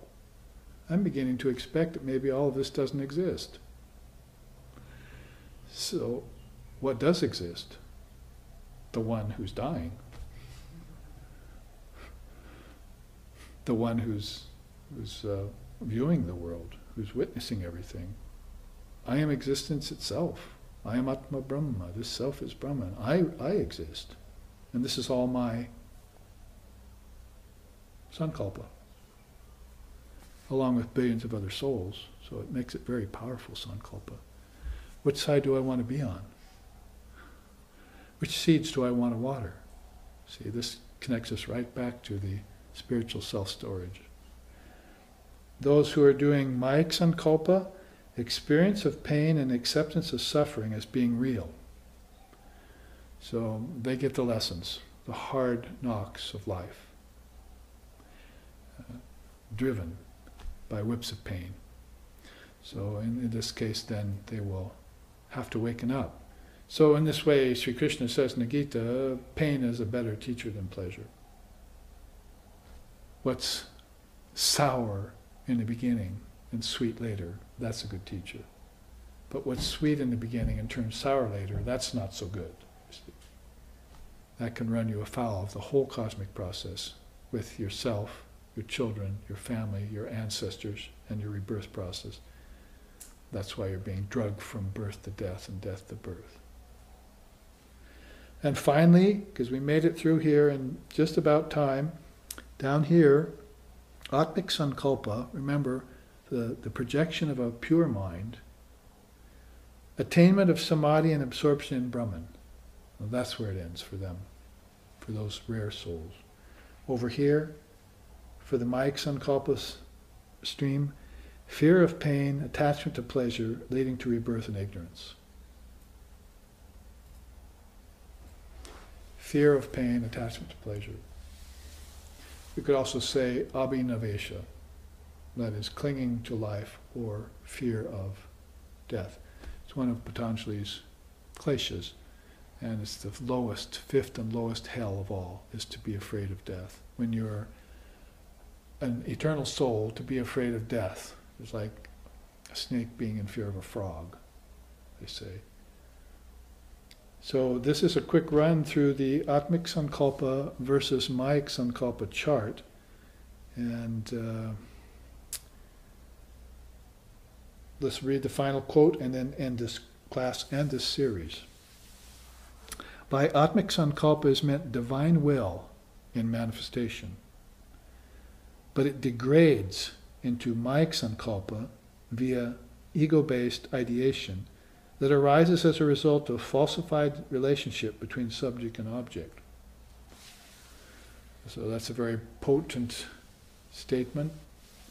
I'm beginning to expect that maybe all of this doesn't exist. So, what does exist? The one who's dying. The one who's viewing the world, who's witnessing everything. I am existence itself. I am Atma Brahma. This self is Brahman. I exist. And this is all my sankalpa, along with billions of other souls. So it makes it very powerful sankalpa. Which side do I want to be on? Which seeds do I want to water? See, this connects us right back to the spiritual self-storage. Those who are doing Mayik Sankalpa, experience of pain and acceptance of suffering as being real. So they get the lessons, the hard knocks of life, driven by whips of pain. So in this case then they will have to waken up. So in this way Sri Krishna says in the Gita, pain is a better teacher than pleasure. What's sour in the beginning and sweet later, that's a good teacher. But what's sweet in the beginning and turns sour later, that's not so good. That can run you afoul of the whole cosmic process with yourself, your children, your family, your ancestors, and your rebirth process. That's why you're being drugged from birth to death and death to birth. And finally, because we made it through here in just about time, down here, Atmik Sankalpa, remember, the projection of a pure mind, attainment of samadhi and absorption in Brahman. Well, that's where it ends for them, for those rare souls. Over here, for the Mayik Sankalpa stream, fear of pain, attachment to pleasure, leading to rebirth and ignorance. Fear of pain, attachment to pleasure. We could also say abhinavesha, that is clinging to life or fear of death. It's one of Patanjali's kleshas, and it's the lowest, fifth and lowest hell of all, is to be afraid of death. When you're an eternal soul, to be afraid of death is like a snake being in fear of a frog, they say. So this is a quick run through the Atmik Sankalpa versus Mayik Sankalpa chart. And let's read the final quote and then end this class and this series. By Atmik Sankalpa is meant divine will in manifestation. But it degrades into Mayik Sankalpa via ego-based ideation that arises as a result of falsified relationship between subject and object. So that's a very potent statement.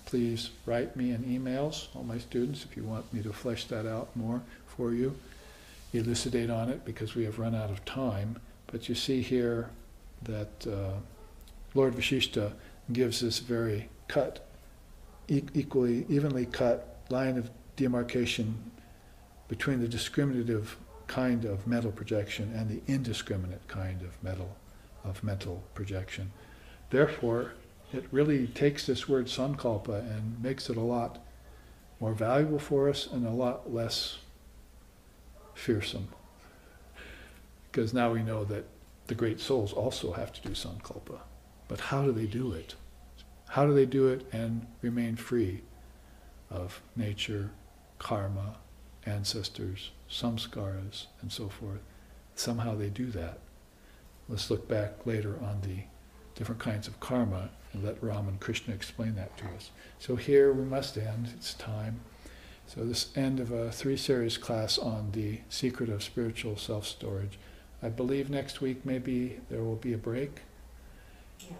Please write me in emails, all my students, if you want me to flesh that out more for you, elucidate on it, because we have run out of time. But you see here that Lord Vashishta gives this very evenly cut line of demarcation between the discriminative kind of mental projection and the indiscriminate kind of mental projection. Therefore, it really takes this word sankalpa and makes it a lot more valuable for us and a lot less fearsome. Because now we know that the great souls also have to do sankalpa. But how do they do it? How do they do it and remain free of nature, karma, ancestors, samskaras, and so forth? Somehow they do that. Let's look back later on the different kinds of karma and let Ram and Krishna explain that to us. So here we must end. It's time. So this end of a 3-series class on the secret of spiritual self-storage. I believe next week maybe there will be a break. Yeah.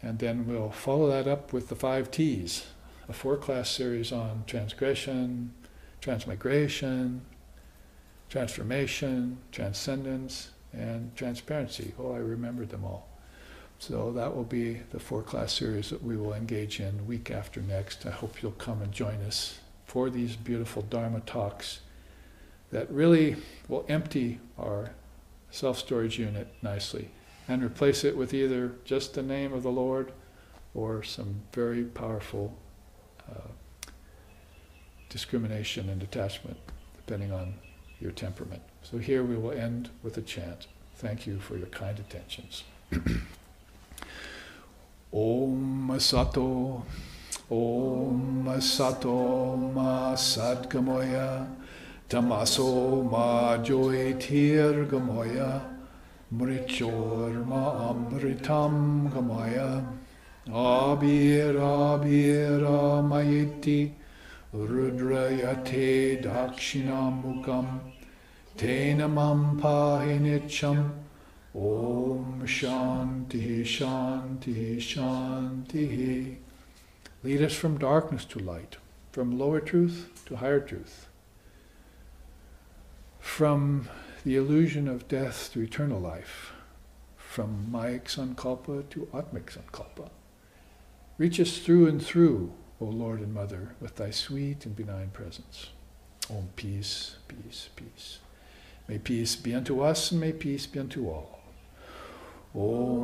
And then we'll follow that up with the 5 T's, a 4-class series on transgression, transmigration, transformation, transcendence, and transparency. Oh, I remembered them all. So that will be the 4-class series that we will engage in week after next. I hope you'll come and join us for these beautiful Dharma talks that really will empty our self-storage unit nicely and replace it with either just the name of the Lord or some very powerful discrimination and detachment, depending on your temperament. So here we will end with a chant. Thank you for your kind attentions. Om Sato Ma Sadgamaya Tamaso Ma Joitir Gamaya Mrichor Ma Amritam Gamaya Abira Mayiti Rudrayate Dakshinamukam Tenamam Pahinicham Om Shanti Shanti Shanti. Lead us from darkness to light, from lower truth to higher truth, from the illusion of death to eternal life, from Mayik Sankalpa to Atmik Sankalpa. Reach us through and through, O Lord and Mother, with thy sweet and benign presence. Om, peace, peace, peace. May peace be unto us and may peace be unto all. Om